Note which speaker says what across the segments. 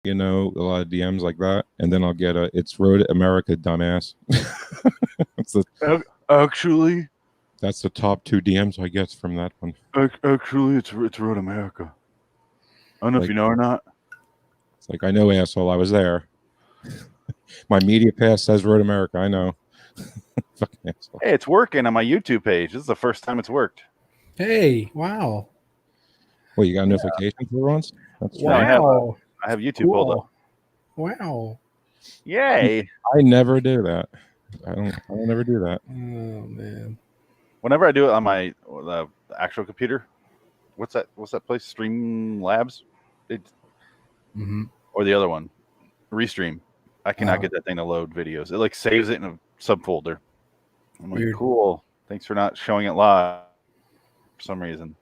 Speaker 1: a lot of DMs like that, and then I'll get it's Road America, dumbass.
Speaker 2: Actually,
Speaker 1: that's the top 2 DMs I get from that one.
Speaker 2: Actually, it's Road America. I don't know if you know or not.
Speaker 1: It's like, I know, asshole, I was there. My media pass says Road America. I know. Fucking asshole.
Speaker 2: Hey, it's working on my YouTube page. This is the first time it's worked.
Speaker 3: Hey, wow.
Speaker 1: Well, you got a notification for once?
Speaker 3: That's wow.
Speaker 2: I have YouTube pulled up.
Speaker 3: Wow.
Speaker 2: Yay.
Speaker 1: I never do that. I don't ever do that.
Speaker 3: Oh, man.
Speaker 2: Whenever I do it on my the actual computer, what's that place? Stream Labs? Or the other one, Restream. I cannot get that thing to load videos. It like saves it in a subfolder. I'm like, cool. Thanks for not showing it live for some reason.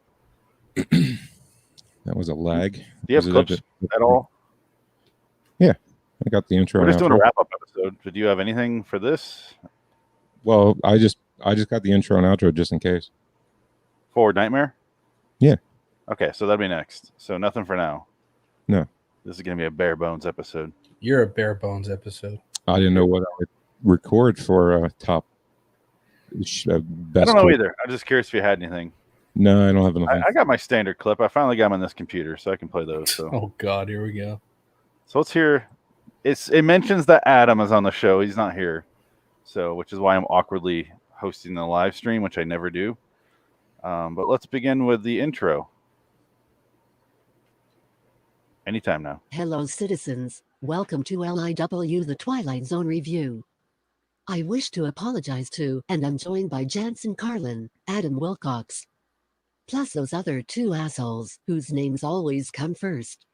Speaker 1: That was a lag.
Speaker 2: Do you have clips at all?
Speaker 1: Yeah, I got the intro.
Speaker 2: We're just doing a wrap-up episode. Did you have anything for this?
Speaker 1: Well, I just got the intro and outro just in case.
Speaker 2: Forward Nightmare?
Speaker 1: Yeah.
Speaker 2: Okay, so that'll be next. So nothing for now.
Speaker 1: No.
Speaker 2: This is going to be a bare bones episode.
Speaker 3: You're a bare bones episode.
Speaker 1: I didn't know what I would record for top best.
Speaker 2: I don't know either. I'm just curious if you had anything.
Speaker 1: No, I don't have anything.
Speaker 2: I got my standard clip. I finally got them on this computer, so I can play those. So.
Speaker 3: Oh, God, here we go.
Speaker 2: So let's hear. It mentions that Adam is on the show. He's not here. So, which is why I'm awkwardly hosting the live stream, which I never do. But let's begin with the intro. Anytime now.
Speaker 4: Hello, citizens. Welcome to LIW The Twilight Zone review. I wish to apologize to, and I'm joined by Jansen Carlin, Adam Wilcox, plus those other 2 assholes whose names always come first.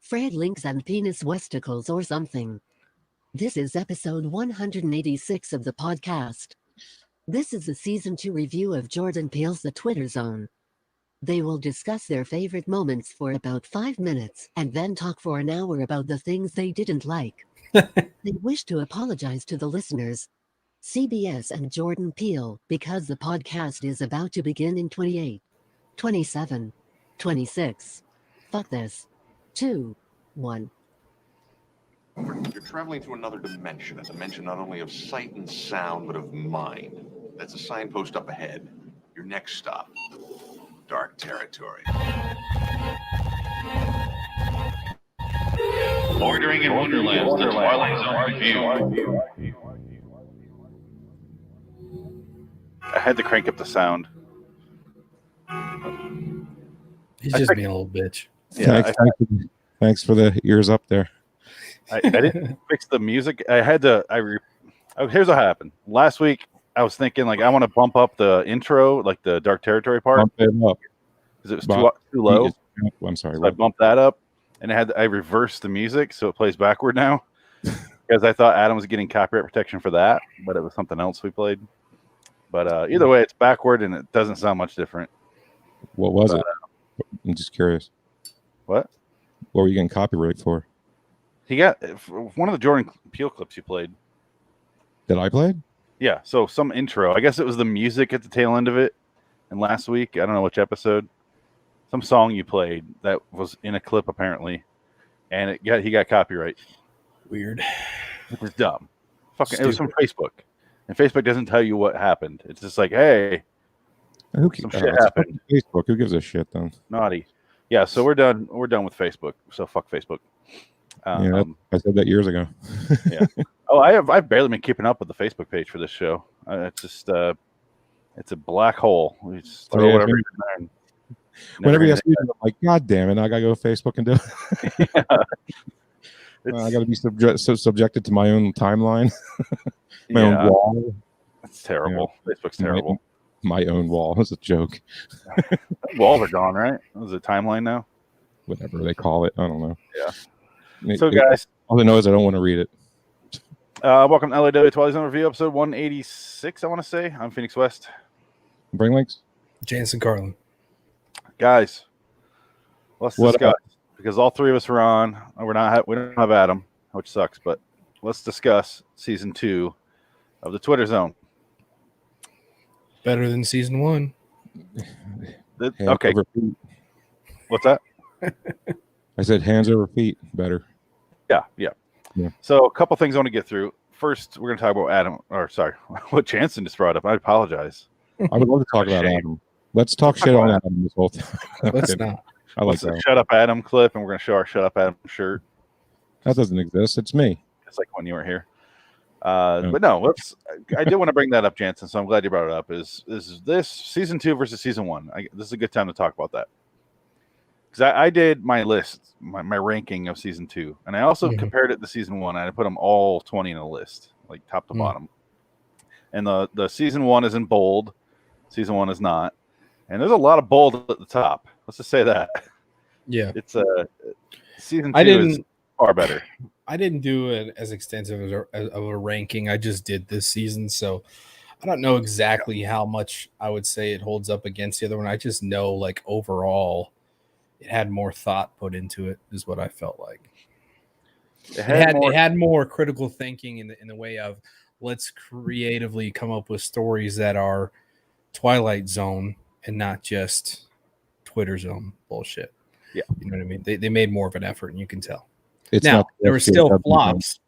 Speaker 4: Fred Links and Penis Westicles or something. This is episode 186 of the podcast. This is the season 2 review of Jordan Peele's The Twitter Zone. They will discuss their favorite moments for about 5 minutes and then talk for an hour about the things they didn't like. They wish to apologize to the listeners, CBS and Jordan Peele, because the podcast is about to begin in 28, 27, 26. Fuck this. 2, 1.
Speaker 5: You're traveling to another dimension, a dimension not only of sight and sound, but of mind. That's a signpost up ahead. Your next stop, dark territory.
Speaker 6: Bordering in Wonderland, the Twilight Zone review.
Speaker 2: I had to crank up the sound.
Speaker 3: He's just being a little bitch.
Speaker 2: Yeah,
Speaker 1: thanks for the ears up there.
Speaker 2: I didn't fix the music. I had to. Here's what happened. Last week, I was thinking like I want to bump up the intro, like the Dark Territory part,
Speaker 1: Bump it up
Speaker 2: because it was too low.
Speaker 1: I'm sorry.
Speaker 2: So I bumped that up, and I reversed the music so it plays backward now, because I thought Adam was getting copyright protection for that, but it was something else we played. But either way, it's backward and it doesn't sound much different.
Speaker 1: What was it? I'm just curious.
Speaker 2: What
Speaker 1: were you getting copyright for?
Speaker 2: He got one of the Jordan Peele clips you played.
Speaker 1: That I played?
Speaker 2: Yeah, so some intro. I guess it was the music at the tail end of it. And last week, I don't know which episode, some song you played that was in a clip apparently, and he got copyright.
Speaker 3: Weird.
Speaker 2: It was dumb. Fucking. It was from Facebook, and Facebook doesn't tell you what happened. It's just like, hey, some shit happened.
Speaker 1: Facebook. Who gives a shit then?
Speaker 2: Naughty. Yeah. So we're done. We're done with Facebook. So fuck Facebook.
Speaker 1: Yeah, I said that years ago.
Speaker 2: Yeah. Oh, I've barely been keeping up with the Facebook page for this show. It's just it's a black hole. We just throw whatever in there. And
Speaker 1: whenever you ask me, I'm like, God damn it, I gotta go to Facebook and do it. Yeah. I gotta be subjected to my own timeline, my own wall.
Speaker 2: It's terrible. Yeah. Facebook's terrible.
Speaker 1: My own wall. That's a joke.
Speaker 2: Walls are gone, right? Is it timeline now?
Speaker 1: Whatever they call it. I don't know.
Speaker 2: Yeah. So, guys,
Speaker 1: all I know is I don't want to read it.
Speaker 2: Welcome to LIW Twilight Zone review, episode 186. I want to say I'm Phoenix West.
Speaker 1: Bring links.
Speaker 3: Jansen Carlin.
Speaker 2: Guys, let's discuss because all 3 of us are on. We don't have Adam, which sucks. But let's discuss season 2 of the Twitter Zone.
Speaker 3: Better than season 1.
Speaker 2: Okay. What's that?
Speaker 1: I said hands over feet. Better.
Speaker 2: Yeah. So a couple things I want to get through. First, we're going to talk about Adam, or sorry, what Jansen just brought up. I apologize.
Speaker 1: I would love to talk about Adam. Let's talk shit on Adam this whole time.
Speaker 3: Let's not.
Speaker 1: I like that.
Speaker 2: Shut Up Adam clip, and we're going to show our Shut Up Adam shirt.
Speaker 1: That doesn't exist. It's me.
Speaker 2: It's like when you were here. But no, I did want to bring that up, Jansen, so I'm glad you brought it up. Is this season 2 versus season 1? This is a good time to talk about that. Because I did my list, my ranking of season 2, and I also compared it to season 1, and I put them all 20 in a list, like top to bottom. And the season 1 is in bold, season 1 is not, and there's a lot of bold at the top. Let's just say that.
Speaker 3: Yeah,
Speaker 2: it's season 2 is far better.
Speaker 3: I didn't do it as extensive as a ranking. I just did this season, so I don't know exactly how much I would say it holds up against the other one. I just know, like, overall, it had more thought put into it, is what I felt like. It had more critical thinking in the way of, let's creatively come up with stories that are Twilight Zone and not just Twitter Zone bullshit.
Speaker 2: Yeah,
Speaker 3: you know what I mean. They made more of an effort, and you can tell.
Speaker 1: It's
Speaker 3: now
Speaker 1: not
Speaker 3: there were still flops.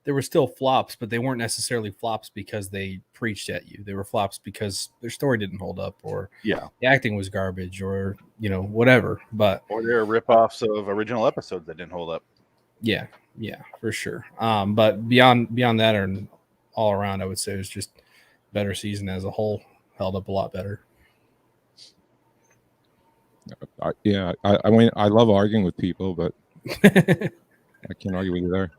Speaker 3: There were still flops, but they weren't necessarily flops because they preached at you. They were flops because their story didn't hold up, or the acting was garbage, or whatever. Or
Speaker 2: they were ripoffs of original episodes that didn't hold up.
Speaker 3: Yeah, for sure. But beyond that, and all around, I would say it was just better season as a whole. Held up a lot better.
Speaker 1: I love arguing with people, but I can't argue with you there.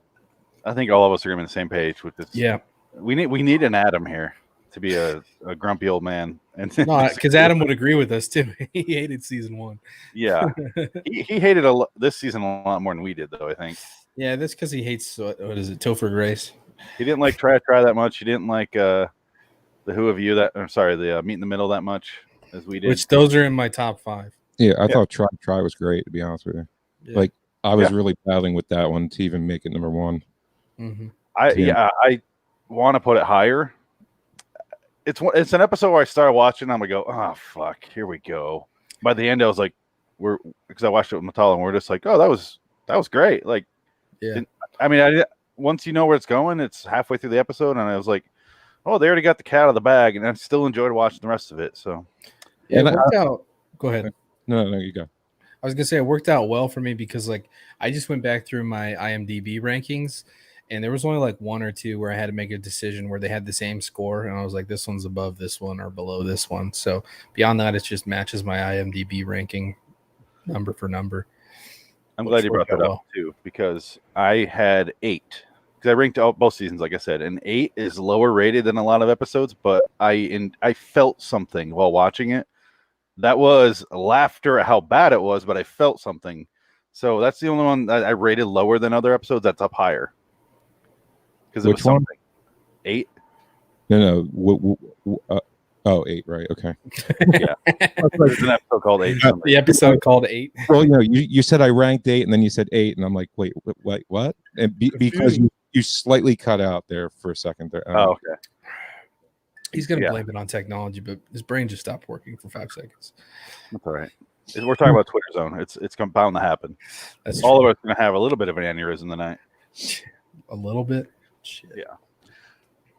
Speaker 2: I think all of us are going to be on the same page with this.
Speaker 3: Yeah,
Speaker 2: we need an Adam here to be a grumpy old man, and
Speaker 3: no, because Adam would agree with us too. He hated season 1.
Speaker 2: Yeah, he hated this season a lot more than we did, though. I think.
Speaker 3: Yeah, that's because he hates what is it, Topher Grace.
Speaker 2: He didn't like try that much. He didn't like the Who of You the Meet in the Middle that much as we did.
Speaker 3: Which those are in my top 5.
Speaker 1: Yeah, I thought Try was great, to be honest with you. Yeah. Like, I was really battling with that one to even make it number 1.
Speaker 3: Mm-hmm.
Speaker 2: I want to put it higher. It's an episode where I started watching, I'm gonna go, oh fuck, here we go. By the end, I was like, because I watched it with Matala, and we're just like, oh, that was great. Like, once you know where it's going, it's halfway through the episode, and I was like, oh, they already got the cat out of the bag, and I still enjoyed watching the rest of it. So,
Speaker 3: it worked out. Go ahead.
Speaker 1: No, you go.
Speaker 3: I was gonna say it worked out well for me because, like, I just went back through my IMDb rankings, and there was only like 1 or 2 where I had to make a decision where they had the same score, and I was like, this one's above this one or below this one. So beyond that, it just matches my IMDb ranking number for number.
Speaker 2: I'm glad you brought that up too, because I had 8. Because I ranked out both seasons, like I said, and 8 is lower rated than a lot of episodes, but I felt something while watching it. That was laughter at how bad it was, but I felt something. So that's the only one that I rated lower than other episodes. That's up higher. Because it was something. 8?
Speaker 1: No. 8, right? Okay.
Speaker 2: Yeah. There's an episode called 8.
Speaker 3: The episode called 8.
Speaker 1: Well, you said I ranked 8, and then you said 8, and I'm like, wait, what? And because you slightly cut out there for a second there.
Speaker 2: Okay.
Speaker 3: He's going to blame it on technology, but his brain just stopped working for 5 seconds.
Speaker 2: That's all right. We're talking about Twitter Zone. It's bound to happen.
Speaker 3: That's
Speaker 2: all of us are going to have a little bit of an aneurysm tonight.
Speaker 3: A little bit? Shit.
Speaker 2: Yeah.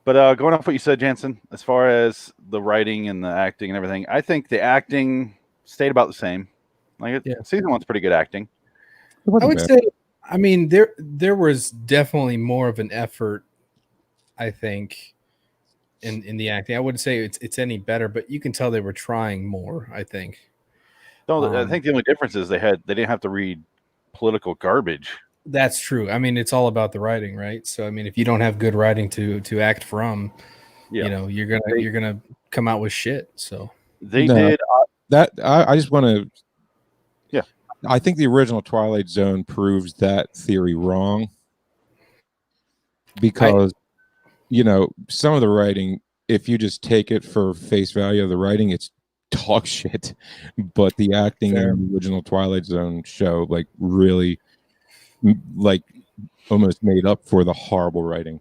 Speaker 2: But going off what you said, Jansen, as far as the writing and the acting and everything, I think the acting stayed about the same. Season 1's pretty good acting.
Speaker 3: I would say, I mean, there was definitely more of an effort, I think, in the acting. I wouldn't say it's any better, but you can tell they were trying more, I think.
Speaker 2: No, I think the only difference is they didn't have to read political garbage.
Speaker 3: That's true. I mean, it's all about the writing, right? So, I mean, if you don't have good writing to act from, you're gonna come out with shit. So
Speaker 2: they did
Speaker 1: that. I just want to. Yeah, I think the original Twilight Zone proves that theory wrong because some of the writing, if you just take it for face value of the writing, it's dog shit. But the acting in the original Twilight Zone show, like, really, like, almost made up for the horrible writing.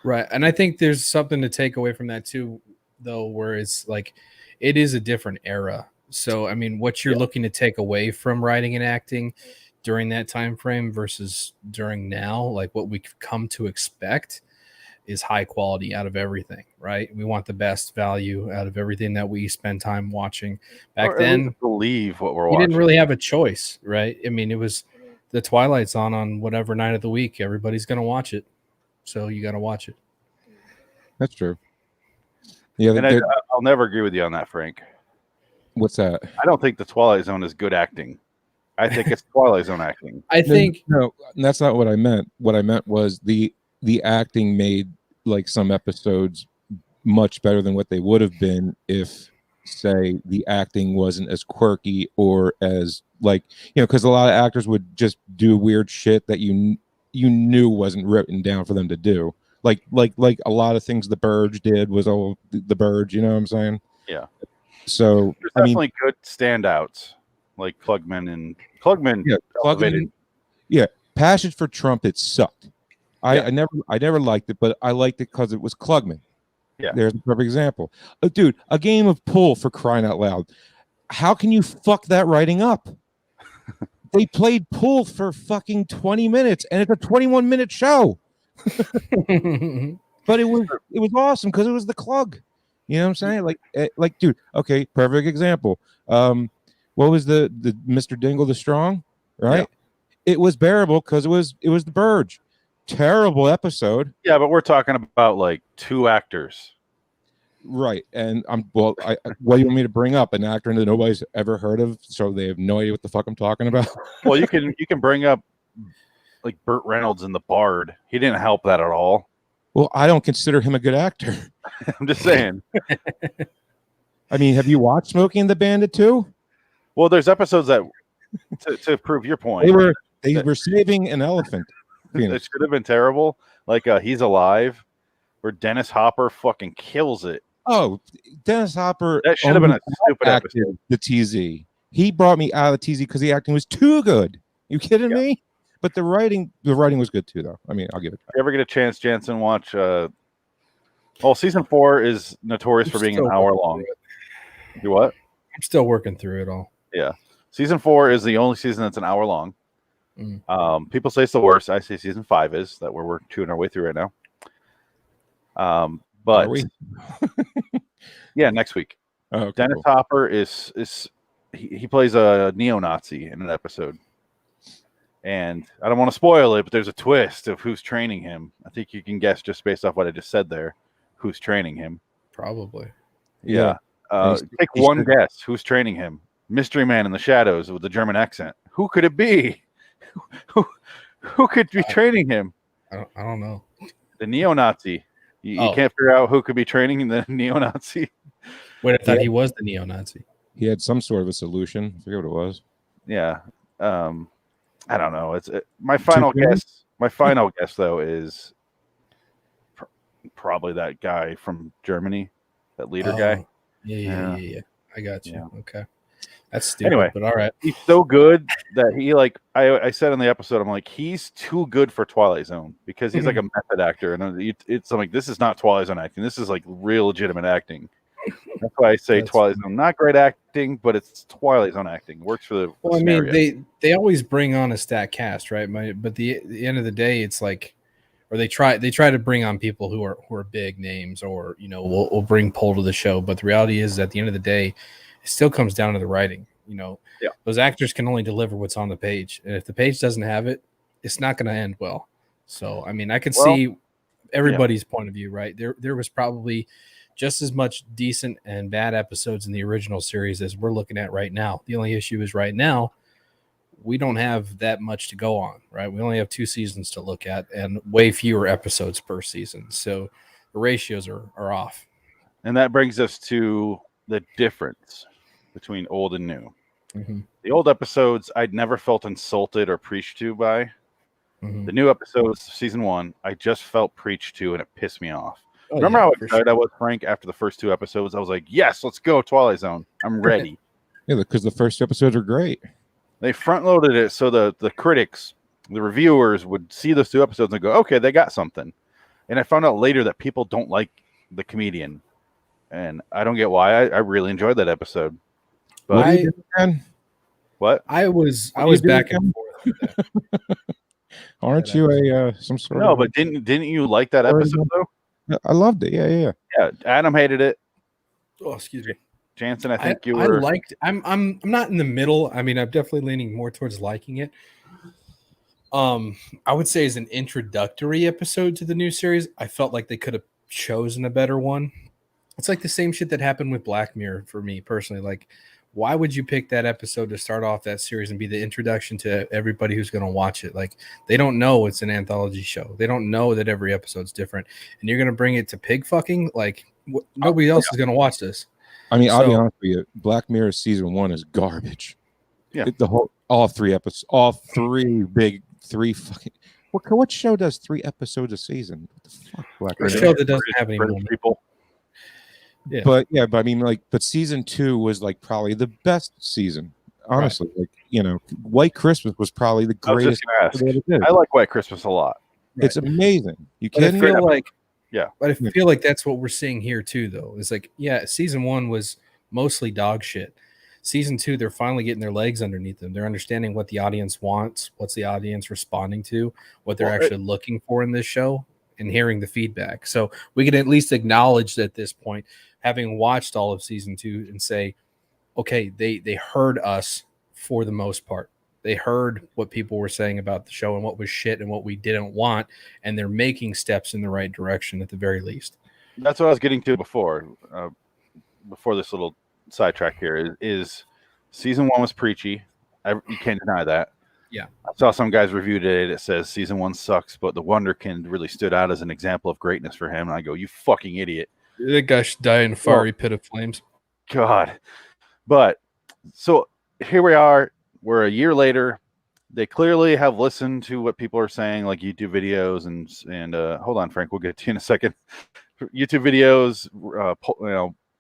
Speaker 3: Right. And I think there's something to take away from that too, though, where it's like, it is a different era. So, I mean, what you're looking to take away from writing and acting during that time frame versus during now, like what we've come to expect is high quality out of everything, right? We want the best value out of everything that we spend time watching. Back
Speaker 2: Or at
Speaker 3: then,
Speaker 2: least believe what we're
Speaker 3: you
Speaker 2: watching.
Speaker 3: didn't really have a choice, right? I mean, it was the Twilight's on whatever night of the week. Everybody's going to watch it. So you got to watch it.
Speaker 1: That's true. Yeah,
Speaker 2: And I'll never agree with you on that, Frank.
Speaker 1: what's that?
Speaker 2: I don't think the Twilight Zone is good acting. I think it's Twilight Zone acting.
Speaker 3: I think
Speaker 1: No, that's not what I meant. What I meant was the acting made like some episodes much better than what they would have been if, say, the acting wasn't as quirky or as like, because a lot of actors would just do weird shit that you knew wasn't written down for them to do. Like a lot of things the Burge did was all the Burge. You know what I'm saying?
Speaker 2: Yeah.
Speaker 1: So
Speaker 2: There's definitely good standouts like Klugman.
Speaker 1: Yeah, Klugman. Yeah, Passage for Trump. It sucked. I never liked it, but I liked it because it was Klugman.
Speaker 2: Yeah,
Speaker 1: there's a perfect example. Dude, a game of pool, for crying out loud. How can you fuck that writing up? They played pool for fucking 20 minutes, and it's a 21-minute show. But it was awesome because it was the Klug. You know what I'm saying? Like, dude. Okay, perfect example. What was the Mr. Dingle the Strong? Right. Yeah. It was bearable because it was the Burge. Terrible episode.
Speaker 2: Yeah, but we're talking about like two actors.
Speaker 1: Right. And what do you want me to bring up? An actor that nobody's ever heard of, so they have no idea what the fuck I'm talking about?
Speaker 2: Well, you can bring up like Burt Reynolds in The Bard. He didn't help that at all.
Speaker 1: Well, I don't consider him a good actor.
Speaker 2: I'm just saying.
Speaker 1: I mean, have you watched Smokey and the Bandit too?
Speaker 2: Well, there's episodes that to prove your point.
Speaker 1: They were saving an elephant.
Speaker 2: It should have been terrible. Like He's Alive, where Dennis Hopper fucking kills it.
Speaker 1: Oh, Dennis Hopper.
Speaker 2: That should have been a stupid episode.
Speaker 1: The TZ. He brought me out of the TZ because the acting was too good. You kidding me? But the writing was good too, though. I mean, I'll give it.
Speaker 2: If you ever get a chance, Jansen, watch. Season 4 is notorious for being an hour long. You what?
Speaker 3: I'm still working through it all.
Speaker 2: Yeah, season 4 is the only season that's an hour long. People say it's the worst. I say season 5 is that we're chewing our way through right now. But yeah, next week.
Speaker 1: Oh, okay,
Speaker 2: Dennis Hopper he plays a neo-Nazi in an episode, and I don't want to spoil it, but there's a twist of who's training him. I think you can guess just based off what I just said there, who's training him.
Speaker 3: Probably.
Speaker 2: Yeah. Take one guess. Who's training him? Mystery man in the shadows with the German accent. Who could it be? Who could be training him?
Speaker 3: I don't know.
Speaker 2: The neo-Nazi. You can't figure out who could be training the neo-Nazi.
Speaker 3: Wait, I thought he was the neo-Nazi.
Speaker 1: He had some sort of a solution. I forget what it was.
Speaker 2: Yeah. I don't know. My final guess. My final guess though is probably that guy from Germany, that leader guy.
Speaker 3: Yeah. I got you. Yeah. Okay. That's stupid,
Speaker 2: anyway,
Speaker 3: but all right.
Speaker 2: He's so good that he I said in the episode, I'm like, he's too good for Twilight Zone because he's like a method actor, and I'm like, this is not Twilight Zone acting. This is like real legitimate acting. That's why I say Twilight Zone, not great acting, but it's Twilight Zone acting. Works for the.
Speaker 3: Well, I mean, they always bring on a stat cast, right? But the end of the day, it's like, or they try to bring on people who are big names, or we'll bring Pole to the show. But the reality is, at the end of the day, it still comes down to the writing. Those actors can only deliver what's on the page, and if the page doesn't have it, it's not going to end well. So, I mean, I could see everybody's point of view, right? There was probably just as much decent and bad episodes in the original series as we're looking at right now. The only issue is right now we don't have that much to go on, right? We only have 2 seasons to look at and way fewer episodes per season. So the ratios are off.
Speaker 2: And that brings us to the difference between old and new.
Speaker 3: Mm-hmm.
Speaker 2: The old episodes I'd never felt insulted or preached to by. Mm-hmm. The new episodes, season 1, I just felt preached to, and it pissed me off. Remember how excited I was, Frank, after the first 2 episodes? I was like, yes, let's go Twilight Zone. I'm ready.
Speaker 1: Yeah, because the first 2 episodes are great.
Speaker 2: They front-loaded it so the critics, the reviewers would see those 2 episodes and go, okay, they got something. And I found out later that people don't like the comedian. And I don't get why. I really enjoyed that episode. But
Speaker 3: I was back and forth
Speaker 1: Aren't you a some sort
Speaker 2: No,
Speaker 1: of?
Speaker 2: but didn't you like that episode though?
Speaker 1: I loved it. Yeah.
Speaker 2: Yeah, Adam hated it.
Speaker 3: Oh, excuse me.
Speaker 2: Jansen, I think
Speaker 3: I liked. I'm not in the middle. I mean, I'm definitely leaning more towards liking it. I would say as an introductory episode to the new series, I felt like they could have chosen a better one. It's like the same shit that happened with Black Mirror for me personally. Like, why would you pick that episode to start off that series and be the introduction to everybody who's going to watch it? Like, they don't know it's an anthology show. They don't know that every episode's different, and you're going to bring it to pig fucking. Like, nobody else is going to watch this.
Speaker 1: I mean, I'll be honest with you. Black Mirror season 1 is garbage.
Speaker 2: Yeah,
Speaker 1: all three episodes, all three fucking. What show does 3 episodes a season? What the fuck, Black Mirror?
Speaker 3: A show that doesn't have any more
Speaker 2: people.
Speaker 1: Yeah. But I mean, like, but season 2 was like probably the best season. Honestly, like, you know, White Christmas was probably the greatest.
Speaker 2: I like White Christmas a lot.
Speaker 1: It's amazing. You
Speaker 3: can't feel like.
Speaker 2: Yeah,
Speaker 3: but I feel like that's what we're seeing here too, though. It's like, yeah, season 1 was mostly dog shit. Season 2, they're finally getting their legs underneath them. They're understanding what the audience wants, what's the audience responding to, what they're actually looking for in this show, and hearing the feedback. So we can at least acknowledge at this point, having watched all of season 2, and say, okay, they heard us for the most part. They heard what people were saying about the show and what was shit and what we didn't want, and they're making steps in the right direction at the very least.
Speaker 2: That's what I was getting to before this little sidetrack here is season 1 was preachy. You can't deny that.
Speaker 3: Yeah.
Speaker 2: I saw some guys review today that says season 1 sucks, but the Wonderkind really stood out as an example of greatness for him. And I go, you fucking idiot.
Speaker 3: That guy should die in a fiery pit of flames.
Speaker 2: God. But so here we are. We're a year later. They clearly have listened to what people are saying, like YouTube videos and hold on, Frank, we'll get to you in a second. YouTube videos,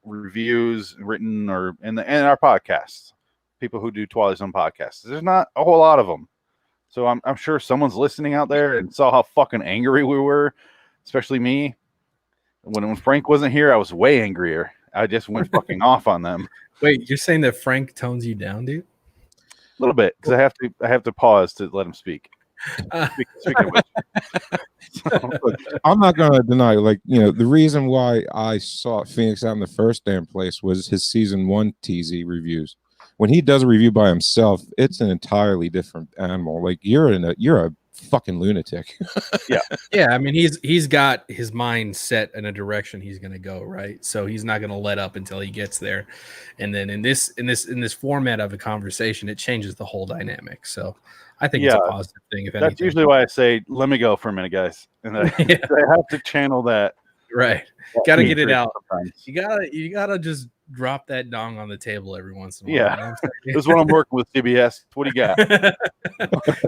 Speaker 2: reviews written or in our podcasts. People who do Twilight Zone podcasts. There's not a whole lot of them. So I'm sure someone's listening out there and saw how fucking angry we were, especially me. When Frank wasn't here, I was way angrier. I just went fucking off on them.
Speaker 3: Wait, you're saying that Frank tones you down, dude?
Speaker 2: A little bit, because I have to pause to let him speak. Speaking of which.
Speaker 1: I'm not gonna deny, like, you know, the reason why I sought Phoenix out in the first damn place was his season 1 TZ reviews. When he does a review by himself, it's an entirely different animal. Like, you're a fucking lunatic.
Speaker 3: Yeah. I mean, he's got his mind set in a direction he's going to go, right? So he's not going to let up until he gets there. And then in this format of a conversation, it changes the whole dynamic. So I think it's a positive thing. If anything,
Speaker 2: that's usually why I say, "Let me go for a minute, guys," and I have to channel that.
Speaker 3: Right, got to get it out. Sometimes. You gotta just drop that dong on the table every once in a while.
Speaker 2: Yeah,
Speaker 3: you know
Speaker 2: this is what I'm working with, CBS. What do you got?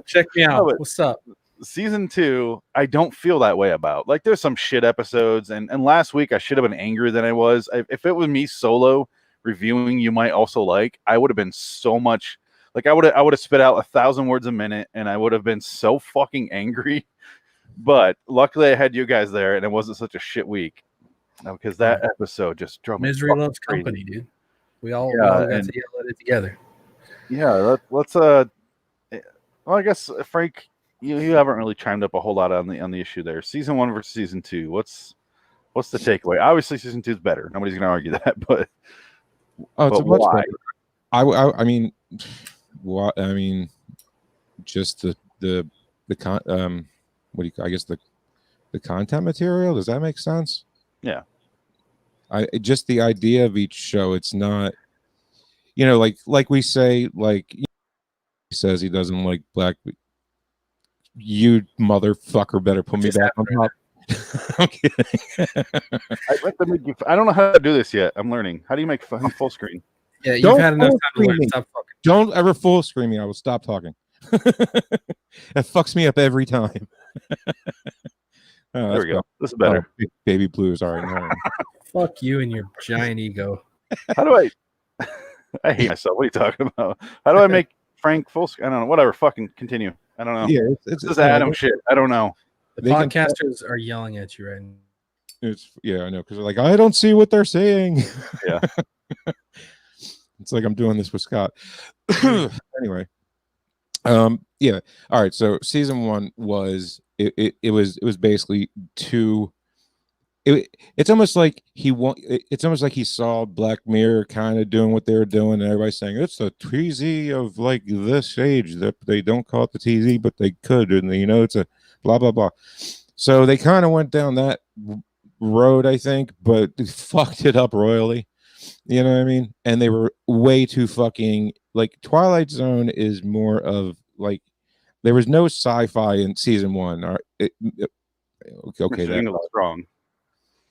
Speaker 3: Check me out. What's up?
Speaker 2: Season 2, I don't feel that way about. Like, there's some shit episodes, and last week I should have been angrier than I was. If it was me solo reviewing, you might also like. I would have been so much. Like, I would have spit out 1,000 words a minute, and I would have been so fucking angry. But luckily, I had you guys there, and it wasn't such a shit week. Because that episode just drove me.
Speaker 3: Misery loves company, dude. We all got to yell at it together.
Speaker 2: Yeah, let's. Well, I guess Frank, you haven't really chimed up a whole lot on the issue there. Season 1 versus season 2. What's the takeaway? Obviously, season 2 is better. Nobody's gonna argue that, but
Speaker 1: it's much better. I mean, what I mean, just the what do you? I guess the content material. Does that make sense?
Speaker 2: Yeah.
Speaker 1: Just the idea of each show. It's not, you know, like we say, like, he says he doesn't like black. You motherfucker better put me back on top. I'm kidding.
Speaker 2: I don't know how to do this yet. I'm learning. How do you make full screen?
Speaker 3: Yeah, you've had enough time to learn. Stop fucking.
Speaker 1: Don't ever full screen me. I will stop talking. That fucks me up every time.
Speaker 2: There we go. This is better.
Speaker 1: Baby blues. All right.
Speaker 3: Fuck you and your giant ego.
Speaker 2: How do I hate myself. What are you talking about? How do I make Frank full screen? I don't know. Whatever. Fucking continue. I don't know.
Speaker 1: Yeah,
Speaker 2: it's Adam shit. I don't know.
Speaker 3: The podcasters are yelling at you right now.
Speaker 1: I know, because they're like, I don't see what they're saying.
Speaker 2: Yeah.
Speaker 1: It's like I'm doing this with Scott. Anyway. Yeah. All right. So season 1 was it was basically two. It's almost like it's almost like he saw Black Mirror kind of doing what they were doing, and everybody's saying it's a TZ of like this age that they don't call it the TZ, but they could, and it's a blah blah blah. So they kind of went down that road, I think, but they fucked it up royally. You know what I mean? And they were way too fucking like Twilight Zone is more of like there was no sci-fi in season 1. Okay,
Speaker 2: Mr. Dingle is strong.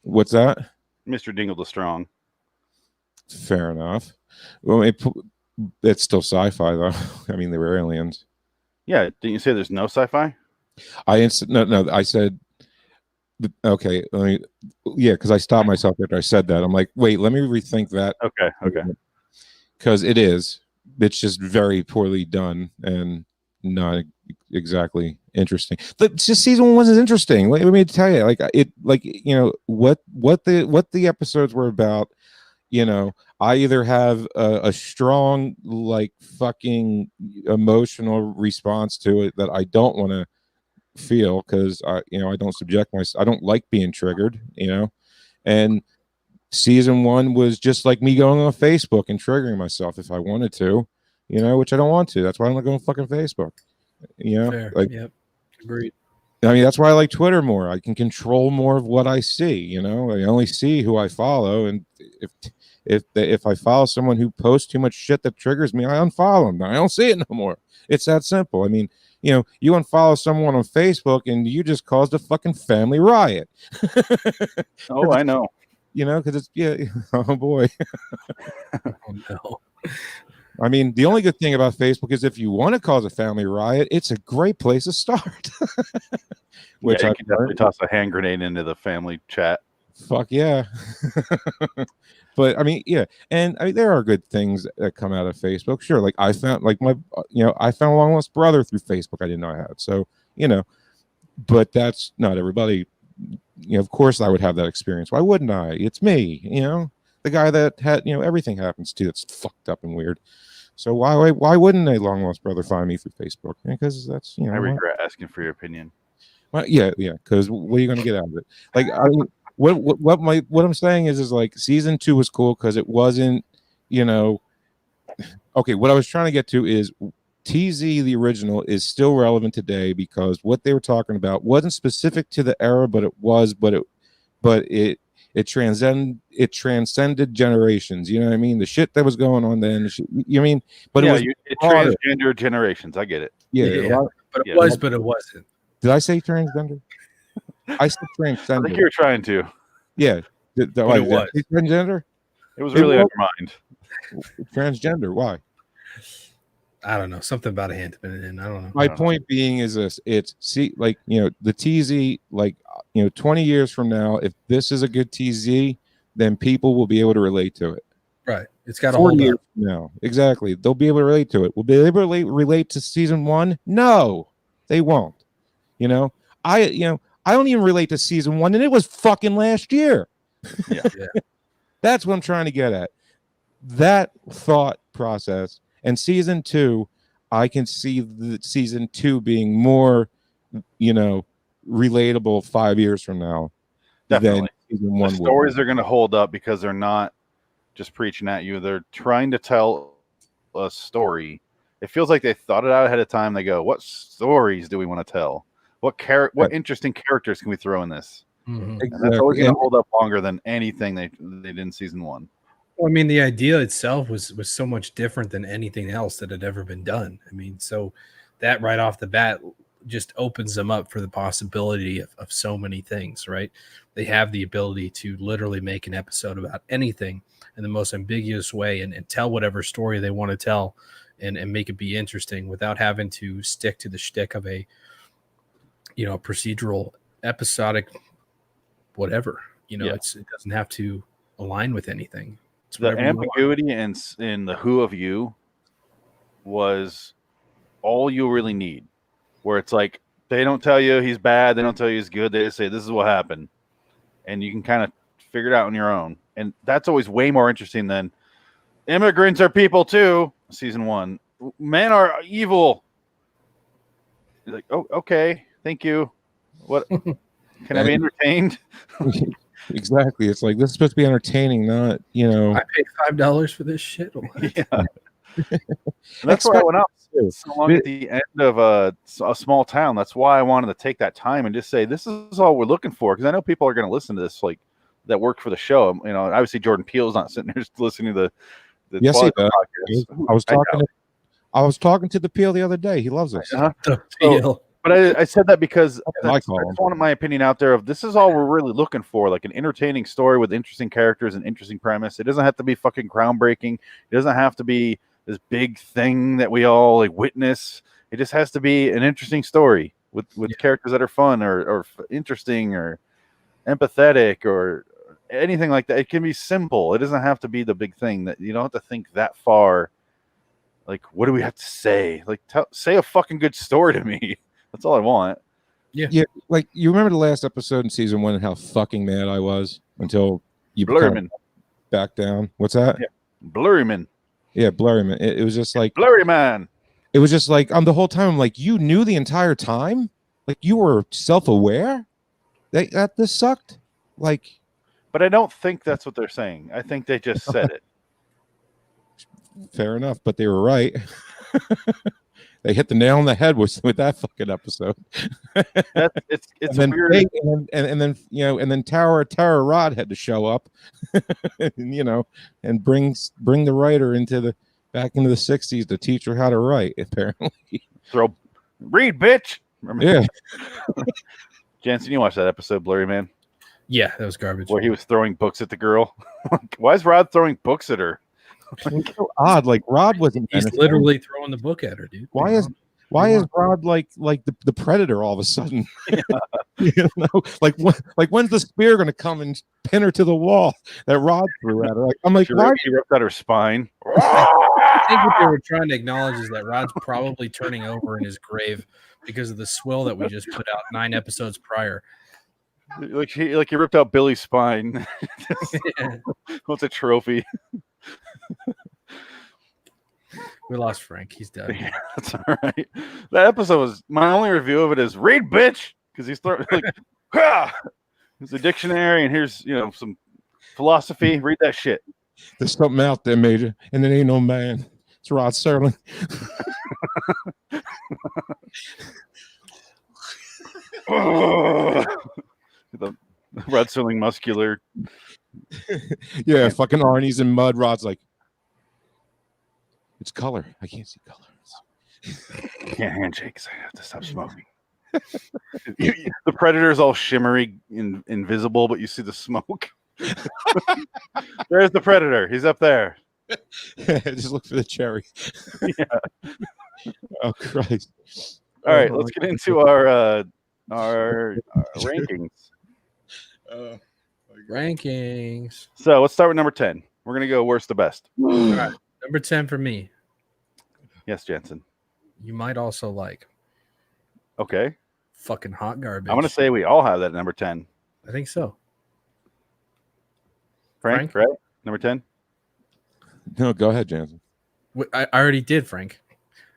Speaker 1: What's that?
Speaker 2: Mr. Dingle is strong.
Speaker 1: Fair enough. Well, it's still sci-fi though. I mean, they were aliens.
Speaker 2: Yeah, didn't you say there's no sci-fi?
Speaker 1: No. I said okay. Because I stopped myself after I said that. I'm like, wait, let me rethink that.
Speaker 2: Okay.
Speaker 1: Because it's just very poorly done and not exactly interesting. But just season 1 wasn't interesting. Let me tell you, what the episodes were about. I either have a strong like fucking emotional response to it that I don't want to feel because I don't subject myself. I don't like being triggered. And season 1 was just like me going on Facebook and triggering myself if I wanted to, which I don't want to. That's why I'm not going to fucking Facebook.
Speaker 3: Fair. Yep. Agreed.
Speaker 1: I mean, that's why I like Twitter more. I can control more of what I see. I only see who I follow, and if I follow someone who posts too much shit that triggers me, I unfollow them. I don't see it no more. It's that simple. I mean, you unfollow someone on Facebook, and you just caused a fucking family riot.
Speaker 2: Oh, I know.
Speaker 1: Because oh boy.
Speaker 3: Oh no.
Speaker 1: I mean, the only good thing about Facebook is if you want to cause a family riot, it's a great place to start.
Speaker 2: Which I can definitely toss a hand grenade into the family chat.
Speaker 1: Fuck yeah. But I mean, yeah, and I mean, there are good things that come out of Facebook. Sure, like I found like I found a long lost brother through Facebook. I didn't know I had. So but that's not everybody. Of course, I would have that experience. Why wouldn't I? It's me. The guy that had everything happens to that's fucked up and weird. So why wouldn't a long lost brother find me through Facebook? Because that's
Speaker 2: I regret asking for your opinion.
Speaker 1: Well, yeah. Because what are you going to get out of it? Like, I mean, what I'm saying is like season 2 was cool because it wasn't, okay. What I was trying to get to is TZ the original is still relevant today because what they were talking about wasn't specific to the era, but it transcended generations. You know what I mean? The shit that was going on then. You mean? But it
Speaker 2: transgender generations. I get it.
Speaker 1: Yeah.
Speaker 3: But it wasn't.
Speaker 1: Did I say transgender? I said transgender.
Speaker 2: I think you were trying to.
Speaker 1: Yeah.
Speaker 3: It was
Speaker 1: transgender.
Speaker 2: It was really on your mind.
Speaker 1: Transgender. Why?
Speaker 3: I don't know. Something about a hand in. I don't know.
Speaker 1: My point being is this: it's the TZ 20 years from now, if this is a good TZ, then people will be able to relate to it.
Speaker 3: Right. It's got a
Speaker 1: 40
Speaker 3: hold
Speaker 1: years
Speaker 3: up.
Speaker 1: from now. Exactly. They'll be able to relate to it. Will they able to relate to season 1? No, they won't. I don't even relate to season 1, and it was fucking last year.
Speaker 2: Yeah.
Speaker 1: That's what I'm trying to get at. That thought process. And season 2, I can see the season 2 being more, relatable 5 years from now.
Speaker 2: Definitely.
Speaker 1: Than season 1
Speaker 2: the stories are going to hold up because they're not just preaching at you. They're trying to tell a story. It feels like they thought it out ahead of time. They go, what stories do we want to tell? What interesting characters can we throw in this?
Speaker 3: Mm-hmm.
Speaker 2: And that's always going to hold up longer than anything they did in season 1.
Speaker 3: Well, I mean, the idea itself was so much different than anything else that had ever been done. I mean, so that right off the bat just opens them up for the possibility of so many things, right? They have the ability to literally make an episode about anything in the most ambiguous way and tell whatever story they want to tell and make it be interesting without having to stick to the shtick of a, procedural, episodic, whatever. It doesn't have to align with anything.
Speaker 2: The ambiguity in the who of you was all you really need, where it's like they don't tell you he's bad, they don't tell you he's good, they just say this is what happened, and you can kind of figure it out on your own. And that's always way more interesting than immigrants are people too. Season 1, men are evil. You're like, oh, okay, thank you. What can I be entertained?
Speaker 1: Exactly. It's like this is supposed to be entertaining, not
Speaker 3: I paid $5 for this shit.
Speaker 2: Yeah. And that's why I went up so long at the end of a small town. That's why I wanted to take that time and just say, this is all we're looking for. Because I know people are going to listen to this, like, that work for the show. You know, obviously Jordan Peele's not sitting there just listening to the
Speaker 1: Yes,
Speaker 2: Twilight
Speaker 1: he does.
Speaker 2: podcast.
Speaker 1: I was talking to the Peel the other day. He loves us.
Speaker 3: The Peel.
Speaker 2: But I said that because
Speaker 1: I
Speaker 2: I just wanted my opinion out there of this is all we're really looking for, like an entertaining story with interesting characters and interesting premise. It doesn't have to be fucking groundbreaking. It doesn't have to be this big thing that we all like witness. It just has to be an interesting story with characters that are fun or interesting or empathetic or anything like that. It can be simple. It doesn't have to be the big thing. That you don't have to think that far. Like, what do we have to say? Like, say a fucking good story to me. That's all I want.
Speaker 1: Yeah. Like, you remember the last episode in season 1 and how fucking mad I was until you kind of back down. What's that?
Speaker 2: Yeah. Blurryman.
Speaker 1: Yeah, Blurryman. It was just like
Speaker 2: Blurryman.
Speaker 1: It was just like the whole time. I'm like, you knew the entire time. Like, you were self-aware that this sucked. Like,
Speaker 2: but I don't think that's what they're saying. I think they just said it.
Speaker 1: Fair enough, but they were right. They hit the nail on the head with that fucking episode.
Speaker 2: It's
Speaker 1: and
Speaker 2: weird.
Speaker 1: And then and then Tower of Terror Rod had to show up, and bring the writer back into the 60s to teach her how to write. Apparently,
Speaker 2: read, bitch. Remember?
Speaker 1: Yeah.
Speaker 2: Jansen, you watched that episode, Blurryman?
Speaker 3: Yeah, that was garbage.
Speaker 2: Where he was throwing books at the girl. Why is Rod throwing books at her?
Speaker 1: It's so odd. Like, Rod wasn't.
Speaker 3: He's literally throwing the book at her, dude.
Speaker 1: Why is Rod like the Predator all of a sudden? Yeah. Like when's the spear going to come and pin her to the wall that Rod threw at her? Like, I'm like, why?
Speaker 2: She ripped out her spine.
Speaker 3: I think what they were trying to acknowledge is that Rod's probably turning over in his grave because of the swill that we just put out 9 episodes prior.
Speaker 2: Like he ripped out Billy's spine. What's a trophy?
Speaker 3: We lost Frank. He's dead.
Speaker 2: Yeah, that's all right. That episode was my only review of it is read, bitch, because he's throwing like, it's a dictionary and here's some philosophy. Read that shit.
Speaker 1: There's something out there, Major, and it ain't no man. It's Rod Serling.
Speaker 2: The Rod Serling muscular.
Speaker 1: Yeah, fucking Arnie's in mud. Rod's like, it's color. I can't see color.
Speaker 2: Can't handshakes. I have to stop smoking. The Predator's all shimmery and invisible, but you see the smoke. There's the Predator. He's up there.
Speaker 1: Just look for the cherry.
Speaker 2: Yeah.
Speaker 1: Oh Christ!
Speaker 2: All right, let's get into our rankings.
Speaker 3: Rankings.
Speaker 2: So let's start with number 10. We're gonna go worst to best.
Speaker 3: All right, number 10 for me.
Speaker 2: Yes, Jensen.
Speaker 3: You might also like.
Speaker 2: Okay.
Speaker 3: Fucking hot garbage.
Speaker 2: I'm gonna say we all have that at number 10.
Speaker 3: I think so.
Speaker 2: Frank? Right? Number 10.
Speaker 1: No, go ahead, Jansen.
Speaker 3: I already did, Frank.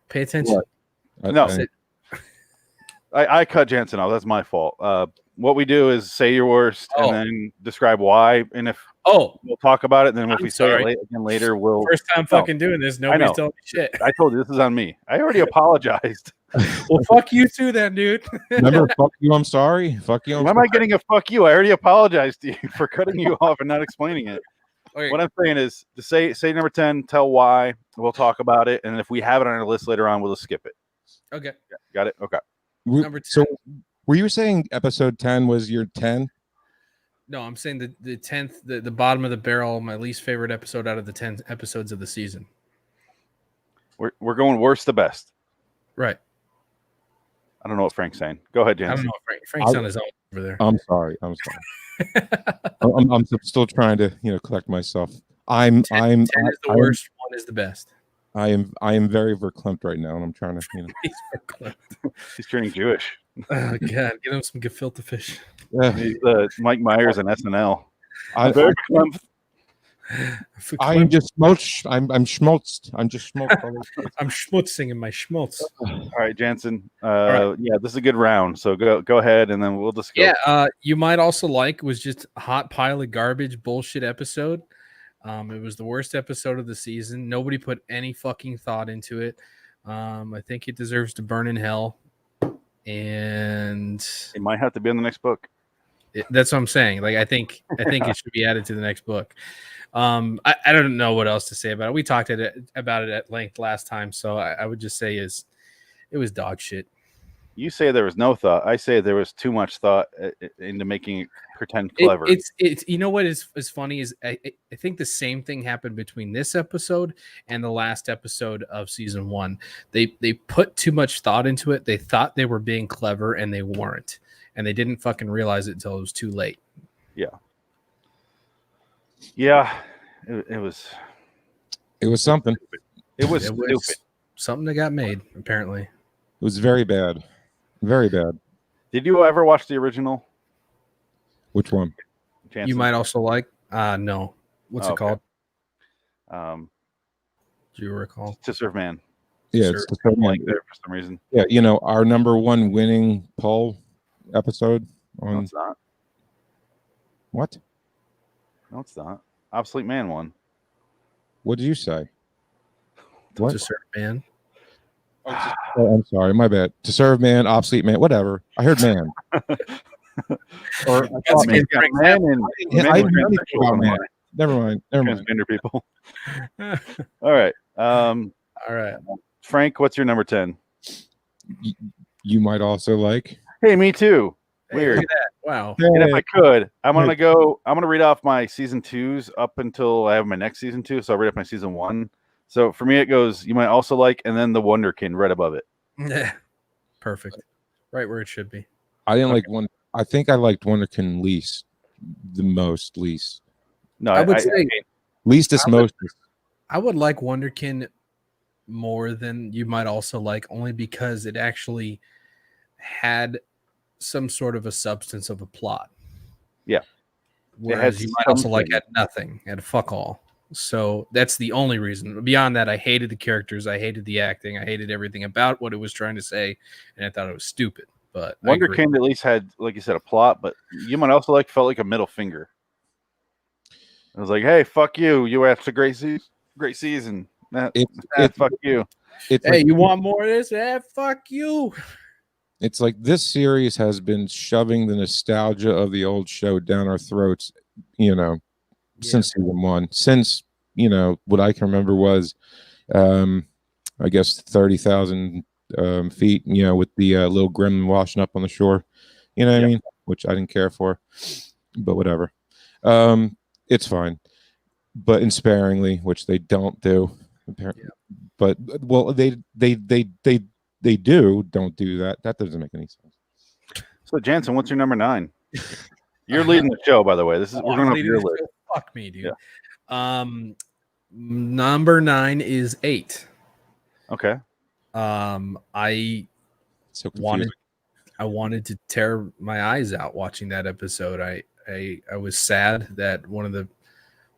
Speaker 3: Pay attention.
Speaker 2: No, I cut Jansen off. That's my fault. What we do is say your worst and then describe why. And if we'll talk about it, then if we say it again later, we'll.
Speaker 3: First time fucking doing this. Nobody's telling me shit.
Speaker 2: I told you this is on me. I already apologized.
Speaker 3: Well, fuck you too, then, dude.
Speaker 1: Remember, fuck you. I'm sorry. Fuck you.
Speaker 2: Why am I getting a fuck you? I already apologized to you for cutting you off and not explaining it. Okay. What I'm saying is to say number 10, tell why. We'll talk about it, and if we have it on our list later on, we'll just skip it.
Speaker 3: Okay.
Speaker 2: Yeah, got it. Okay.
Speaker 3: Number 10.
Speaker 1: So, were you saying episode 10 was your 10?
Speaker 3: No, I'm saying the 10th, the bottom of the barrel, my least favorite episode out of the 10 episodes of the season.
Speaker 2: We're going worst to best.
Speaker 3: Right.
Speaker 2: I don't know what Frank's saying. Go ahead, Jansen.
Speaker 3: I don't know. Frank's on his own over there.
Speaker 1: I'm sorry. I'm still trying to collect myself. 10 is
Speaker 3: the worst. 1 is the best.
Speaker 1: I am very verklempt right now, and I'm trying to
Speaker 3: He's verklempt.
Speaker 2: He's turning Jewish.
Speaker 3: Oh God, get him some gefilte fish.
Speaker 2: He's Mike Myers and SNL.
Speaker 1: I'm I'm just schmutz. I'm schmutz. I'm just schmutz.
Speaker 3: I'm schmutzing in my schmutz.
Speaker 2: All right, Jansen.
Speaker 3: right.
Speaker 2: Yeah, this is a good round. So go ahead, and then we'll just go.
Speaker 3: Yeah, you might also like was just a hot pile of garbage bullshit episode. It was the worst episode of the season. Nobody put any fucking thought into it. I think it deserves to burn in hell. And
Speaker 2: It might have to be in the next book.
Speaker 3: that's what I'm saying. Like I think it should be added to the next book. I don't know what else to say about it. We talked about it at length last time, so I would just say it was dog shit.
Speaker 2: You say there was no thought. I say there was too much thought into making it pretend clever.
Speaker 3: It's you know what is funny is I think the same thing happened between this episode and the last episode of season 1. They put too much thought into it. They thought they were being clever and they weren't, and they didn't fucking realize it until it was too late.
Speaker 2: Yeah, it was
Speaker 1: something.
Speaker 2: It was stupid.
Speaker 3: Something that got made apparently.
Speaker 1: It was very bad. Very bad.
Speaker 2: Did you ever watch the original?
Speaker 1: Which one?
Speaker 2: Jansen?
Speaker 3: You might also like no. What's it called?
Speaker 2: Do
Speaker 3: Do you recall?
Speaker 2: To Serve Man.
Speaker 1: Yeah, it's the
Speaker 2: Like there for some reason.
Speaker 1: Yeah, our number one winning poll episode on
Speaker 2: No, it's not.
Speaker 1: what?
Speaker 2: No, it's not. Obsolete Man won.
Speaker 1: What did you say? What?
Speaker 3: To Serve Man.
Speaker 1: Oh, I'm sorry, my bad. To Serve Man, Obsolete Man, whatever. I heard man.
Speaker 2: Or I thought man, man and
Speaker 1: I didn't hear anything about man. Never mind.
Speaker 2: Transgender people. All right.
Speaker 3: All right.
Speaker 2: Frank, what's your number 10?
Speaker 1: You might also like.
Speaker 2: Hey, me too. Weird.
Speaker 3: Look at that. Wow.
Speaker 2: And if I could, I'm gonna read off my season 2s up until I have my next season 2. So I'll read off my season 1. So for me, it goes, you might also like, and then the Wonderkin right above it.
Speaker 3: Yeah. Perfect. Right where it should be.
Speaker 1: I didn't like one. I think I liked Wonderkin least.
Speaker 2: No,
Speaker 3: I would say
Speaker 1: least is most.
Speaker 3: I would like Wonderkin more than you might also like, only because it actually had some sort of a substance of a plot.
Speaker 2: Yeah.
Speaker 3: Whereas you might also like had nothing, had fuck all. So that's the only reason. Beyond that, I hated the characters, I hated the acting, I hated everything about what it was trying to say, and I thought it was stupid. But
Speaker 2: Wonderkin at least had, like you said, a plot, but you might also felt like a middle finger. It was like, hey, fuck you. You had a great season. Fuck you.
Speaker 3: Hey, you want more of this? Fuck you.
Speaker 1: It's like this series has been shoving the nostalgia of the old show down our throats, since season 1. Since, what I can remember was, I guess, 30,000 feet, with the little gremlin washing up on the shore. You know what I mean? Which I didn't care for, but whatever. It's fine, but in sparingly, which they don't do. Apparently. But well, they don't do that. That doesn't make any sense.
Speaker 2: So Jansen, what's your number 9? You're leading the show, by the way. We're going to your list.
Speaker 3: Fuck me, dude.
Speaker 2: Yeah.
Speaker 3: Number 9 is 8.
Speaker 2: Okay.
Speaker 3: I wanted to tear my eyes out watching that episode. I was sad that one of the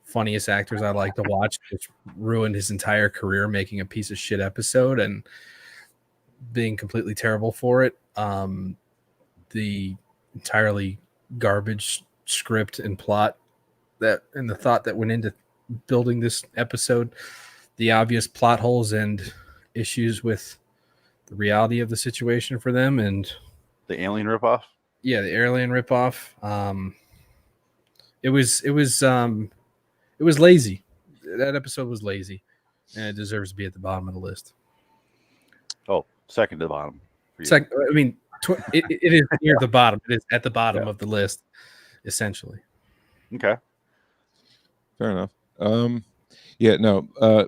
Speaker 3: funniest actors I like to watch just ruined his entire career making a piece of shit episode and being completely terrible for it. The entirely garbage script and plot and the thought that went into building this episode, the obvious plot holes and issues with the reality of the situation for them, and
Speaker 2: the alien ripoff.
Speaker 3: Yeah, the alien ripoff. It was lazy. That episode was lazy, and it deserves to be at the bottom of the list.
Speaker 2: Oh, second to the bottom.
Speaker 3: It is near the bottom. It is at the bottom of the list, essentially.
Speaker 2: Okay.
Speaker 1: Fair enough.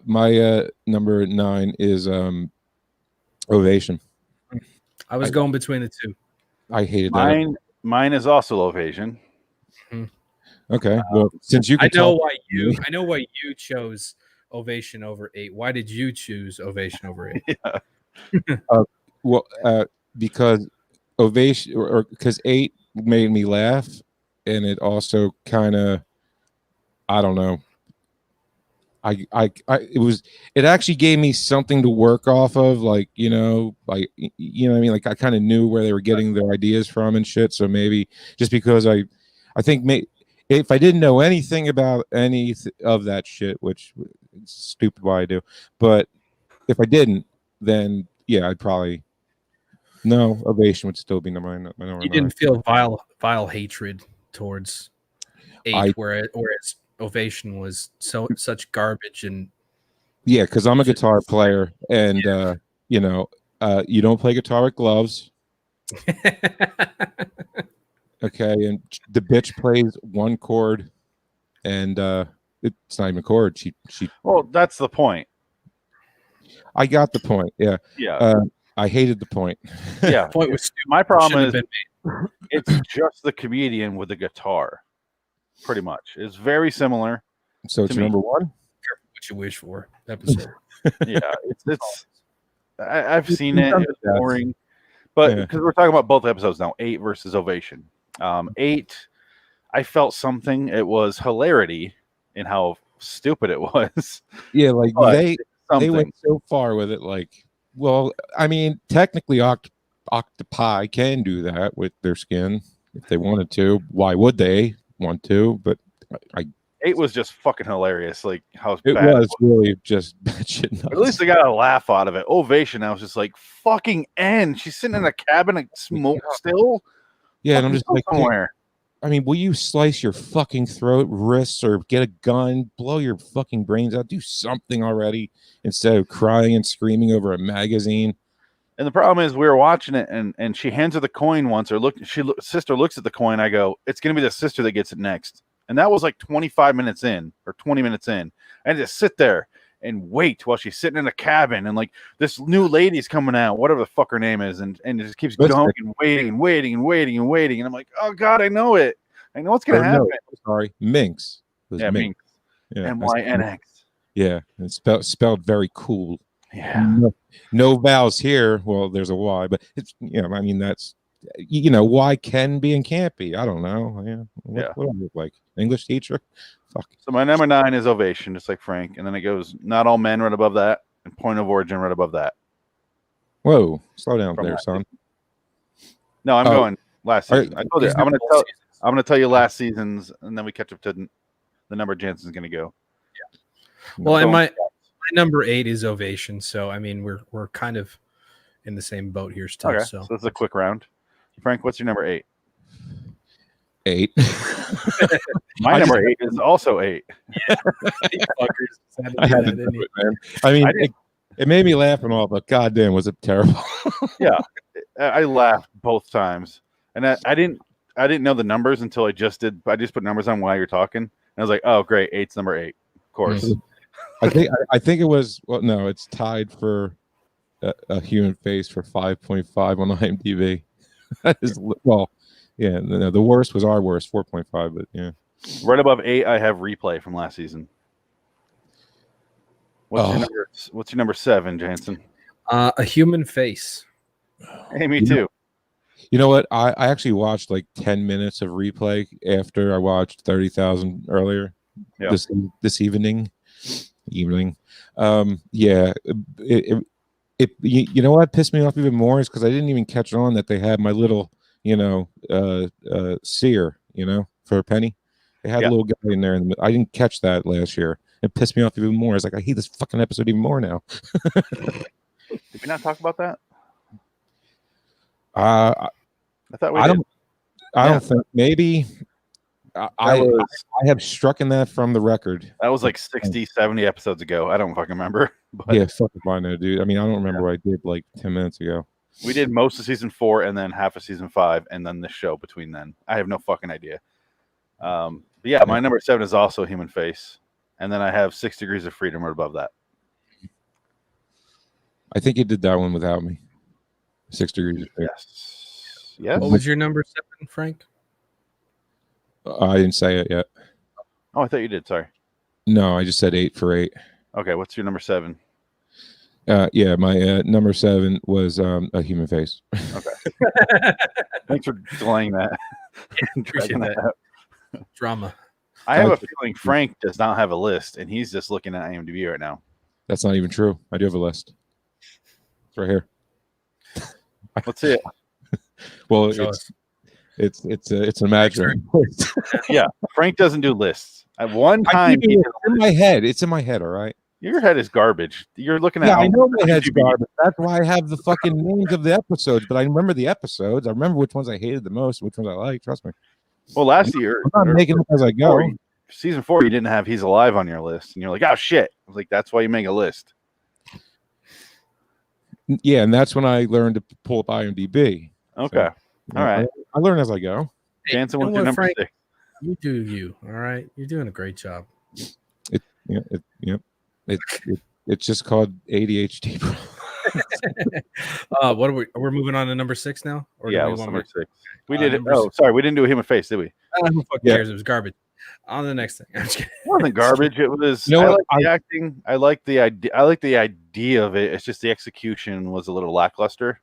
Speaker 1: My number 9 is Ovation.
Speaker 3: I was going between the two.
Speaker 1: I hated that.
Speaker 2: Mine is also Ovation.
Speaker 1: Okay. Well, since you can
Speaker 3: I know why you chose Ovation over 8. Why did you choose Ovation over
Speaker 1: 8? Because Ovation or because 8 made me laugh, and it also kind of, I don't know, it actually gave me something to work off of, like, what I mean? Like, I kind of knew where they were getting their ideas from and shit. So maybe just because I think if I didn't know anything about any of that shit, which is stupid why I do, but if I didn't, then yeah, I'd probably Ovation would still be my number
Speaker 3: You
Speaker 1: 9.
Speaker 3: didn't feel vile hatred towards 8, whereas Ovation was such garbage. And
Speaker 1: yeah, because I'm a guitar player, and you don't play guitar with gloves. Okay, and the bitch plays one chord, and it's not even a chord. She.
Speaker 2: Well, that's the point.
Speaker 1: I got the point. Yeah.
Speaker 2: Yeah.
Speaker 1: I hated the point.
Speaker 2: Yeah.
Speaker 3: Point was stupid.
Speaker 2: My problem is it's just the comedian with the guitar. Pretty much, it's very similar.
Speaker 1: So it's number 1.
Speaker 3: Careful what you wish for episode.
Speaker 2: Yeah, it's. I've seen it. It's boring, but because we're talking about both episodes now, 8 versus Ovation. 8, I felt something. It was hilarity in how stupid it was.
Speaker 1: Yeah, like they went so far with it. Like, well, I mean, technically, octopi can do that with their skin if they wanted to. Why would they want to? But
Speaker 2: 8 was just fucking hilarious. Like how
Speaker 1: it
Speaker 2: bad
Speaker 1: was really just shit nuts.
Speaker 2: At least they got a laugh out of it. Ovation, I was just like, fucking end. She's sitting in a cabin and smoke still.
Speaker 1: Yeah, and I'm just like,
Speaker 2: somewhere.
Speaker 1: I mean, will you slice your fucking throat, wrists, or get a gun, blow your fucking brains out? Do something already instead of crying and screaming over a magazine.
Speaker 2: And the problem is, we were watching it, and she hands her the coin once, or sister looks at the coin. I go, it's gonna be the sister that gets it next. And that was like 25 minutes in, or 20 minutes in. I had to sit there and wait while she's sitting in a cabin, and like this new lady's coming out, whatever the fuck her name is, and it just keeps going and waiting and waiting and waiting and waiting. And I'm like, oh god, I know it. I know what's gonna happen.
Speaker 1: No, sorry, Minx.
Speaker 2: Yeah, Minx. Yeah, MYNX.
Speaker 1: Yeah, it's spelled very cool.
Speaker 2: Yeah.
Speaker 1: No vowels here. Well, there's a Y, but it's I mean, that's Y can be and can't be. I don't know. Yeah. What do I look like? English teacher? Fuck.
Speaker 2: So my number 9 is Ovation, just like Frank, and then it goes Not All Men right above that, and Point of Origin right above that.
Speaker 1: Whoa, slow down there, son.
Speaker 2: No, I'm going last season. I told you I'm gonna tell you last season's, and then we catch up to the number Jansen's gonna go.
Speaker 3: Yeah. Well, and my number 8 is Ovation, so I mean we're kind of in the same boat here still.
Speaker 2: Okay,
Speaker 3: so
Speaker 2: this is a quick round. Frank, what's your number 8?
Speaker 1: 8.
Speaker 2: My number 8 is also 8.
Speaker 1: Yeah. I had to do it, man. I mean, it made me laugh and all, but goddamn, was it terrible?
Speaker 2: Yeah, I laughed both times, and I didn't know the numbers until I just put numbers on while you're talking, and I was like, oh great, 8's number 8, of course.
Speaker 1: I think it was. Well, no, it's tied for a human face for 5.5 on IMDb. That is well. Yeah, the worst was our worst, 4.5, but yeah.
Speaker 2: Right above 8, I have Replay from last season. What's your number 7, Jansen?
Speaker 3: A Human Face.
Speaker 2: Hey, me too.
Speaker 1: You know what? I actually watched like 10 minutes of Replay after I watched 30,000 earlier.
Speaker 2: Yeah.
Speaker 1: This evening. Yeah. It you know what pissed me off even more is because I didn't even catch on that they had my little seer, for a penny. They had a little guy in there, and I didn't catch that last year. It pissed me off even more. It's like I hate this fucking episode even more now.
Speaker 2: Did we not talk about that?
Speaker 1: I
Speaker 2: thought we did.
Speaker 1: I don't think maybe. I have struck in that from the record.
Speaker 2: That was like 60, 70 episodes ago. I don't fucking remember. But
Speaker 1: yeah, fuck if I know, dude. I mean, I don't remember what I did like 10 minutes ago.
Speaker 2: We did most of season 4 and then half of season 5 and then the show between then. I have no fucking idea. But yeah, my number 7 is also Human Face. And then I have 6 Degrees of Freedom right above that.
Speaker 1: I think you did that one without me. 6 Degrees of Freedom.
Speaker 2: Yes.
Speaker 3: What was your number 7, Frank?
Speaker 1: I didn't say it yet.
Speaker 2: Oh, I thought you did. Sorry.
Speaker 1: No, I just said 8 for 8.
Speaker 2: Okay, what's your number 7?
Speaker 1: Yeah, my number 7 was A Human Face.
Speaker 2: Okay. Thanks for delaying that.
Speaker 3: Yeah, appreciate that. Drama.
Speaker 2: I have a feeling Frank does not have a list, and he's just looking at IMDb right now.
Speaker 1: That's not even true. I do have a list. It's right here.
Speaker 2: Let's see it.
Speaker 1: Well,
Speaker 3: Show
Speaker 1: it's an imaginary list.
Speaker 2: Yeah, Frank doesn't do lists. At one time,
Speaker 1: It's in my head. It's in my head. All right.
Speaker 2: your head is garbage. You're looking at.
Speaker 1: Yeah, I know my head's garbage. That's why I have the fucking names of the episodes. But I remember the episodes. I remember which ones I hated the most, which ones I liked. Trust me.
Speaker 2: Well, last year,
Speaker 1: I'm not making up as I go.
Speaker 2: Season 4, you didn't have He's Alive on your list, and you're like, oh shit. I was like, that's why you make a list.
Speaker 1: Yeah, and that's when I learned to pull up IMDb.
Speaker 2: Okay.
Speaker 1: So,
Speaker 2: all right.
Speaker 1: I learn as I go.
Speaker 2: Jansen
Speaker 3: you
Speaker 2: went
Speaker 3: know
Speaker 2: to
Speaker 3: what,
Speaker 2: number
Speaker 3: Frank?
Speaker 2: 6.
Speaker 3: You do you. All right. You're doing a great job.
Speaker 1: It's just called ADHD.
Speaker 3: What are we're moving on to number 6 now? Or do
Speaker 2: Yeah,
Speaker 3: we
Speaker 2: it was
Speaker 3: want
Speaker 2: number
Speaker 3: more?
Speaker 2: 6. We did it.
Speaker 3: Number
Speaker 2: Oh,
Speaker 3: 6.
Speaker 2: sorry, we didn't do a human face, did we?
Speaker 3: Who fuck
Speaker 1: Yeah.
Speaker 3: cares? It was garbage. On to the next thing. I'm just kidding.
Speaker 2: It wasn't garbage. It was.
Speaker 1: You know
Speaker 2: I
Speaker 1: what?
Speaker 2: like the acting. I like the idea. I like the idea of it. It's just the execution was a little lackluster.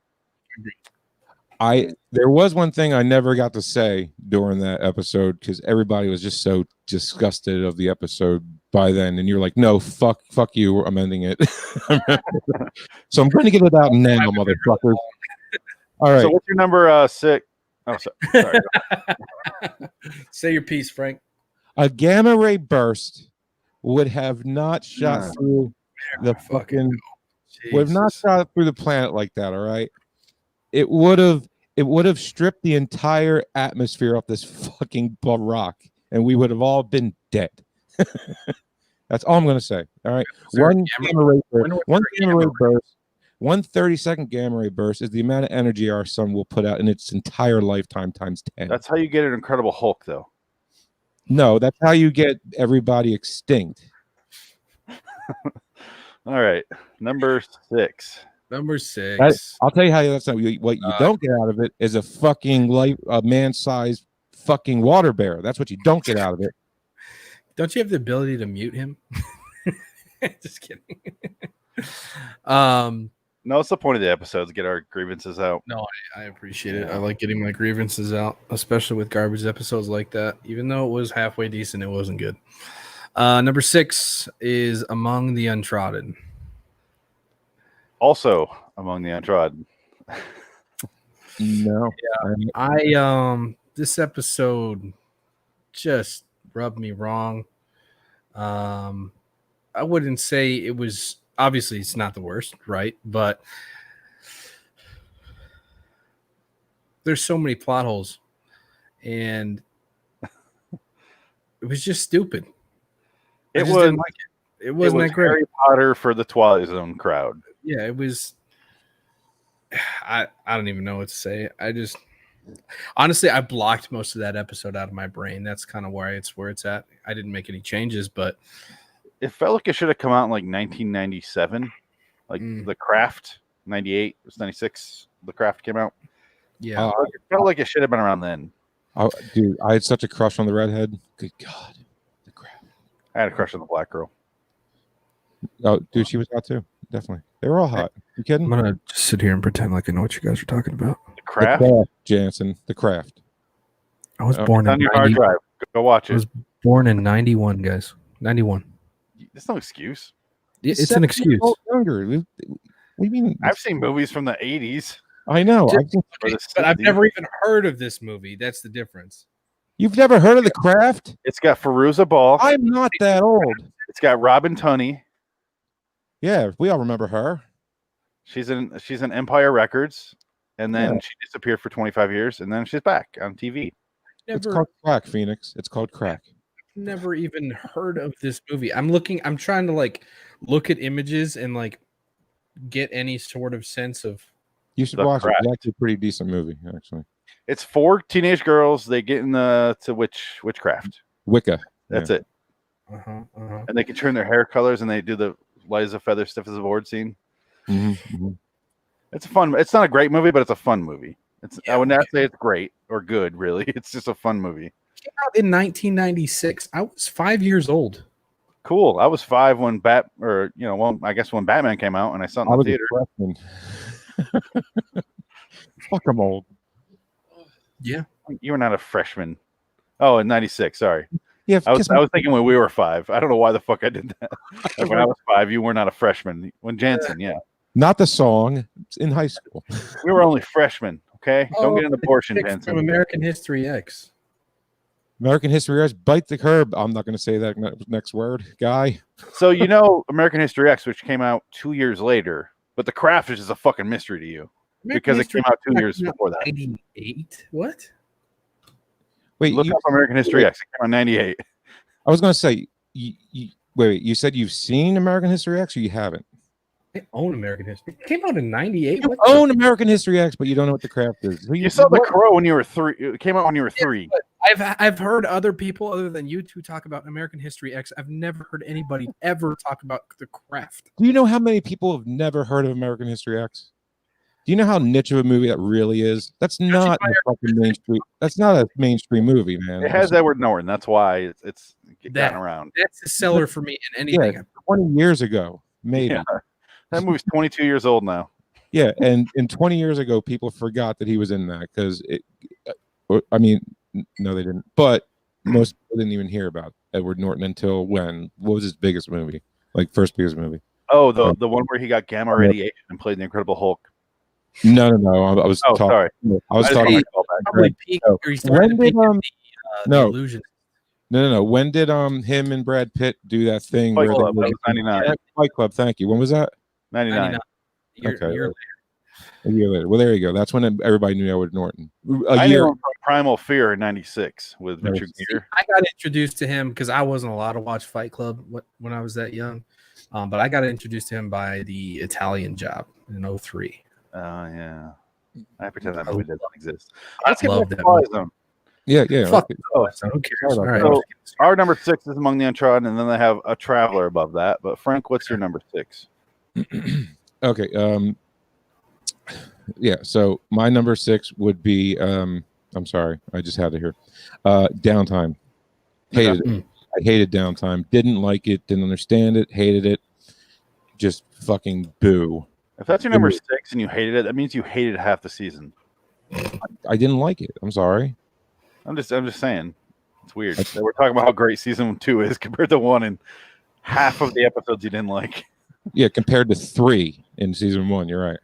Speaker 1: There was one thing I never got to say during that episode because everybody was just so disgusted of the episode by then, and you're like, no, fuck you, I'm ending it. So I'm going to get it out now, motherfuckers. All right.
Speaker 2: So what's your number 6? Oh, sorry.
Speaker 3: Say your piece, Frank.
Speaker 1: A gamma ray burst would have not shot
Speaker 2: No.
Speaker 1: through the fucking would have not shot through the planet like that. All right, it would have stripped the entire atmosphere off this fucking rock, and we would have all been dead. That's all I'm gonna say. All right, one gamma ray burst, one 30-second gamma ray burst is the amount of energy our sun will put out in its entire lifetime times 10.
Speaker 2: That's how you get an Incredible Hulk, though.
Speaker 1: No, that's how you get everybody extinct.
Speaker 2: All right, number 6.
Speaker 3: Number 6.
Speaker 1: I'll tell you how that's not what you don't get out of it is a fucking man-sized fucking water bear. That's what you don't get out of it.
Speaker 3: Don't you have the ability to mute him? Just kidding.
Speaker 2: No, it's the point of the episode to get our grievances out.
Speaker 3: No, I appreciate it. I like getting my grievances out, especially with garbage episodes like that. Even though it was halfway decent, it wasn't good. Number 6 is Among the Untrodden.
Speaker 2: Also, Among the Untrodden.
Speaker 1: No,
Speaker 3: This episode just rubbed me wrong. I wouldn't say it was. Obviously, it's not the worst, right? But there's so many plot holes, and it was just stupid.
Speaker 2: It was.
Speaker 3: Didn't like it. It wasn't that great.
Speaker 2: Harry Potter for the Twilight Zone crowd.
Speaker 3: Yeah, it was. I don't even know what to say. Honestly, I blocked most of that episode out of my brain. That's kind of where it's at. I didn't make any changes, but
Speaker 2: It felt like it should have come out in like 1997, like The Craft. 98, it was 96. The Craft came out.
Speaker 3: yeah,
Speaker 2: It felt like it should have been around then.
Speaker 1: dude, I had such a crush on the redhead. Good God, the crap.
Speaker 2: I had a crush on the black girl.
Speaker 1: Oh, dude, she was hot too. Definitely, they were all hot. You kidding?
Speaker 3: I'm gonna just sit here and pretend like I know what you guys are talking about.
Speaker 2: The
Speaker 1: The
Speaker 2: Craft.
Speaker 1: Craft, Jansen. The Craft.
Speaker 3: I was
Speaker 1: Oh,
Speaker 3: born
Speaker 2: It's
Speaker 3: in
Speaker 2: on your hard
Speaker 3: 90,
Speaker 2: drive. Go watch
Speaker 3: I
Speaker 2: it.
Speaker 3: was born in 91, guys. 91.
Speaker 2: There's no excuse.
Speaker 3: It's an
Speaker 1: 7 years
Speaker 3: excuse.
Speaker 1: old Younger. What do you mean?
Speaker 2: I've seen movies from the 80s.
Speaker 1: I know.
Speaker 3: Just-
Speaker 1: I've seen-
Speaker 2: Or the
Speaker 3: But I've
Speaker 2: 60s.
Speaker 3: never even heard of this movie. That's the difference.
Speaker 1: You've never heard of The Craft?
Speaker 2: It's got Fairuza Balk.
Speaker 1: I'm not that old.
Speaker 2: It's got Robin Tunney.
Speaker 1: Yeah, we all remember her.
Speaker 2: She's in Empire Records, and then
Speaker 1: Yeah.
Speaker 2: she disappeared for 25 years, and then she's back on TV.
Speaker 1: It's
Speaker 3: Never,
Speaker 1: called Crack, Phoenix. It's called Crack.
Speaker 3: never even heard of this movie. I'm trying to like look at images and like get any sort of sense of.
Speaker 1: You should
Speaker 2: The
Speaker 1: watch
Speaker 2: Crack.
Speaker 1: it. It's actually a pretty decent movie, actually.
Speaker 2: It's 4 teenage girls. They get to witchcraft.
Speaker 1: Wicca.
Speaker 2: That's it, and they can turn their hair colors, and they do the light as a feather, stiff as a board scene.
Speaker 1: Mm-hmm.
Speaker 2: It's fun. It's not a great movie, but it's a fun movie. I would not say it's great or good, really. It's just a fun movie.
Speaker 3: It came out in 1996. I was 5 years old.
Speaker 2: Cool. I was 5 when I guess when Batman came out, and I saw it
Speaker 1: I
Speaker 2: in the
Speaker 1: was
Speaker 2: theater.
Speaker 1: a freshman. Fuck, I'm old.
Speaker 3: Yeah.
Speaker 2: You were not a freshman. Oh, in 96. Sorry.
Speaker 1: Yeah,
Speaker 2: I was thinking when we were 5. I don't know why the fuck I did that. Like when I was 5, you were not a freshman. When Jansen, yeah.
Speaker 1: not the song. It's in high school.
Speaker 2: We were only freshmen, okay? Don't get an abortion,
Speaker 3: From
Speaker 2: Jansen.
Speaker 3: American History X.
Speaker 1: American History X, bite the curb. I'm not going to say that next word, guy.
Speaker 2: So American History X, which came out 2 years later, but The Craft is just a fucking mystery to you because it came out 2 years before that.
Speaker 3: 98? What?
Speaker 1: Wait,
Speaker 2: Look up American History X. It came out 98.
Speaker 1: I was going to say, wait, you said you've seen American History X or you haven't?
Speaker 3: I own American History. It came out in 98.
Speaker 1: You own American History X, but you don't know what The Craft is.
Speaker 2: You saw The Crow when you were 3. It came out when you were 3.
Speaker 3: I've heard other people other than you two talk about American History X. I've never heard anybody ever talk about The Craft.
Speaker 1: Do you know how many people have never heard of American History X? Do you know how niche of a movie that really is? That's not a fucking mainstream. That's not a mainstream movie, man.
Speaker 2: It has Edward Norton. That's why it's gotten around.
Speaker 3: That's a seller for me in anything.
Speaker 1: Yeah, 20 years ago, maybe.
Speaker 2: Yeah. That movie's 22 years old now.
Speaker 1: Yeah, and 20 years ago, people forgot that he was in that because I mean, no, they didn't. But most people didn't even hear about Edward Norton until when? What was his biggest movie? Like first biggest movie?
Speaker 2: Oh, the one where he got gamma radiation and played the Incredible Hulk.
Speaker 1: No. I was talking.
Speaker 2: Sorry.
Speaker 1: I was talking.
Speaker 3: Probably peak, or he started
Speaker 1: When did,
Speaker 3: the illusion.
Speaker 1: No. When did him and Brad Pitt do that thing?
Speaker 2: Fight
Speaker 1: where
Speaker 2: Club.
Speaker 1: they,
Speaker 2: That was 99.
Speaker 1: Fight Club. Thank you. When was that?
Speaker 2: 99.
Speaker 1: Okay.
Speaker 3: Year
Speaker 1: A year later. Well, there you go. That's when everybody knew Edward Norton.
Speaker 2: I knew him from Primal Fear in 96 with Richard Gere.
Speaker 3: I got introduced to him because I wasn't allowed to watch Fight Club when I was that young. But I got introduced to him by the Italian Job in 03.
Speaker 2: Oh, yeah. I pretend that movie doesn't exist.
Speaker 3: I love that movie.
Speaker 1: Yeah.
Speaker 3: Fuck.
Speaker 1: Okay.
Speaker 3: Oh, so who cares? All right.
Speaker 2: So our number 6 is Among the Untrodden, and then they have A Traveler above that. But Frank, what's your number 6?
Speaker 1: Okay. Yeah. So my number 6 would be. I'm sorry, I just had to hear. Downtime. Hated it. I hated Downtime. Didn't like it. Didn't understand it. Hated it. Just fucking boo.
Speaker 2: If that's your number 6 and you hated it, that means you hated half the season.
Speaker 1: I didn't like it. I'm sorry.
Speaker 2: I'm just saying. It's weird. We're talking about how great season 2 is compared to 1, and half of the episodes you didn't like.
Speaker 1: Yeah, compared to 3 in season 1, you're right.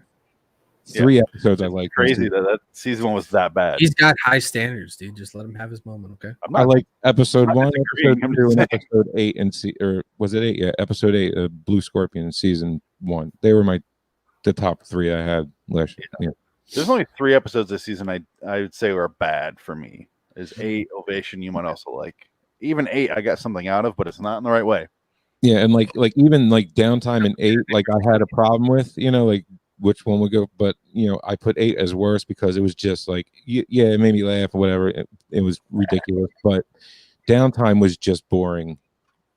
Speaker 1: 3 episodes I like.
Speaker 2: Crazy that season 1 was that bad.
Speaker 3: He's got high standards, dude. Just let him have his moment, okay?
Speaker 1: I like episode 1,
Speaker 2: disagreeing.
Speaker 1: episode 2, and episode 8, or was it 8? Yeah, episode 8, Blue Scorpion in season 1. They were the top 3 I had last year. Yeah.
Speaker 2: There's only 3 episodes this season I would say were bad for me. Is 8, Ovation, you might also like. Even 8 I got something out of, but it's not in the right way.
Speaker 1: Yeah, and like even like Downtime in 8, like I had a problem with, like which one would go, but I put 8 as worse because it was just like yeah, it made me laugh or whatever. It was ridiculous, but Downtime was just boring.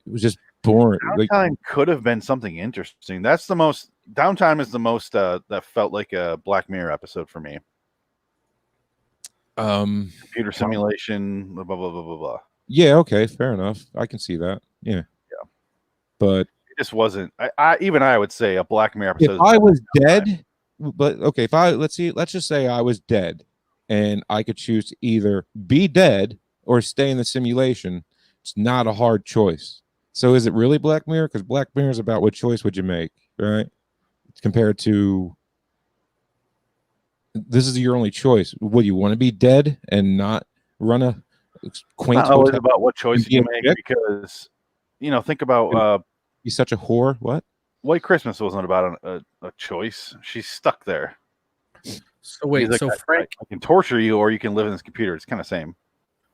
Speaker 1: It was just boring.
Speaker 2: Downtime could have been something interesting. Downtime is the most that felt like a Black Mirror episode for me. Computer simulation, blah blah blah blah blah.
Speaker 1: Yeah, okay, fair enough. I can see that. Yeah. But
Speaker 2: it just wasn't. I would say a Black Mirror episode.
Speaker 1: If I was dead, but okay, let's just say I was dead, and I could choose to either be dead or stay in the simulation. It's not a hard choice. So is it really Black Mirror? Because Black Mirror is about what choice would you make, right? Compared to this is your only choice. Would you want to be dead and not run a quaint?
Speaker 2: It's not always about what choice you make because think about
Speaker 1: be such a whore. What?
Speaker 2: White Christmas wasn't about a choice. She's stuck there.
Speaker 3: So wait,
Speaker 2: like,
Speaker 3: Frank,
Speaker 2: I can torture you, or you can live in this computer. It's kind of same.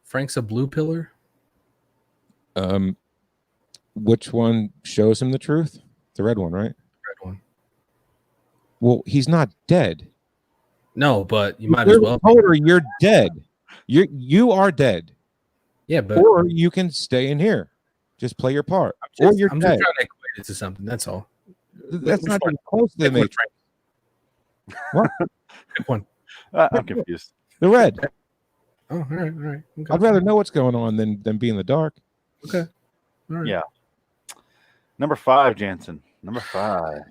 Speaker 3: Frank's a blue pillar.
Speaker 1: Which one shows him the truth? The red one, right?
Speaker 3: Red one.
Speaker 1: Well, he's not dead.
Speaker 3: No, but you might as well.
Speaker 1: You're dead. You are dead.
Speaker 3: Yeah, but
Speaker 1: or you can stay in here. Just play your part.
Speaker 3: I'm
Speaker 1: just
Speaker 3: trying to equate it to something. That's all.
Speaker 1: That's not even close to the Matrix. What?
Speaker 3: Pick one.
Speaker 2: I'm confused.
Speaker 1: The red.
Speaker 3: Oh, all right. Okay.
Speaker 1: I'd rather know what's going on than be in the dark.
Speaker 3: Okay. All right.
Speaker 2: Yeah. Number 5, Jansen. Number 5.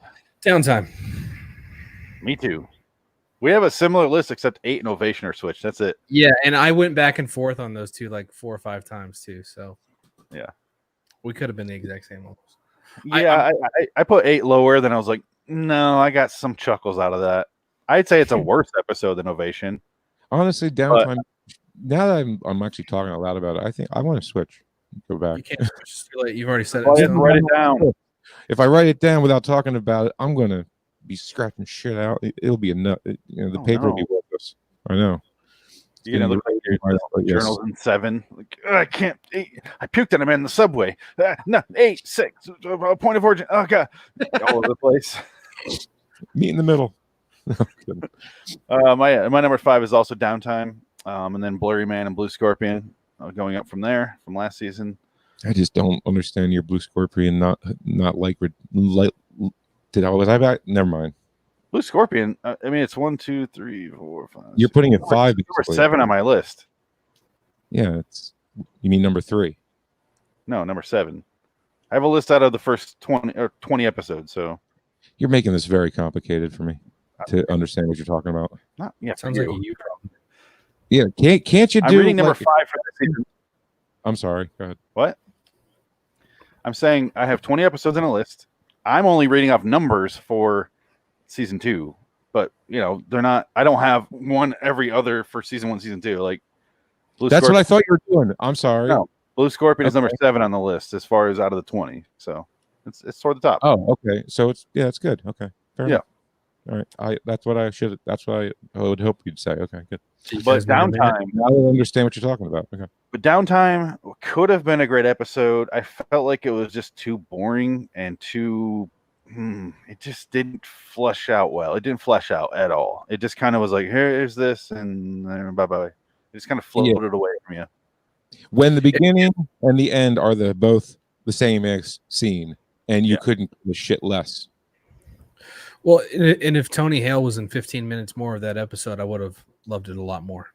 Speaker 3: Downtime.
Speaker 2: Me too. We have a similar list, except 8 and Ovation are switched. That's it.
Speaker 3: Yeah, and I went back and forth on those two like 4 or 5 times too. So We could have been the exact same almost.
Speaker 2: Yeah, I put 8 lower. Then I was like, no, I got some chuckles out of that. I'd say it's a worse episode than Ovation.
Speaker 1: Honestly, downtime. Now that I'm actually talking out loud about it, I think I want to switch. Go back.
Speaker 3: You can't just feel like you've already said
Speaker 2: Well,
Speaker 3: it.
Speaker 2: you have to write it down.
Speaker 1: If I write it down without talking about it, I'm gonna be scratching shit out. It'll be a nut. The paper will be worthless. I know.
Speaker 2: You know, look like your journals in 7. Like, I can't. I puked on a man in the subway. No, 8, 6. Point of origin. Oh god, all over the place.
Speaker 1: Meet in the middle.
Speaker 2: My number 5 is also Downtime, and then Blurry Man and Blue Scorpion going up from there from last season.
Speaker 1: I just don't understand your Blue Scorpion not like was I back? Never mind.
Speaker 2: Blue Scorpion. I mean, it's 1, 2, 3, 4, 5.
Speaker 1: You're putting it 5.
Speaker 2: Number 7 on my list.
Speaker 1: Yeah, you mean number 3?
Speaker 2: No, number 7. I have a list out of the first 20 episodes. So
Speaker 1: you're making this very complicated for me to understand what you're talking about.
Speaker 3: Sounds like a you problem.
Speaker 1: Yeah, can't you do?
Speaker 2: I'm reading number 5 for this season.
Speaker 1: I'm sorry. Go ahead.
Speaker 2: What? I'm saying I have 20 episodes on a list. I'm only reading off numbers for season 2, but they're not. I don't have one every other for season 1, season 2. Like
Speaker 1: that's what I thought you were doing. I'm sorry.
Speaker 2: No, Blue Scorpion is number 7 on the list as far as out of the 20. So it's toward the top.
Speaker 1: Oh, okay. So it's good. Okay, fair enough. All right. That's what I would hope you'd say. Okay, good.
Speaker 2: But Downtime.
Speaker 1: Now I understand what you're talking about. Okay.
Speaker 2: But Downtime could have been a great episode. I felt like it was just too boring and too. It just didn't flush out well. It didn't flesh out at all. It just kind of was like, here's this, and bye bye. It just kind of floated away from you.
Speaker 1: When the beginning and the end are both the same scene, and you couldn't give a shit less.
Speaker 3: Well, and if Tony Hale was in 15 minutes more of that episode, I would have loved it a lot more.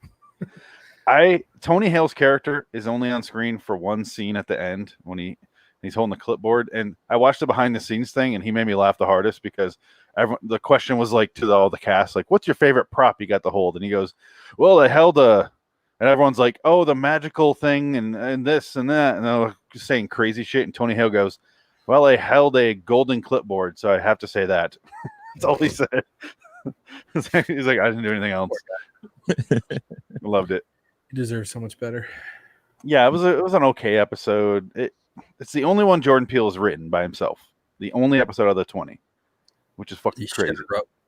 Speaker 2: Tony Hale's character is only on screen for one scene at the end when he's holding the clipboard, and I watched the behind the scenes thing, and he made me laugh the hardest because the question was like to all the cast, like, "What's your favorite prop you got to hold?" And he goes, "Well, I held and everyone's like, "Oh, the magical thing and this and that," and they're just saying crazy shit, and Tony Hale goes, "Well, I held a golden clipboard, so I have to say that." That's all he said. He's like, I didn't do anything else. Loved it.
Speaker 3: He deserves so much better.
Speaker 2: Yeah, it was an okay episode. It's the only one Jordan Peele has written by himself. The only episode of the 20, which is fucking crazy.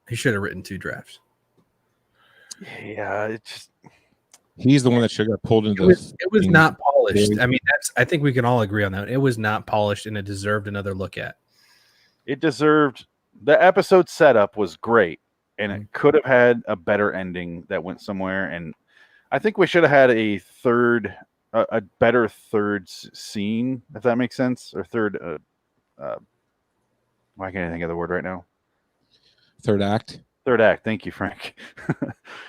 Speaker 3: He should have written 2 drafts.
Speaker 2: Yeah, it's just.
Speaker 1: He's the one that should have pulled into.
Speaker 3: It was not polished. I mean, I think we can all agree on that. It was not polished, and it deserved another look at.
Speaker 2: It deserved. The episode setup was great, and it could have had a better ending that went somewhere. And I think we should have had a better third scene, if that makes sense, or third. Why can't I think of the word right now?
Speaker 1: Third act.
Speaker 2: Third act. Thank you, Frank.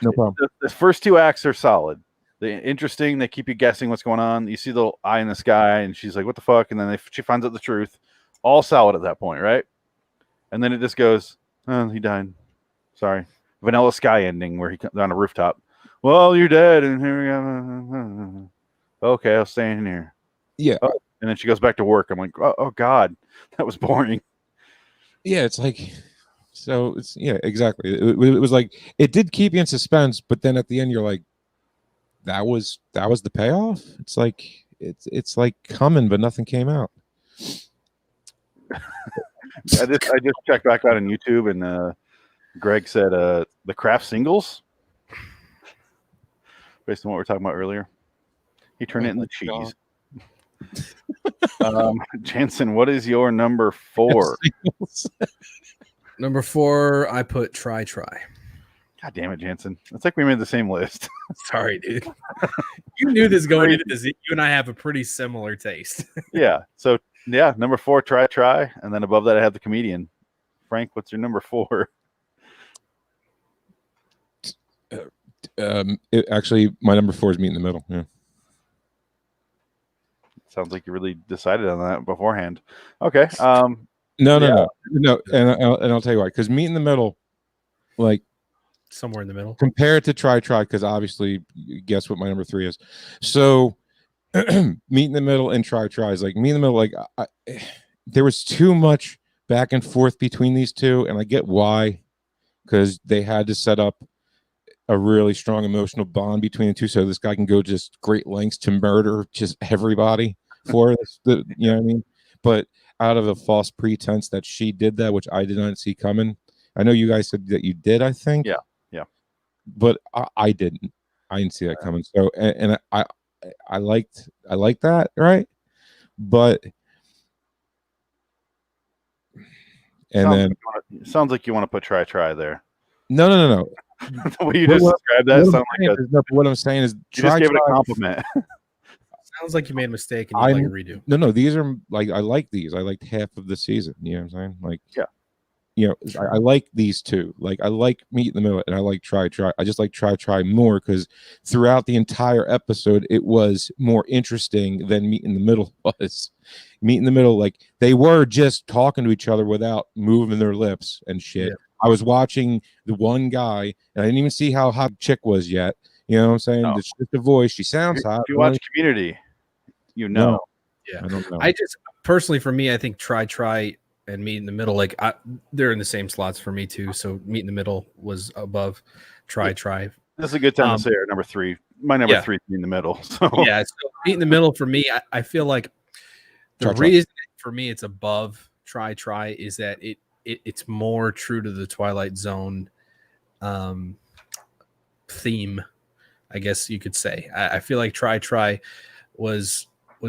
Speaker 1: No problem.
Speaker 2: The first 2 acts are solid. They're interesting. They keep you guessing what's going on. You see the eye in the sky, and she's like, "What the fuck?" And then she finds out the truth. All solid at that point, right? And then it just goes, "Oh, he died. Sorry." Vanilla Sky ending where he comes on a rooftop. "Well, you're dead, and here we go." Okay, I'll stay in here.
Speaker 1: Yeah.
Speaker 2: Oh, and then she goes back to work. I'm like, oh God, that was boring.
Speaker 1: Yeah, it's like, so it's exactly. It was like it did keep you in suspense, but then at the end you're like, that was the payoff. It's like it's like coming, but nothing came out.
Speaker 2: I just checked back out on YouTube, and Greg said the Kraft singles, based on what we were talking about earlier. He turned it into cheese. Jansen, what is your number 4?
Speaker 3: Number 4, I put Try.
Speaker 2: God damn it, Jansen. It's like we made the same list.
Speaker 3: Sorry, dude. You knew this going into this. You and I have a pretty similar taste.
Speaker 2: Yeah. So, number 4, Try. And then above that, I have the Comedian. Frank, what's your number 4?
Speaker 1: Actually, my number 4 is Meet in the Middle. Yeah.
Speaker 2: Sounds like you really decided on that beforehand. Okay.
Speaker 1: No. And I'll tell you why. Because Meet in the Middle, like
Speaker 3: somewhere in the middle.
Speaker 1: Compare it to Try, because obviously, guess what my number 3 is. So, Meet in the Middle and Tries. Like Meet in the Middle, like there was too much back and forth between these two, and I get why, because they had to set up a really strong emotional bond between the two, so this guy can go just great lengths to murder just everybody for this. You know what I mean? But out of a false pretense that she did that, which I did not see coming. I know you guys said that you did, I think.
Speaker 2: Yeah.
Speaker 1: But I didn't. I didn't see that coming. So and I liked that, right? But
Speaker 2: sounds like you want to put try there.
Speaker 1: No.
Speaker 2: The way you just described that sounds like
Speaker 1: what I'm saying is
Speaker 2: you just gave it a compliment.
Speaker 3: Sounds like you made a mistake and you'd like a redo.
Speaker 1: No, these are like I like these. I liked half of the season. You know what I'm saying? Like you know, I like these two. Like I like Meet in the Middle and I like Try. I just like Try more because throughout the entire episode, it was more interesting than Meet in the Middle was. Meet in the Middle, like they were just talking to each other without moving their lips and shit. Yeah. I was watching the one guy and I didn't even see how hot the chick was yet. You know what I'm saying?
Speaker 2: No.
Speaker 1: It's just the voice. She sounds hot.
Speaker 2: If you watch Community, you know.
Speaker 1: No.
Speaker 3: Yeah.
Speaker 1: I don't know.
Speaker 3: I just personally, for me, I think Try and Meet in the Middle, like they're in the same slots for me too. So Meet in the Middle was above Try.
Speaker 2: This is a good time to say our number 3. My number 3 is Meet in the Middle. So
Speaker 3: yeah, so Meet in the Middle for me, I feel like the reason for me it's above Try is that it's more true to the Twilight Zone theme, I guess you could say. I feel like Try was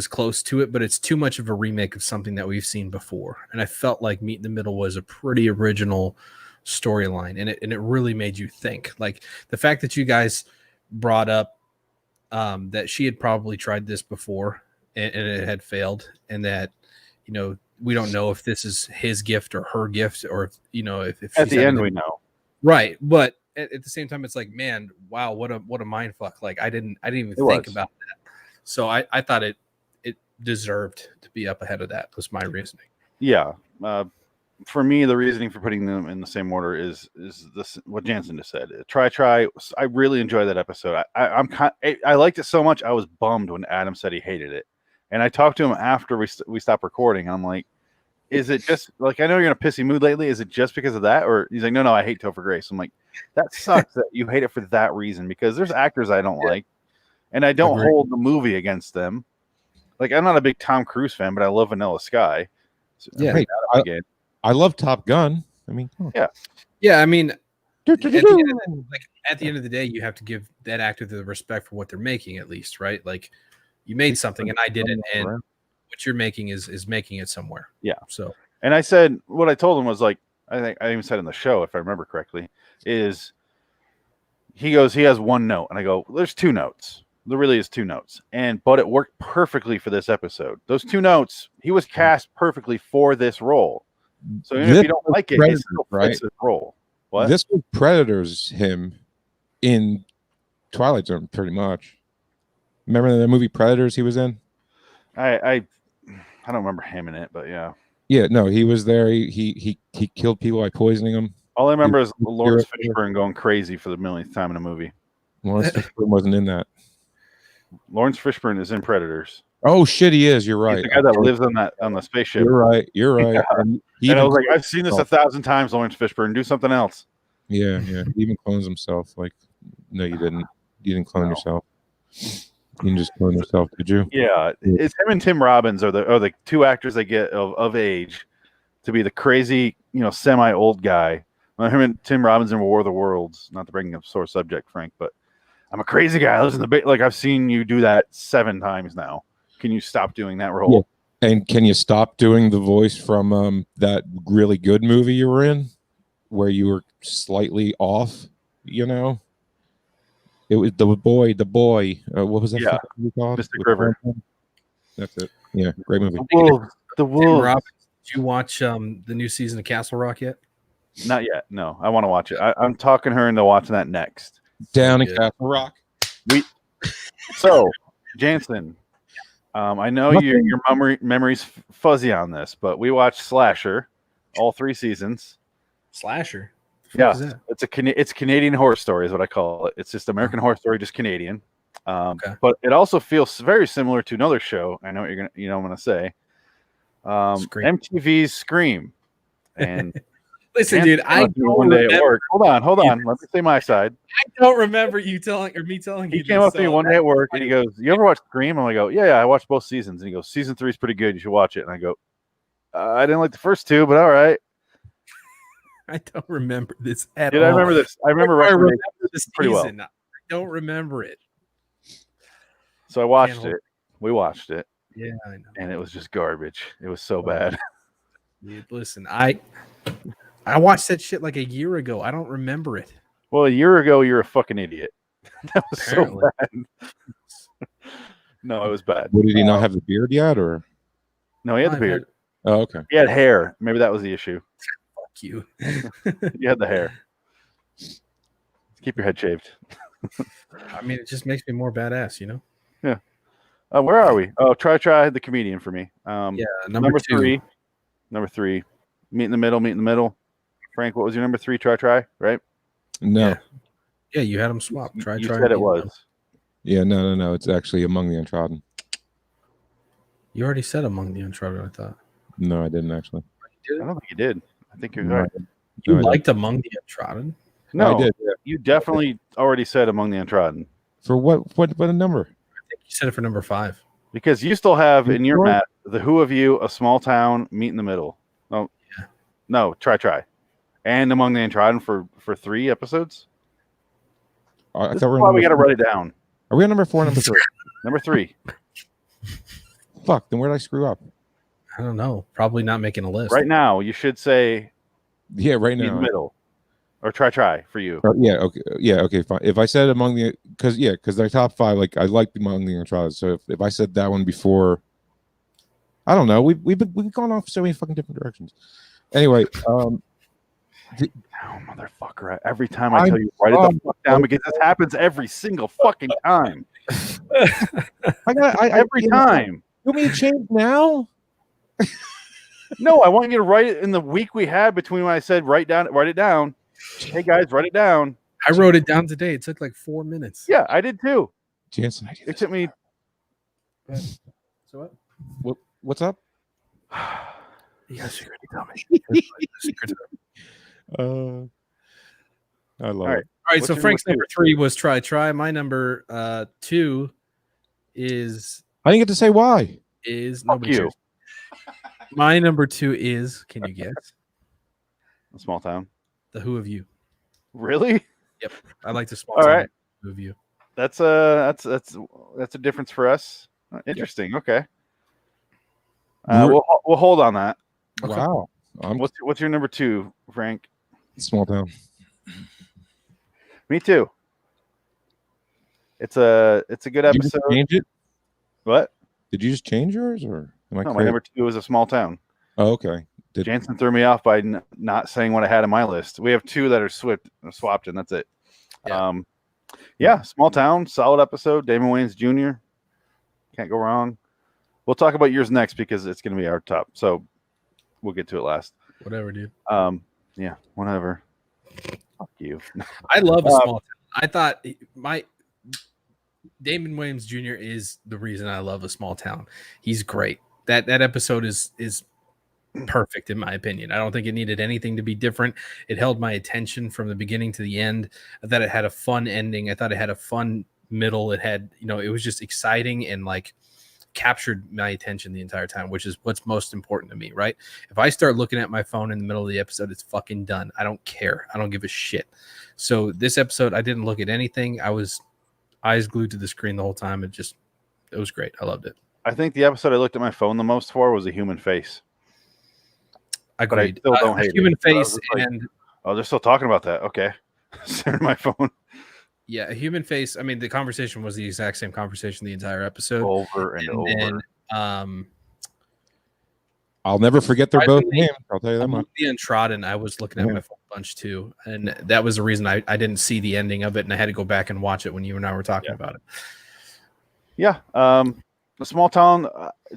Speaker 3: close to it, but it's too much of a remake of something that we've seen before. And I felt like Meet in the Middle was a pretty original storyline, and it really made you think. Like the fact that you guys brought up that she had probably tried this before and it had failed, and that, you know, we don't know if this is his gift or her gift, or if, you know, if
Speaker 2: at the end we know,
Speaker 3: right? But at the same time, it's like, man, wow, what a mind fuck. Like I didn't even think about that. So I thought it deserved to be up ahead of that. Was my reasoning.
Speaker 2: Yeah. For me, the reasoning for putting them in the same order is this what Jansen just said. Try. I really enjoyed that episode. I liked it so much. I was bummed when Adam said he hated it, and I talked to him after we stopped recording. I'm like, is it just like, I know you're in a pissy mood lately? Is it just because of that? Or he's like, no, I hate Topher Grace. I'm like, that sucks that you hate it for that reason, because there's actors I don't like, and I don't hold the movie against them. Like, I'm not a big Tom Cruise fan, but I love Vanilla Sky. So
Speaker 1: I love Top Gun. I mean,
Speaker 3: yeah. I mean, at the end of the day, you have to give that actor the respect for what they're making, at least, right? Like, you made something and I didn't, and what you're making is making it somewhere.
Speaker 2: Yeah.
Speaker 3: So,
Speaker 2: and I said, what I told him was like, I think I even said in the show, if I remember correctly, is he goes, he has one note, and I go, there's 2 notes. There really is 2 notes, but it worked perfectly for this episode. Those 2 notes, he was cast perfectly for this role. So even if you don't like it, it still fits his role. What?
Speaker 1: This was Predators him in Twilight Zone, pretty much. Remember the movie Predators he was in?
Speaker 2: I don't remember him in it, but yeah.
Speaker 1: Yeah, no, he was there. He killed people by poisoning them.
Speaker 2: All I remember is Lawrence Fishburne going crazy for the millionth time in a movie.
Speaker 1: Lawrence Fishburne wasn't in that.
Speaker 2: Lawrence Fishburne is in Predators.
Speaker 1: Oh shit, he is. You're right.
Speaker 2: He's the guy that lives on the spaceship.
Speaker 1: You're right. Yeah.
Speaker 2: And I was like, I've seen this 1,000 times, Lawrence Fishburne. Do something else.
Speaker 1: Yeah. He even clones himself. Like, no, you didn't. You didn't clone yourself. You didn't just clone yourself, did you?
Speaker 2: Yeah, it's him and Tim Robbins are the 2 actors they get of age to be the crazy, semi old guy. Well, him and Tim Robbins in War of the Worlds. Not to bring up a sore subject, Frank, but I'm a crazy guy. I listen to like I've seen you do that 7 times now. Can you stop doing that role?
Speaker 1: Yeah. And can you stop doing the voice from that really good movie you were in, where you were slightly off? It was the boy. What was that?
Speaker 2: Yeah,
Speaker 1: called?
Speaker 2: Mystic River.
Speaker 1: That's it. Yeah, great movie.
Speaker 2: The Wolves.
Speaker 3: Did you watch the new season of Castle Rock yet?
Speaker 2: Not yet. No, I want to watch it. I'm talking her into watching that next.
Speaker 1: Down in Castle Rock.
Speaker 2: So, Jansen, I know your memory's fuzzy on this, but we watched Slasher, all 3 seasons.
Speaker 3: Slasher.
Speaker 2: Yeah, it's Canadian Horror Story is what I call it. It's just American Horror Story, just Canadian.
Speaker 3: Okay.
Speaker 2: But it also feels very similar to another show. I know what I'm gonna say.
Speaker 3: Scream.
Speaker 2: MTV's Scream. And
Speaker 3: Listen, dude, I
Speaker 2: one
Speaker 3: don't
Speaker 2: day at
Speaker 3: remember.
Speaker 2: work. Hold on. Let me say my side.
Speaker 3: I don't remember you telling or me telling you.
Speaker 2: He came
Speaker 3: this,
Speaker 2: up to me
Speaker 3: so
Speaker 2: one day at work and he goes, "You ever watch Scream?" I'm like, "Oh, yeah, I watched both seasons." And he goes, "Season 3 is pretty good. You should watch it." And I go, "I didn't like the first two, but all right."
Speaker 3: I don't remember this at
Speaker 2: Did
Speaker 3: all.
Speaker 2: I remember this? I remember
Speaker 3: this
Speaker 2: pretty well.
Speaker 3: season. I don't remember it.
Speaker 2: So I watched it. We watched it.
Speaker 3: Yeah, I know.
Speaker 2: And it was just garbage. It was so bad.
Speaker 3: Dude, listen, I watched that shit like a year ago. I don't remember it.
Speaker 2: Well, a year ago, you're a fucking idiot. That was
Speaker 3: Apparently.
Speaker 2: so bad. No, it was bad.
Speaker 1: What, did he not have the beard yet, or?
Speaker 2: No, he had the beard.
Speaker 1: Oh, okay.
Speaker 2: He had hair. Maybe that was the issue.
Speaker 3: Fuck you.
Speaker 2: You had the hair. Keep your head shaved.
Speaker 3: I mean, it just makes me more badass, you know?
Speaker 2: Yeah. Where are we? Oh, try the comedian for me.
Speaker 3: Yeah,
Speaker 2: number
Speaker 3: two.
Speaker 2: 3. Number 3. Meet in the middle. Frank, what was your number 3? Try, right?
Speaker 1: No.
Speaker 3: Yeah, you had them swapped. Try.
Speaker 2: You said it was.
Speaker 1: Yeah, no. It's actually Among the Untrodden.
Speaker 3: You already said Among the Untrodden, I thought.
Speaker 1: No, I didn't actually.
Speaker 2: I don't think you did. I think you're
Speaker 1: No,
Speaker 2: right.
Speaker 3: You
Speaker 1: I
Speaker 3: liked Among the Untrodden?
Speaker 2: No,
Speaker 1: I did. Yeah.
Speaker 2: you definitely already said Among the Untrodden.
Speaker 1: For what a number?
Speaker 3: I think you said it for number 5.
Speaker 2: Because you still have in your
Speaker 1: Sure?
Speaker 2: map the Who of You, A Small Town, Meet in the Middle. Oh,
Speaker 3: Yeah.
Speaker 2: No, try. And Among the Untrodden for 3 episodes.
Speaker 1: I
Speaker 2: This
Speaker 1: thought
Speaker 2: is why we got to write it down.
Speaker 1: Are we on number 4, number 3?
Speaker 2: Number 3.
Speaker 1: Fuck. Then where did I screw up?
Speaker 3: I don't know. Probably not making a list.
Speaker 2: Right now, you should say
Speaker 1: Yeah, right
Speaker 2: Meet in the
Speaker 1: now.
Speaker 2: Middle. Or try for you.
Speaker 1: Yeah, okay, fine. If I said Among the, because the top 5, like I like Among the Untrodden. So if I said that one before, I don't know. We've gone off so many fucking different directions. Anyway,
Speaker 2: Oh, motherfucker! Every time I tell you write it the fuck down because this happens every single fucking time. Every time.
Speaker 1: You want me to change now?
Speaker 2: No, I want you to write it in the week we had between when I said write it down. Hey guys, write it down.
Speaker 3: I wrote it down today. It took like 4 minutes.
Speaker 2: Yeah, I did too.
Speaker 1: Jansen, I do
Speaker 2: It
Speaker 1: this.
Speaker 2: took me.
Speaker 3: So
Speaker 1: What's up?
Speaker 3: You got a secret to tell me.
Speaker 1: I love
Speaker 2: All right.
Speaker 1: it.
Speaker 3: All right,
Speaker 2: What's
Speaker 3: so
Speaker 2: your
Speaker 3: Frank's
Speaker 2: number
Speaker 3: number 3 was try. My number 2 is
Speaker 1: I didn't get to say why.
Speaker 2: Fuck you.
Speaker 3: cares. My number 2 is, can you guess?
Speaker 2: A small town.
Speaker 3: The Who of You.
Speaker 2: Really?
Speaker 3: Yep. I like the small
Speaker 2: All
Speaker 3: town
Speaker 2: right.
Speaker 3: Who of You.
Speaker 2: That's a difference for us. Interesting. Okay. We'll hold on that.
Speaker 1: Wow. I'm
Speaker 2: What's your number 2, Frank?
Speaker 1: small town.
Speaker 2: Me too. It's a good
Speaker 1: Did you just
Speaker 2: episode.
Speaker 1: change it?
Speaker 2: What?
Speaker 1: Did you just change yours, or am I
Speaker 2: No, my
Speaker 1: crazy?
Speaker 2: number 2 is A Small Town.
Speaker 1: Oh, okay.
Speaker 2: Jansen threw me off by not saying what I had on my list. We have 2 that are swapped, and that's it.
Speaker 3: Yeah.
Speaker 2: Small Town, solid episode. Damon Wayans Jr. Can't go wrong. We'll talk about yours next because it's going to be our top. So we'll get to it last.
Speaker 3: Whatever, dude.
Speaker 2: Yeah, whatever. Fuck you.
Speaker 3: I love a small town. I thought Damon Williams Jr. is the reason I love A Small Town. He's great. That episode is perfect in my opinion. I don't think it needed anything to be different. It held my attention from the beginning to the end. I thought it had a fun ending. I thought it had a fun middle. It had, it was just exciting and like captured my attention the entire time, which is what's most important to me, right? If I start looking at my phone in the middle of the episode, it's fucking done. I don't care. I don't give a shit. So this episode, I didn't look at anything. I was eyes glued to the screen the whole time. It was great. I loved it.
Speaker 2: I think the episode I looked at my phone the most for was A Human Face.
Speaker 3: Agreed.
Speaker 2: But I still don't hate
Speaker 3: Human
Speaker 2: it.
Speaker 3: Face
Speaker 2: Like,
Speaker 3: and
Speaker 2: oh, they're still talking about that. Okay. Staring at my phone.
Speaker 3: yeah, A Human Face. I mean, the conversation was the exact same conversation the entire episode.
Speaker 2: Over and over.
Speaker 3: Then,
Speaker 1: I'll never forget their both
Speaker 3: surprisingly,
Speaker 1: names. I'll tell you that much.
Speaker 3: the Untrodden, I was looking at my phone a bunch too, and that was the reason I didn't see the ending of it, and I had to go back and watch it when you and I were talking about it.
Speaker 2: Yeah. A Small Town,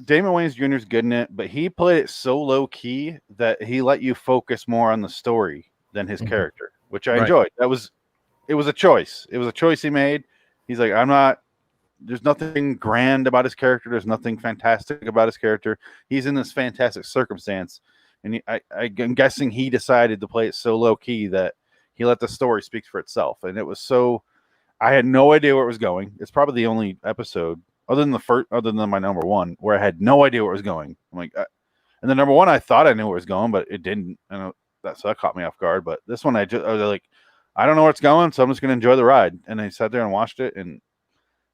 Speaker 2: Damon Wayans Jr. is good in it, but he played it so low key that he let you focus more on the story than his character, which I enjoyed. It was a choice. It was a choice he made. He's like, I'm not there's nothing grand about his character. There's nothing fantastic about his character. He's in this fantastic circumstance, and I'm guessing he decided to play it so low key that he let the story speak for itself. And it was so, I had no idea where it was going. It's probably the only episode other than my number one where I had no idea where it was going. I'm like, and the number one, I thought I knew where it was going, but it didn't. And so that caught me off guard. But this one, I was like, I don't know where it's going, so I'm just going to enjoy the ride. And I sat there and watched it, and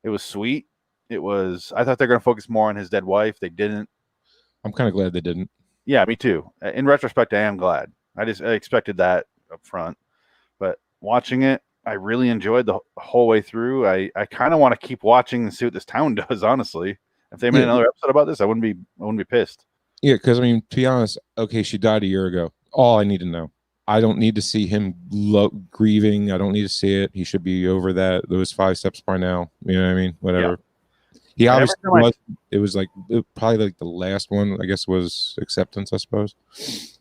Speaker 2: it was sweet. I thought they were going to focus more on his dead wife. They didn't.
Speaker 1: I'm kind of glad they didn't.
Speaker 2: Yeah, me too. In retrospect, I am glad. I expected that up front. But watching it, I really enjoyed the whole way through. I kind of want to keep watching and see what this town does, honestly. If they made another episode about this, I wouldn't be pissed.
Speaker 1: Yeah, because I mean, to be honest, okay, she died a year ago. All I need to know. I don't need to see him grieving. I don't need to see it. He should be over those 5 steps by now. You know what I mean? Whatever. Yeah. He obviously was. It was like probably like the last one, I guess, was acceptance, I suppose.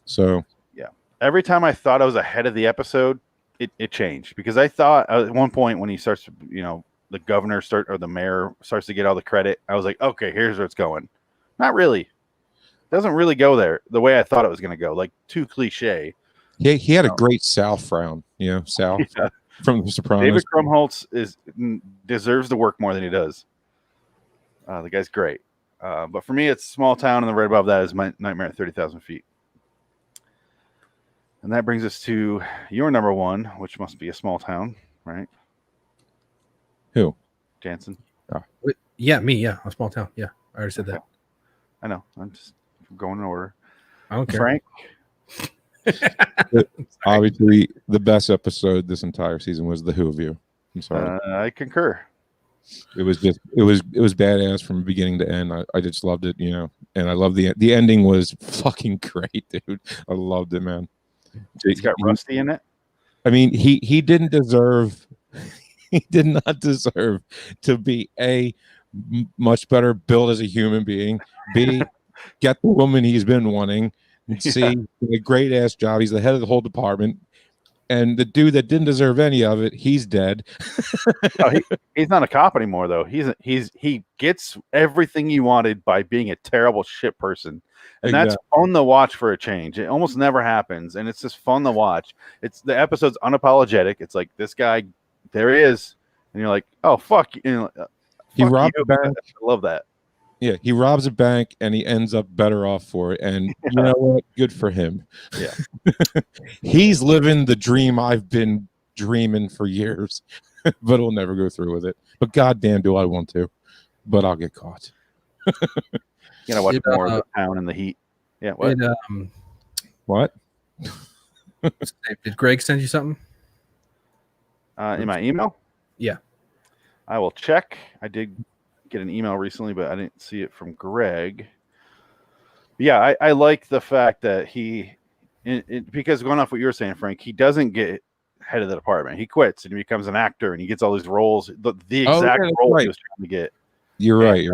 Speaker 1: So
Speaker 2: yeah. Every time I thought I was ahead of the episode, it changed, because I thought at one point when he starts, the governor or the mayor starts to get all the credit, I was like, okay, here's where it's going. Not really. It doesn't really go there the way I thought it was going to go. Like, too cliche.
Speaker 1: He had a great Sal frown, Sal from The Sopranos.
Speaker 2: David Krumholtz deserves to work more than he does. The guy's great. But for me, it's Small Town, and then right above that is Nightmare at 30,000 Feet. And that brings us to your number one, which must be a small town, right?
Speaker 1: Who?
Speaker 2: Jansen.
Speaker 3: Oh. Yeah, me. Yeah, a small town. Yeah, I already said that.
Speaker 2: I know. I'm just going in order.
Speaker 3: I don't care.
Speaker 2: Frank.
Speaker 1: Obviously, the best episode this entire season was the Who of You. I'm sorry.
Speaker 2: I concur.
Speaker 1: It was badass from beginning to end. I just loved it, and I love the ending was fucking great, dude. I loved it, man.
Speaker 2: It's got Rusty in it.
Speaker 1: I mean, he didn't deserve. He did not deserve to be much better built as a human being. B, get the woman he's been wanting. And C, a great ass job. He's the head of the whole department. And the dude that didn't deserve any of it, he's dead.
Speaker 2: He's not a cop anymore, though. He gets everything he wanted by being a terrible shit person, and that's fun to watch for a change. It almost never happens, and it's just fun to watch. The episode's unapologetic. It's like, this guy, there he is, and you're like, oh fuck,
Speaker 1: he robbed the bank.
Speaker 2: I love that.
Speaker 1: Yeah, he robs a bank and he ends up better off for it. And you know what? Good for him.
Speaker 2: Yeah.
Speaker 1: He's living the dream I've been dreaming for years, but he'll never go through with it. But goddamn, do I want to. But I'll get caught.
Speaker 2: Watch more of the town and the heat. Yeah, what?
Speaker 1: What?
Speaker 3: Did Greg send you something?
Speaker 2: In my email?
Speaker 3: Yeah.
Speaker 2: I will check. I did get an email recently, but I didn't see it from Greg. But yeah, I like the fact that because going off what you were saying, Frank, he doesn't get head of the department. He quits and he becomes an actor, and he gets all these roles, the exact role he was trying to get.
Speaker 1: You're right.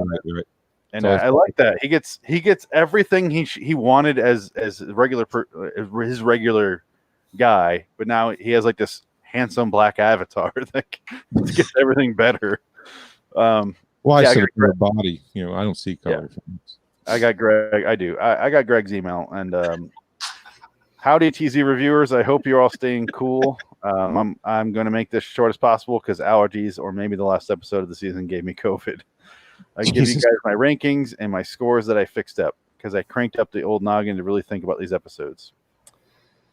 Speaker 2: And I like that he gets everything he wanted as his regular guy, but now he has like this handsome black avatar that gets everything better.
Speaker 1: Well, I said for a body, I don't see color.
Speaker 2: I got Greg. I do. I got Greg's email. And howdy, TZ reviewers. I hope you're all staying cool. I'm going to make this short as possible because allergies, or maybe the last episode of the season, gave me COVID. I give you guys my rankings and my scores that I fixed up because I cranked up the old noggin to really think about these episodes.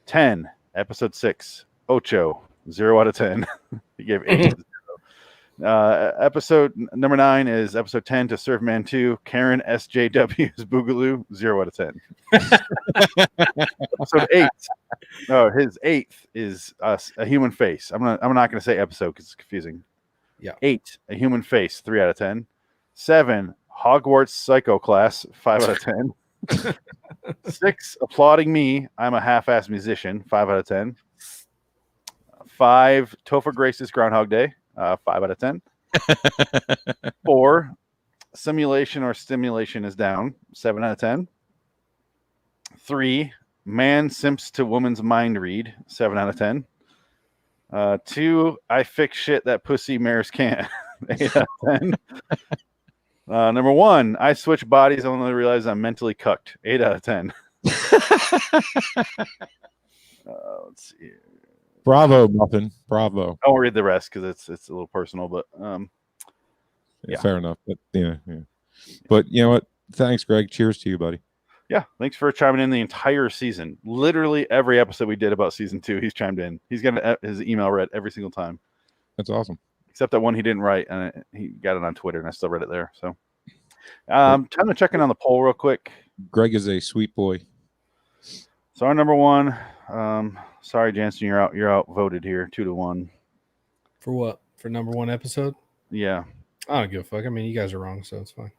Speaker 2: 10, episode 6, Ocho, 0 out of 10. He gave 8 to 0. Episode number 9 is episode 10, To Serve Man 2, Karen SJW's Boogaloo, 0 out of 10. Episode 8. Oh, his 8th is A Human Face. I'm not going to say episode because it's confusing.
Speaker 3: Yeah.
Speaker 2: 8, A Human Face, 3 out of 10. 7, Hogwarts Psycho Class, 5 out of 10. 6, Applauding Me, I'm a Half-Assed Musician, 5 out of 10. 5, Topher Grace's Groundhog Day, 5 out of 10. 4, Simulation or Stimulation is Down, 7 out of 10. 3, Man Simps to Woman's Mind Read, 7 out of 10. 2, I Fix Shit That Pussy Mares Can't, 8 out of 10. Number 1, I switch bodies only to realize I'm mentally cucked. 8 out of 10. Let's see.
Speaker 1: Bravo, Muffin. Bravo.
Speaker 2: I won't read the rest because it's a little personal, but yeah.
Speaker 1: Fair enough. But yeah. But you know what? Thanks, Greg. Cheers to you, buddy.
Speaker 2: Yeah, thanks for chiming in the entire season. Literally every episode we did about season 2, he's chimed in. He's got his email read every single time.
Speaker 1: That's awesome.
Speaker 2: Except that one he didn't write, and he got it on Twitter, and I still read it there. So, time to check in on the poll real quick.
Speaker 1: Greg is a sweet boy.
Speaker 2: So our number 1, sorry, Jansen, you're outvoted here, 2-1.
Speaker 3: For what? For number 1 episode?
Speaker 2: Yeah.
Speaker 3: I don't give a fuck. I mean, you guys are wrong, so it's fine.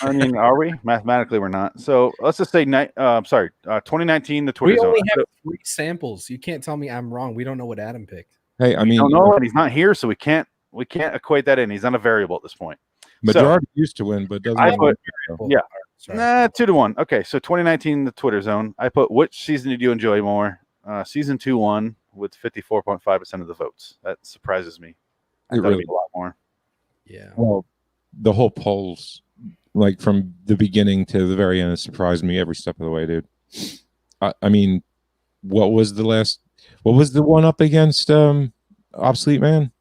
Speaker 2: I mean, are we? Mathematically, we're not. So let's just say, 2019, the Twitter
Speaker 3: We
Speaker 2: zone.
Speaker 3: only have 3 samples. You can't tell me I'm wrong. We don't know what Adam picked.
Speaker 1: Hey, I mean,
Speaker 2: don't know, and he's not here, so we can't equate that in. He's not a variable at this point.
Speaker 1: majority used to win, but doesn't.
Speaker 2: I put, yeah,
Speaker 3: Sorry.
Speaker 2: 2-1. Okay, so 2019, the Twitter zone. I put, which season did you enjoy more? Season 2 won with 54.5% of the votes. That surprises me. I thought it'd be a lot more.
Speaker 3: Yeah.
Speaker 1: Well, the whole polls, like from the beginning to the very end, it surprised me every step of the way, dude. I mean, what was the one up against Obsolete Man?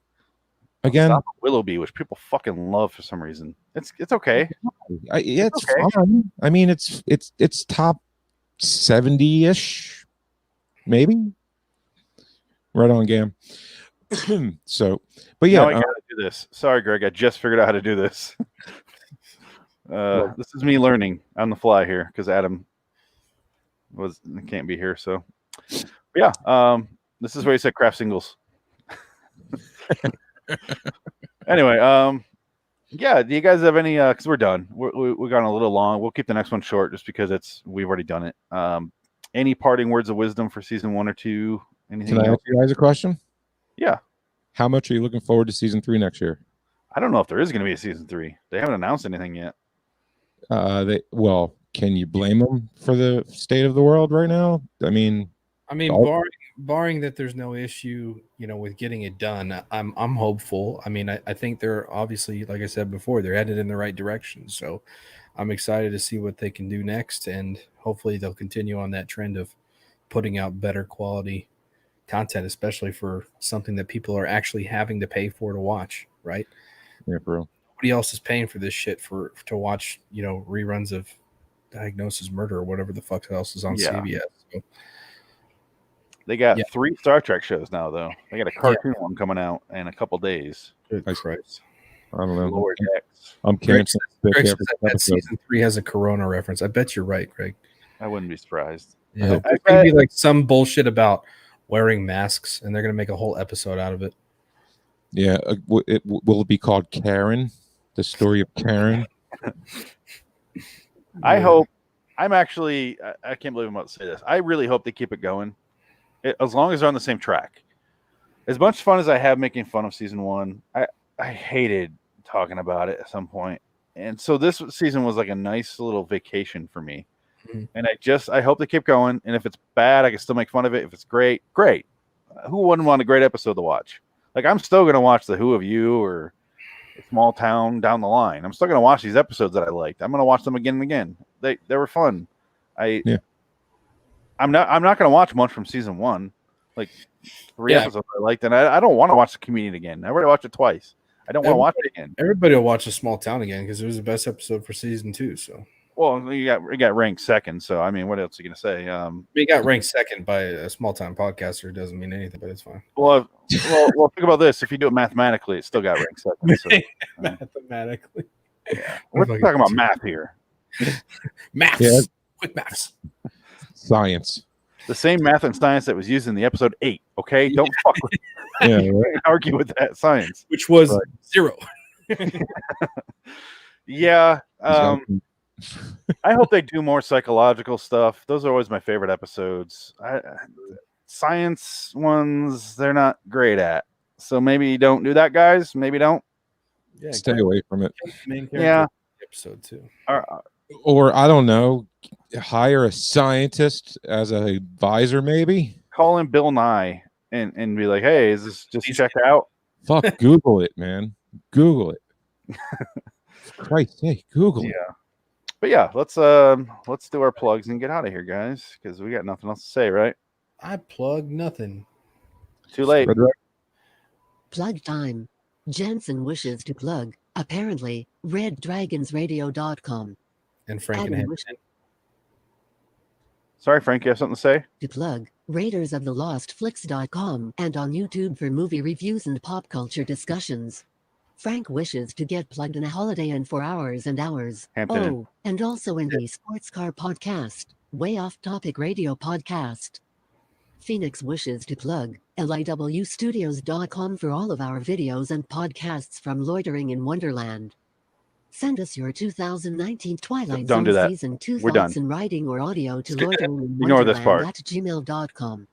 Speaker 1: Again,
Speaker 2: Willoughby, which people fucking love for some reason. It's okay.
Speaker 1: It's
Speaker 2: okay.
Speaker 1: fine. I mean, it's top 70-ish, maybe. Right on, Gam. So, but yeah,
Speaker 2: now I gotta do this. Sorry, Greg. I just figured out how to do this. This is me learning on the fly here because Adam can't be here. So, but yeah, this is where you said craft singles. Anyway, yeah. Do you guys have any? Because we're done. We're gone a little long. We'll keep the next one short just because we've already done it. Any parting words of wisdom for season 1 or 2? Anything?
Speaker 1: Can I ask you guys a question?
Speaker 2: Yeah.
Speaker 1: How much are you looking forward to season 3 next year?
Speaker 2: I don't know if there is going to be a season 3. They haven't announced anything yet.
Speaker 1: Can you blame them for the state of the world right now? I mean,
Speaker 3: barring that there's no issue, with getting it done, I'm hopeful. I mean, I think they're obviously, like I said before, they're headed in the right direction. So I'm excited to see what they can do next, and hopefully they'll continue on that trend of putting out better quality content, especially for something that people are actually having to pay for to watch, right?
Speaker 1: Yeah, bro.
Speaker 3: Nobody else is paying for this shit to watch, reruns of Diagnosis Murder or whatever the fuck else is on CBS. So,
Speaker 2: they got 3 Star Trek shows now, though. They got a cartoon one coming out in a couple days.
Speaker 3: Good Christ.
Speaker 1: I don't know.
Speaker 2: Lower Decks.
Speaker 1: I'm canceling.
Speaker 3: Greg says that season 3 has a Corona reference. I bet you're right, Greg.
Speaker 2: I wouldn't be surprised.
Speaker 3: Yeah, it's going to be like some bullshit about wearing masks, and they're going to make a whole episode out of it.
Speaker 1: Yeah, will it be called Karen? The story of Karen?
Speaker 2: I hope. I can't believe I'm about to say this. I really hope they keep it going, as long as they're on the same track. As much fun as I have making fun of season 1, I hated talking about it at some point. And so this season was like a nice little vacation for me. Mm-hmm. And I hope they keep going. And if it's bad, I can still make fun of it. If it's great, great. Who wouldn't want a great episode to watch? Like, I'm still going to watch the Who of You or Small Town down the line. I'm still going to watch these episodes that I liked. I'm going to watch them again and again. They were fun. I'm not going to watch much from season 1. Like 3 episodes I liked, and I don't want to watch The Comedian again. I already watched it twice. I don't want to watch it again.
Speaker 3: Everybody will watch The Small Town again because it was the best episode for season 2. So,
Speaker 2: well, you got ranked second. So, I mean, what else are you gonna say?
Speaker 3: We got ranked second by a small time podcaster. Doesn't mean anything, but it's fine.
Speaker 2: Well, think about this. If you do it mathematically, it still got ranked second. So,
Speaker 3: mathematically,
Speaker 2: yeah. We're talking about math here.
Speaker 3: Maths, quick maths,
Speaker 1: science.
Speaker 2: The same math and science that was used in the episode 8. Okay, don't fuck with. Argue with that science,
Speaker 3: which was 0.
Speaker 2: Yeah. I hope they do more psychological stuff. Those are always my favorite episodes. Science ones, they're not great at. So maybe don't do that, guys. Maybe don't.
Speaker 1: Yeah, stay away from it.
Speaker 2: Yeah.
Speaker 3: Episode 2.
Speaker 1: Or I don't know, hire a scientist as an advisor, maybe.
Speaker 2: Call in Bill Nye and be like, hey, is this just check out?
Speaker 1: Fuck, Google it, man. Google it. For Christ's sake, Google it.
Speaker 2: Yeah. But yeah, let's do our plugs and get out of here, guys, because we got nothing else to say, right?
Speaker 3: I plug nothing.
Speaker 2: Too late.
Speaker 1: Red Rag?
Speaker 4: Plug time. Jensen wishes to plug, apparently, reddragonsradio.com.
Speaker 3: And Frank and
Speaker 4: Adam
Speaker 3: Henry.
Speaker 4: wishes
Speaker 2: Sorry, Frank, you have something to say?
Speaker 4: to plug, raidersofTheLostFlix.com and on YouTube for movie reviews and pop culture discussions. Frank wishes to get plugged in a Holiday Inn for hours and hours.
Speaker 2: Hampton Inn.
Speaker 4: Oh, and also in the Sports Car Podcast, Way Off Topic Radio Podcast. Phoenix wishes to plug LIWstudios.com for all of our videos and podcasts from Loitering in Wonderland. Send us your 2019 Twilight
Speaker 2: Don't
Speaker 4: Zone
Speaker 2: do that.
Speaker 4: Season 2
Speaker 2: We're
Speaker 4: thoughts
Speaker 2: done.
Speaker 4: in writing or audio to
Speaker 2: Skip that.
Speaker 4: Loitering in
Speaker 2: Ignore this
Speaker 4: Wonderland
Speaker 2: part.
Speaker 4: at gmail.com.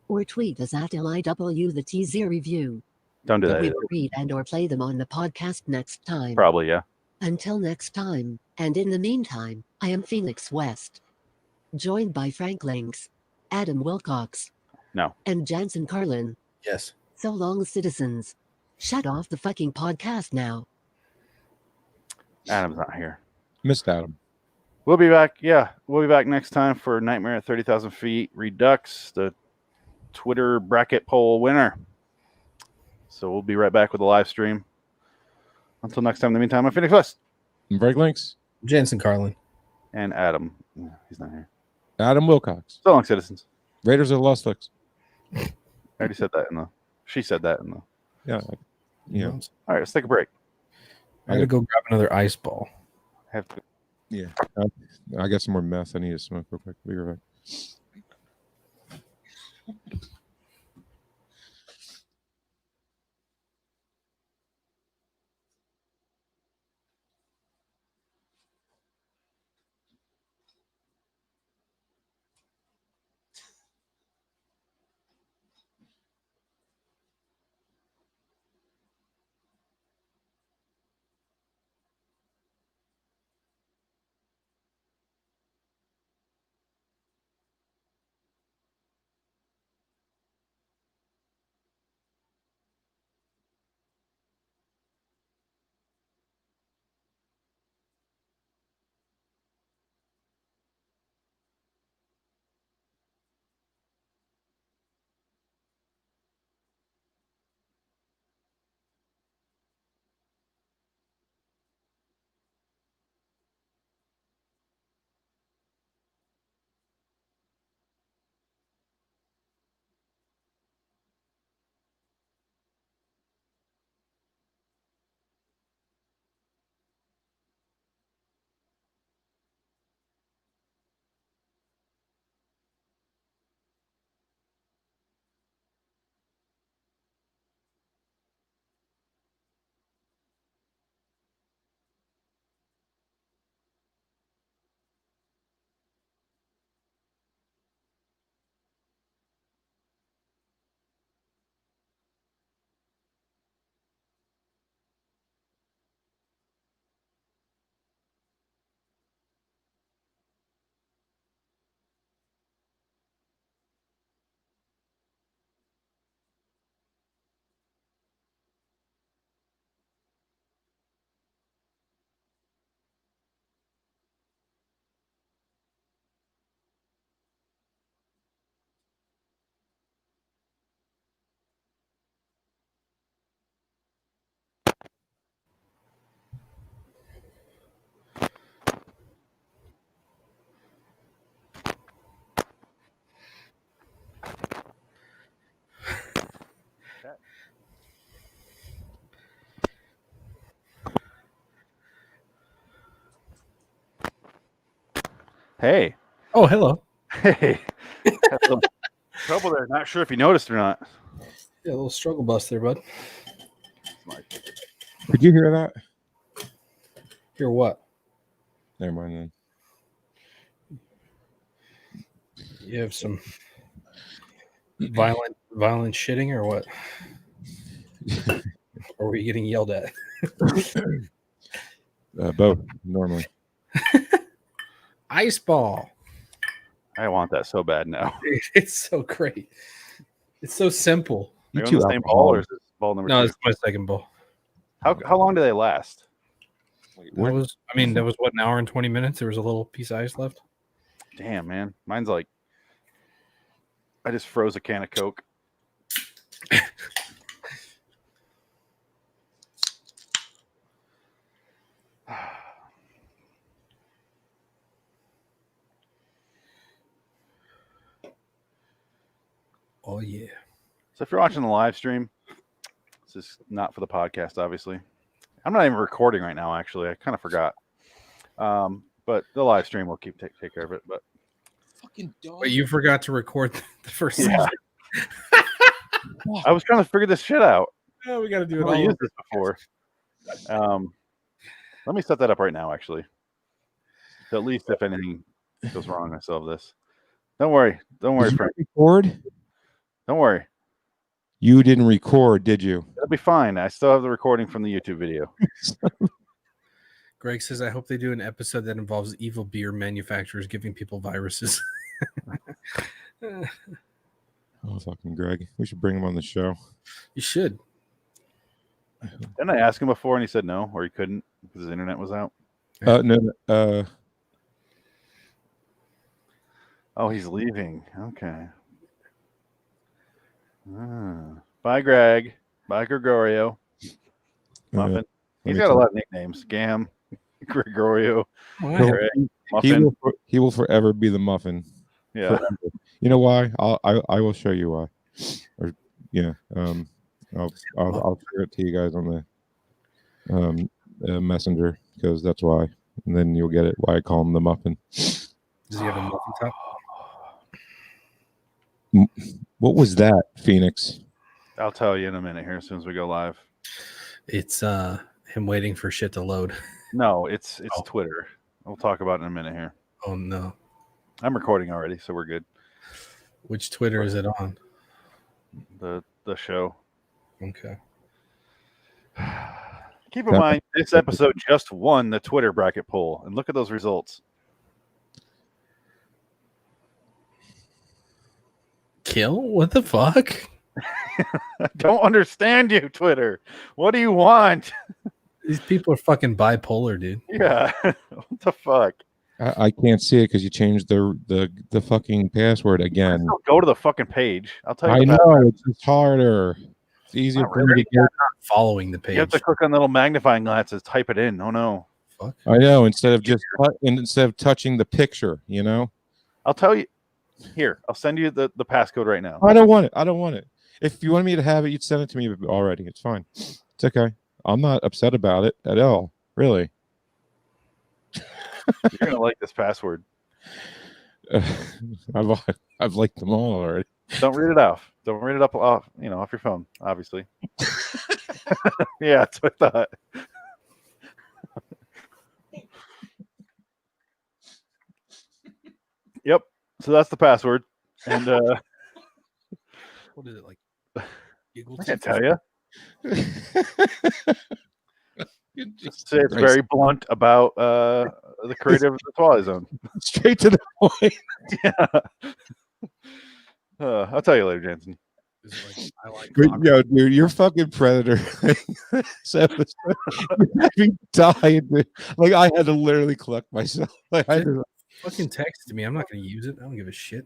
Speaker 4: Or tweet us at LIW The TZ Review.
Speaker 2: Don't do that
Speaker 4: We
Speaker 2: either.
Speaker 4: will read and or play them on the podcast next time.
Speaker 2: Probably, yeah.
Speaker 4: Until next time, and in the meantime, I am Phoenix West. Joined by Frank Links, Adam Wilcox,
Speaker 2: No.
Speaker 4: and Jansen Carlin.
Speaker 3: Yes.
Speaker 4: So long, citizens. Shut off the fucking podcast now.
Speaker 2: Adam's not here.
Speaker 1: Missed Adam.
Speaker 2: We'll be back. Yeah, we'll be back next time for Nightmare at 30,000 Feet Redux, the Twitter bracket poll winner. So we'll be right back with a live stream. Until next time, in the meantime, I'm Phoenix West.
Speaker 1: And Break Links.
Speaker 3: Jansen Carlin.
Speaker 2: And Adam. He's not here.
Speaker 1: Adam Wilcox.
Speaker 2: So long, citizens.
Speaker 1: Raiders of the Lost Flix.
Speaker 2: I already said that she said that in the.
Speaker 1: Yeah. Yeah.
Speaker 2: All right, let's take a break.
Speaker 3: I gotta go grab another ice ball.
Speaker 2: Have to.
Speaker 1: Yeah. I got some more meth. I need to smoke real quick. Be right back.
Speaker 2: Hey.
Speaker 3: Oh, hello.
Speaker 2: Hey. Had some trouble there. Not sure if you noticed or not.
Speaker 3: Yeah, a little struggle bus there, bud.
Speaker 1: Could you hear that?
Speaker 3: Hear what?
Speaker 1: Never mind then.
Speaker 3: You have some violent shitting or what? Or were you getting yelled at?
Speaker 1: Both, normally.
Speaker 3: Ice ball.
Speaker 2: I want that so bad now.
Speaker 3: It's so great. It's so simple.
Speaker 2: Are you
Speaker 1: too
Speaker 2: on the same ball or is this ball number
Speaker 3: No,
Speaker 2: two?
Speaker 3: it's my second ball.
Speaker 2: How long do they last?
Speaker 3: That was what, an hour and 20 minutes. There was a little piece of ice left.
Speaker 2: Damn, man, mine's like I just froze a can of Coke.
Speaker 3: Oh yeah.
Speaker 2: So if you're watching the live stream, this is not for the podcast, obviously. I'm not even recording right now, actually. I kind of forgot. But the live stream will take care of it. But
Speaker 1: Fucking dog.
Speaker 3: But you forgot to record the first
Speaker 2: yeah.
Speaker 3: season.
Speaker 2: I was trying to figure this shit out.
Speaker 3: Oh, we got to do
Speaker 2: I've
Speaker 3: it
Speaker 2: never
Speaker 3: all.
Speaker 2: used this before. Let me set that up right now, actually. So at least if anything goes wrong, I still have this. Don't worry. Don't worry,
Speaker 1: Did you
Speaker 2: Frank.
Speaker 1: record?
Speaker 2: Don't worry.
Speaker 1: You didn't record, did you?
Speaker 2: It'll be fine. I still have the recording from the YouTube video.
Speaker 3: Greg says, I hope they do an episode that involves evil beer manufacturers giving people viruses.
Speaker 1: Oh, fucking Greg. We should bring him on the show.
Speaker 3: You should.
Speaker 2: Didn't I ask him before and he said no, or he couldn't because his internet was out?
Speaker 1: No.
Speaker 2: Oh, he's leaving. Okay. Bye, Greg. Bye, Gregorio. Muffin. He's got a lot of nicknames. Gam, Gregorio, Greg, Muffin.
Speaker 1: He will forever be the muffin.
Speaker 2: Yeah.
Speaker 1: Forever. You know why? I will show you why. Or yeah. I'll share it to you guys on the messenger because that's why. And then you'll get it why I call him the muffin.
Speaker 3: Does he have a muffin top?
Speaker 1: What was that, Phoenix?
Speaker 2: I'll tell you in a minute here as soon as we go live.
Speaker 3: It's him waiting for shit to load.
Speaker 2: No, it's Twitter. We'll talk about it in a minute here.
Speaker 3: Oh no.
Speaker 2: I'm recording already, so we're good.
Speaker 3: Which Twitter is it on?
Speaker 2: The show.
Speaker 3: Okay.
Speaker 2: Keep in mind, this episode just won the Twitter bracket poll, and look at those results.
Speaker 3: Kill? What the fuck?
Speaker 2: I don't understand you, Twitter. What do you want?
Speaker 3: These people are fucking bipolar, dude.
Speaker 2: Yeah. What the fuck?
Speaker 1: I can't see it because you changed the fucking password again.
Speaker 2: Go to the fucking page. I'll tell you.
Speaker 1: I know it's harder. It's easier for me to get.
Speaker 3: Following the page.
Speaker 2: You have to click on the little magnifying glasses. Type it in. Oh no.
Speaker 3: Fuck.
Speaker 1: I know instead of touching the picture. You know.
Speaker 2: I'll tell you. Here, I'll send you the passcode right now.
Speaker 1: I don't want it. If you wanted me to have it, you'd send it to me already. It's fine. It's okay. I'm not upset about it at all. Really.
Speaker 2: You're gonna like this password.
Speaker 1: I've liked them all already.
Speaker 2: Don't read it off. Don't read it off your phone, obviously. Yeah, that's what I thought. Yep. So that's the password. And
Speaker 3: What is it like?
Speaker 2: I can't tell you. Just say it's very blunt about the creator of the Twilight Zone.
Speaker 1: Straight to the point.
Speaker 2: Yeah. I'll tell you later, Jansen.
Speaker 3: I like
Speaker 1: Yo, dude, you're fucking predator. You died. Like I had to literally collect myself. Like I just,
Speaker 3: fucking text me. I'm not going to use it. I don't give a shit.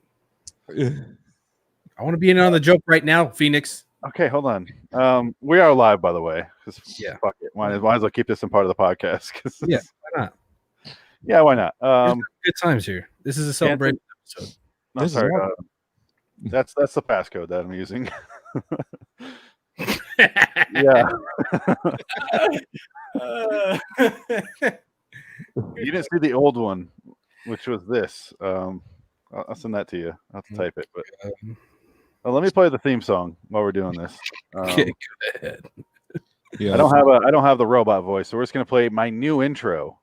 Speaker 3: I want to be in on the joke right now, Phoenix.
Speaker 2: Okay, hold on. We are live, by the way.
Speaker 3: Yeah.
Speaker 2: Fuck it. Might as well keep this in part of the podcast.
Speaker 3: Yeah, why not?
Speaker 2: Yeah, why not?
Speaker 3: Good times here. This is a celebration episode.
Speaker 2: No, sorry. That's the passcode that I'm using. Yeah. You didn't see the old one, which was this. I'll send that to you. I'll have to type it. But let me play the theme song while we're doing this.
Speaker 3: Okay, go ahead.
Speaker 1: yeah.
Speaker 2: I don't have the robot voice, so we're just gonna play my new intro.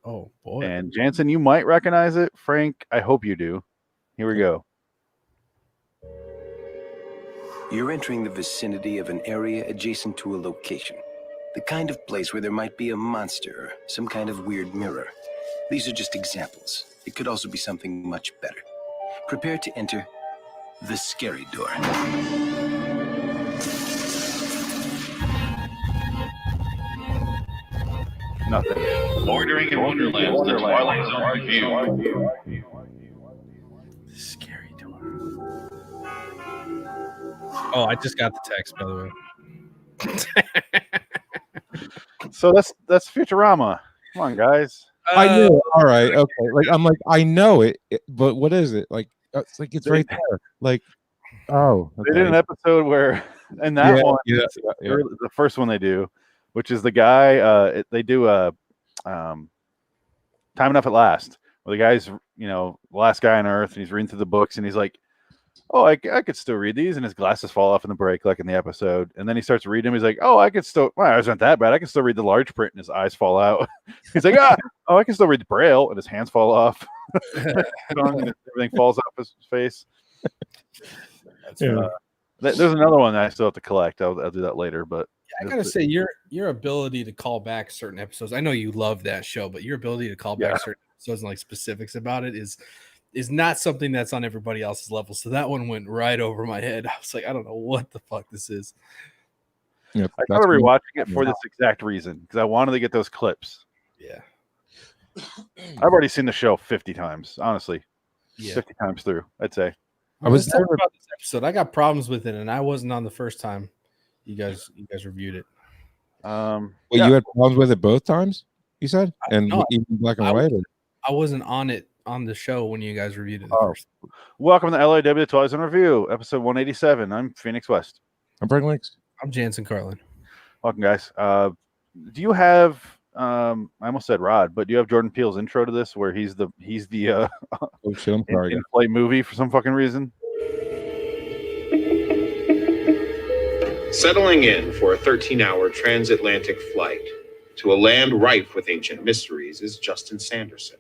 Speaker 3: Oh boy.
Speaker 2: And Jansen, you might recognize it. Frank, I hope you do. Here we go.
Speaker 7: You're entering the vicinity of an area adjacent to a location. The kind of place where there might be a monster or some kind of weird mirror. These are just examples. It could also be something much better. Prepare to enter the scary door.
Speaker 2: Nothing.
Speaker 6: Bordering in Wonderland, the Twilight Zone review.
Speaker 3: Scary door. Oh, I just got the text, by the way.
Speaker 2: So that's Futurama. Come on, guys.
Speaker 1: I knew it. All right, okay. Like I'm like I know it, but what is it? Like it's right there. Like oh,
Speaker 2: They did an episode where, and that one,
Speaker 1: yeah.
Speaker 2: the first one they do, which is the guy. They do a Time Enough at Last, where the guy's the last guy on Earth, and he's reading through the books, and he's like, oh, I could still read these, and his glasses fall off in the break, like in the episode, and then he starts reading them. He's like, oh, I could still. My eyes aren't that bad. I can still read the large print, and his eyes fall out. He's like, oh, I can still read the Braille, and his hands fall off. And everything falls off his face. There's another one that I still have to collect. I'll do that later. But
Speaker 3: I gotta say, your ability to call back certain episodes. I know you love that show, but your ability to call back certain episodes and like specifics about it is not something that's on everybody else's level. So that one went right over my head. I was like, I don't know what the fuck this is.
Speaker 1: Yep,
Speaker 2: I started rewatching it for this exact reason because I wanted to get those clips.
Speaker 3: Yeah,
Speaker 2: I've already seen the show 50 times, honestly. 50 times through, I'd say.
Speaker 3: I was talking about this episode. I got problems with it, and I wasn't on the first time you guys reviewed it.
Speaker 1: You had problems with it both times, you said, and even black and white.
Speaker 3: I wasn't on it on the show when you guys reviewed it. First.
Speaker 2: Welcome to LIW The Twilight Zone review, episode 187. I'm Phoenix West.
Speaker 1: I'm Frank Links.
Speaker 3: I'm Jansen Carlin.
Speaker 2: Welcome, guys. Do you have? I almost said Rod, but do you have Jordan Peele's intro to this, where he's the
Speaker 1: oh shit, I'm sorry,
Speaker 2: in-flight movie for some fucking reason?
Speaker 8: Settling in for a 13-hour transatlantic flight to a land rife with ancient mysteries is Justin Sanderson.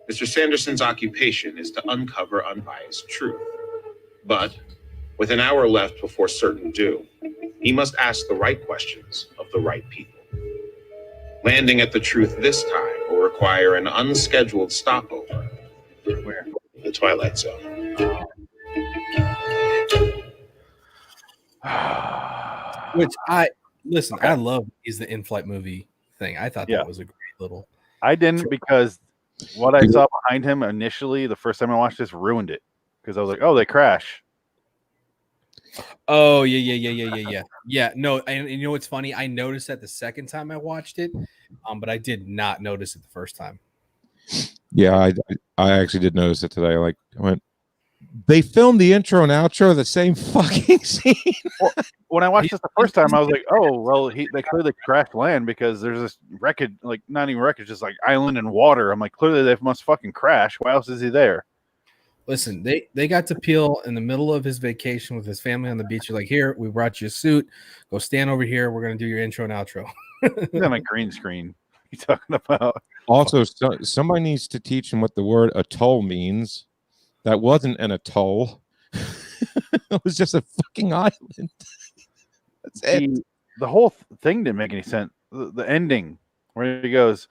Speaker 8: Mr. Sanderson's occupation is to uncover unbiased truth. But with an hour left before certain doom, he must ask the right questions of the right people. Landing at the truth this time will require an unscheduled stopover. Where? The Twilight Zone.
Speaker 3: Which I love is the in-flight movie thing. I thought that was a great little.
Speaker 2: I didn't because what I saw behind him initially, the first time I watched this, ruined it because I was like, oh, they crash.
Speaker 3: Oh yeah. No, and you know what's funny? I noticed that the second time I watched it, but I did not notice it the first time.
Speaker 1: Yeah, I actually did notice it today. Like I went, they filmed the intro and outro the same fucking scene.
Speaker 2: Well, when I watched this the first time, I was like, oh, well, they clearly crashed land because there's this wreckage, like not even wreckage, just like island and water. I'm like, clearly they must fucking crash. Why else is he there?
Speaker 3: Listen, they got to Peele in the middle of his vacation with his family on the beach. You're like, here, we brought you a suit. Go stand over here. We're going to do your intro and outro.
Speaker 2: He's on a green screen. What are you talking about?
Speaker 1: Also, somebody needs to teach him what the word atoll means. That wasn't an atoll. It was just a fucking island. That's it.
Speaker 2: The whole thing didn't make any sense. The ending where he goes,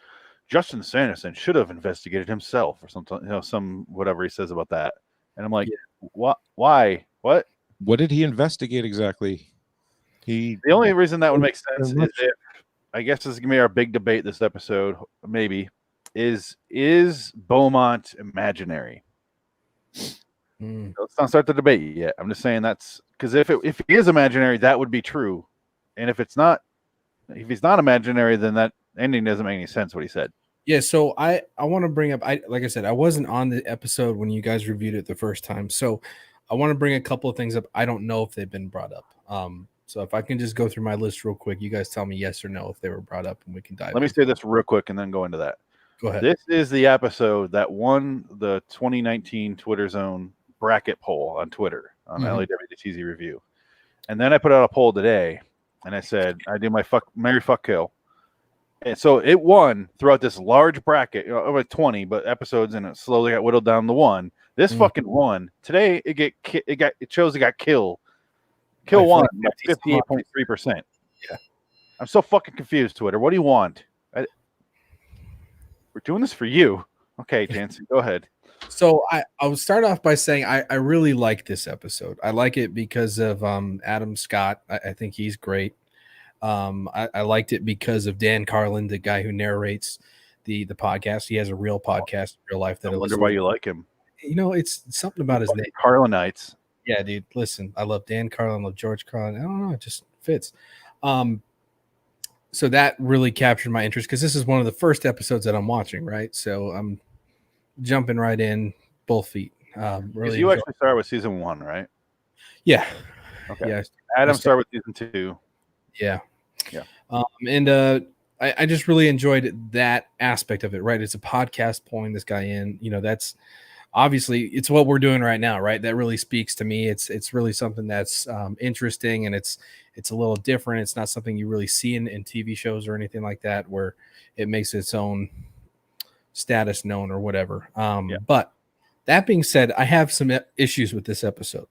Speaker 2: Justin Sanderson should have investigated himself or something, some whatever he says about that. And I'm like, what? Why? What?
Speaker 1: What did he investigate exactly? The
Speaker 2: only reason that would make sense is if, I guess this is gonna be our big debate this episode, maybe, is Beaumont imaginary? Let's not start the debate yet. I'm just saying that's because if he is imaginary, that would be true. And if he's not imaginary, then that ending doesn't make any sense. What he said.
Speaker 3: Yeah, so I want to bring up. Like I said, I wasn't on the episode when you guys reviewed it the first time, so I want to bring a couple of things up. I don't know if they've been brought up. So if I can just go through my list real quick, you guys tell me yes or no if they were brought up, and we can dive.
Speaker 2: Let me say this real quick and then go into that.
Speaker 3: Go ahead.
Speaker 2: This is the episode that won the 2019 Twitter Zone bracket poll on Twitter on LIW The TZ review, and then I put out a poll today, and I said I do my marry fuck kill. And so it won throughout this large bracket, over 20, but episodes, and it slowly got whittled down to one. This fucking won today. It shows it got kill one at 58.3%.
Speaker 3: Yeah,
Speaker 2: I'm so fucking confused. Twitter, what do you want? We're doing this for you. Okay, Jansen, go ahead.
Speaker 3: So I will start off by saying I really like this episode. I like it because of Adam Scott. I think he's great. I liked it because of Dan Carlin, the guy who narrates the podcast. He has a real podcast in real life that
Speaker 2: I wonder why you like him.
Speaker 3: You know, it's something about his name.
Speaker 2: Carlinites.
Speaker 3: Yeah, dude. Listen, I love Dan Carlin, I love George Carlin. I don't know, it just fits. So that really captured my interest because this is one of the first episodes that I'm watching, right? So I'm jumping right in, both feet. Really,
Speaker 2: you actually started with season 1, right?
Speaker 3: yeah,
Speaker 2: Okay.
Speaker 3: yeah.
Speaker 2: Adam started with season 2.
Speaker 3: Yeah,
Speaker 2: yeah.
Speaker 3: And I just really enjoyed that aspect of it. Right, it's a podcast pulling this guy in. You know, that's obviously it's what we're doing right now, right? That really speaks to me. It's really something that's interesting, and it's a little different. It's not something you really see in TV shows or anything like that, where it makes its own status known or whatever. But that being said, I have some issues with this episode.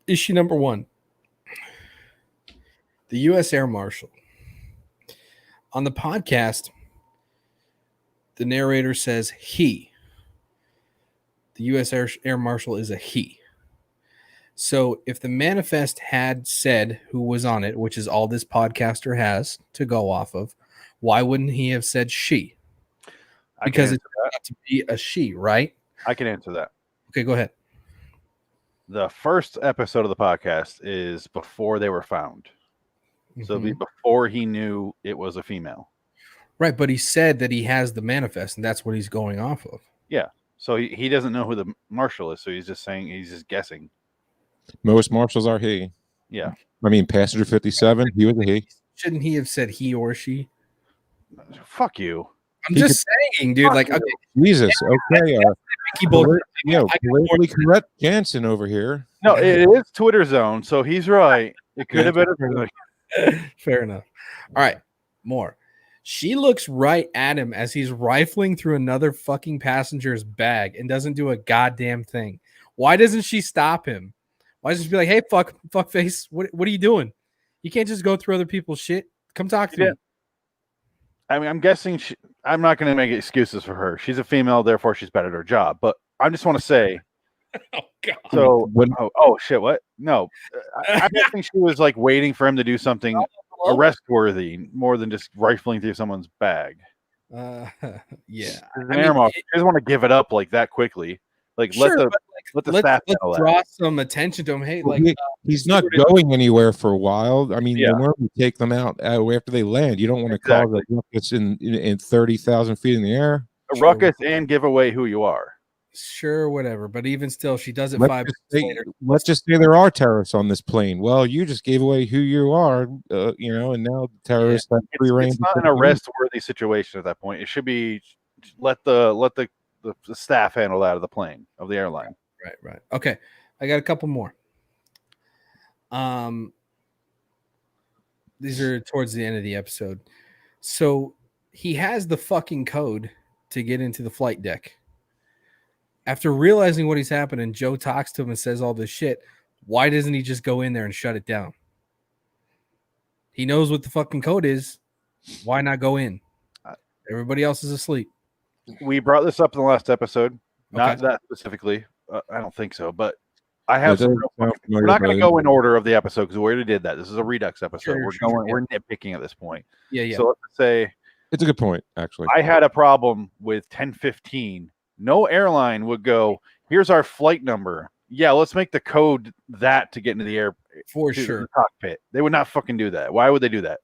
Speaker 3: Issue number 1. The U.S. Air Marshal. On the podcast, the narrator says he. The U.S. Air Marshal is a he. So if the manifest had said who was on it, which is all this podcaster has to go off of, why wouldn't he have said she? Because it's got to be a she, right?
Speaker 2: I can answer that.
Speaker 3: Okay, go ahead.
Speaker 2: The first episode of the podcast is before they were found. So it'll be before he knew it was a female.
Speaker 3: Right, but he said that he has the manifest, and that's what he's going off of.
Speaker 2: Yeah. So he doesn't know who the marshal is, so he's just saying, he's just guessing.
Speaker 1: Most marshals are he.
Speaker 2: Yeah.
Speaker 1: I mean, passenger 57, he was a he.
Speaker 3: Shouldn't he have said he or she?
Speaker 2: Fuck you.
Speaker 3: I'm just saying, dude. Like, okay.
Speaker 1: Jesus. Okay. Politically correct Jansen over here.
Speaker 2: No, it is Twitter zone, so he's right. It could have been.
Speaker 3: Fair enough. All right, more. She looks right at him as he's rifling through another fucking passenger's bag and doesn't do a goddamn thing. Why doesn't she stop him? Why doesn't she be like, "Hey, fuck face, what are you doing? You can't just go through other people's shit. Come talk to me."
Speaker 2: I mean, I'm guessing I'm not going to make excuses for her. She's a female, therefore she's better at her job. But I just want to say.
Speaker 3: Oh God.
Speaker 2: So shit! What? No, I think she was like waiting for him to do something arrest-worthy more than just rifling through someone's bag.
Speaker 3: Yeah,
Speaker 2: she doesn't want to give it up like that quickly. Like
Speaker 3: sure,
Speaker 2: let the staff
Speaker 3: draw some attention to him. Hey,
Speaker 1: he's not going anywhere for a while. I mean, they normally take them out after they land. You don't want to cause a ruckus in 30,000 feet in the air.
Speaker 2: A ruckus and give away who you are.
Speaker 3: Sure, whatever. But even still, she does it 5 minutes later.
Speaker 1: Let's just say there are terrorists on this plane. Well, you just gave away who you are, and now the terrorists have free reign.
Speaker 2: It's not an arrest-worthy situation at that point. It should be let the staff handle that of the plane, of the airline.
Speaker 3: Right. Okay, I got a couple more. These are towards the end of the episode. So he has the fucking code to get into the flight deck. After realizing what he's happening, Joe talks to him and says all this shit. Why doesn't he just go in there and shut it down? He knows what the fucking code is. Why not go in? Everybody else is asleep.
Speaker 2: We brought this up in the last episode. Not that specifically. I don't think so. But I have some. We're not going to go in order of the episode because we already did that. This is a Redux episode. We're nitpicking at this point.
Speaker 3: Yeah.
Speaker 2: So let's say
Speaker 1: it's a good point. Actually,
Speaker 2: I had a problem with 1015. No airline would go, here's our flight number. Yeah, let's make the code that to get into the air
Speaker 3: for sure.
Speaker 2: The cockpit. They would not fucking do that. Why would they do that?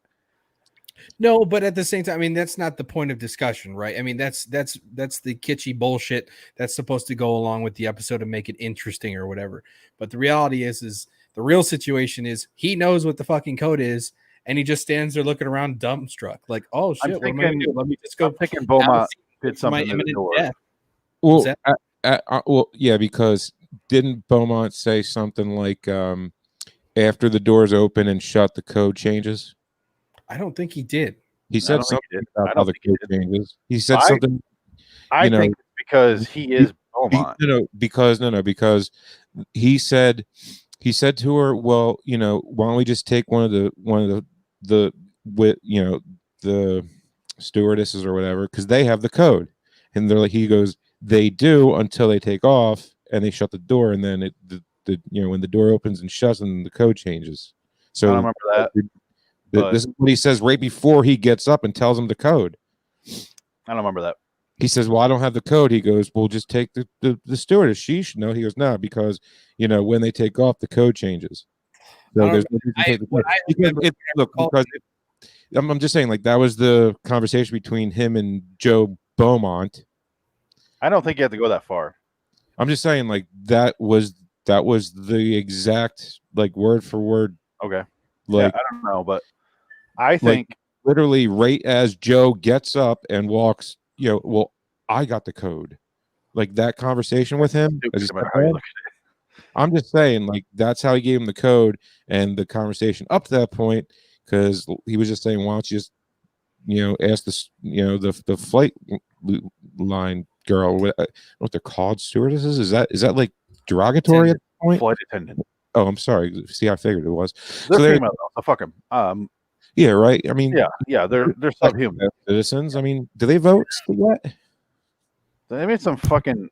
Speaker 3: No, but at the same time, I mean, that's not the point of discussion, right? I mean, that's the kitschy bullshit that's supposed to go along with the episode and make it interesting or whatever. But the reality is the real situation is he knows what the fucking code is, and he just stands there looking around dumbstruck, like, oh shit, what am I gonna do? Let me just go.
Speaker 2: I'm thinking Beaumont did something to the door.
Speaker 3: Death.
Speaker 1: Well, yeah, because didn't Beaumont say something like after the doors open and shut, the code changes?
Speaker 3: I don't think he did.
Speaker 1: He said something about how the code changes. He said something.
Speaker 2: I think it's because he is Beaumont.
Speaker 1: Because he said to her, well, why don't we just take one of the stewardesses or whatever, because they have the code. And they're like, he goes, they do until they take off and they shut the door, and then when the door opens and shuts, and the code changes. So
Speaker 2: I don't remember that.
Speaker 1: This is what he says right before he gets up and tells him the code.
Speaker 2: I don't remember that.
Speaker 1: He says, well, I don't have the code. He goes, well, just take the stewardess. She should know. He goes, no, because, when they take off, the code changes. So there's no reason to take the code. I'm just saying, like, that was the conversation between him and Joe Beaumont.
Speaker 2: I don't think you have to go that far.
Speaker 1: I'm just saying, like, that was the exact, like, word for word.
Speaker 2: Okay.
Speaker 1: Like,
Speaker 2: I don't know, but I think
Speaker 1: literally right as Joe gets up and walks, well, I got the code. Like, that conversation with him. I'm just saying, like, that's how he gave him the code, and the conversation up to that point, because he was just saying, why don't you just, ask this, the flight line girl, what they're called, stewardesses? Is that like derogatory at the point?
Speaker 2: Flight attendant.
Speaker 1: Oh, I'm sorry. See, I figured it was.
Speaker 2: They're female, so fuck them.
Speaker 1: Yeah, right. I mean,
Speaker 2: yeah, they're subhuman
Speaker 1: citizens. I mean, do they vote yet?
Speaker 2: They made some fucking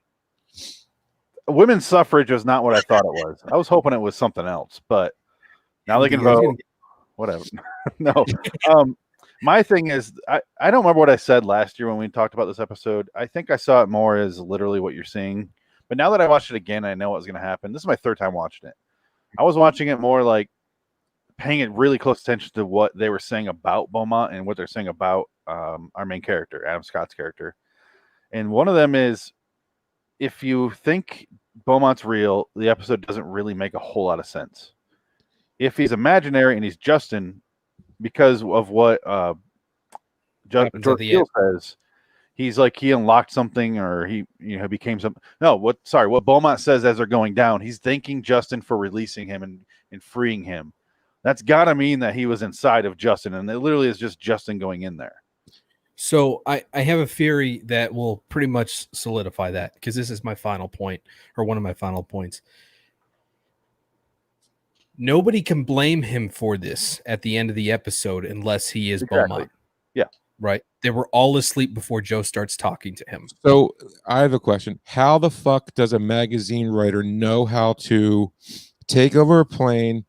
Speaker 2: women's suffrage was not what I thought it was. I was hoping it was something else, but now they can vote. Whatever. No. My thing is, I don't remember what I said last year when we talked about this episode. I think I saw it more as literally what you're seeing. But now that I watched it again, I know what was going to happen. This is my third time watching it. I was watching it more like paying it really close attention to what they were saying about Beaumont and what they're saying about our main character, Adam Scott's character. And one of them is, if you think Beaumont's real, the episode doesn't really make a whole lot of sense. If he's imaginary and he's Justin, because of what George Steele says, he's like he unlocked something, or he became something. No, what Beaumont says as they're going down, he's thanking Justin for releasing him and freeing him. That's gotta mean that he was inside of Justin, and it literally is just Justin going in there.
Speaker 3: So I have a theory that will pretty much solidify that, because this is my final point, or one of my final points. Nobody can blame him for this at the end of the episode unless he is Beaumont.
Speaker 2: Yeah.
Speaker 3: Right? They were all asleep before Joe starts talking to him.
Speaker 1: So I have a question. How the fuck does a magazine writer know how to take over a plane,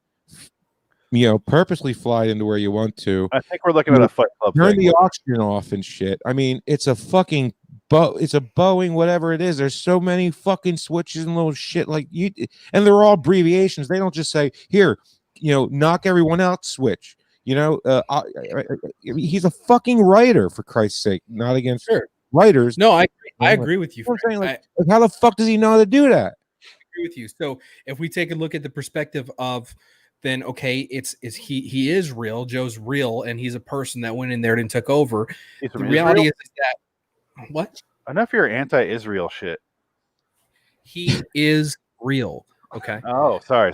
Speaker 1: purposely fly into where you want to?
Speaker 2: I think we're looking at a Fight Club.
Speaker 1: Turn the oxygen off and shit. I mean, it's a fucking it's a Boeing, whatever it is. There's so many fucking switches and little shit and they're all abbreviations. They don't just say, here, knock everyone out switch. He's a fucking writer, for Christ's sake. Not against writers.
Speaker 3: No, I agree with you.
Speaker 1: How the fuck does he know how to do that?
Speaker 3: I agree with you. So if we take a look at the perspective of, then okay, he is real. Joe's real, and he's a person that went in there and took over. The reality is that what?
Speaker 2: Enough of your anti-Israel shit.
Speaker 3: He is real. Okay.
Speaker 2: Oh, sorry.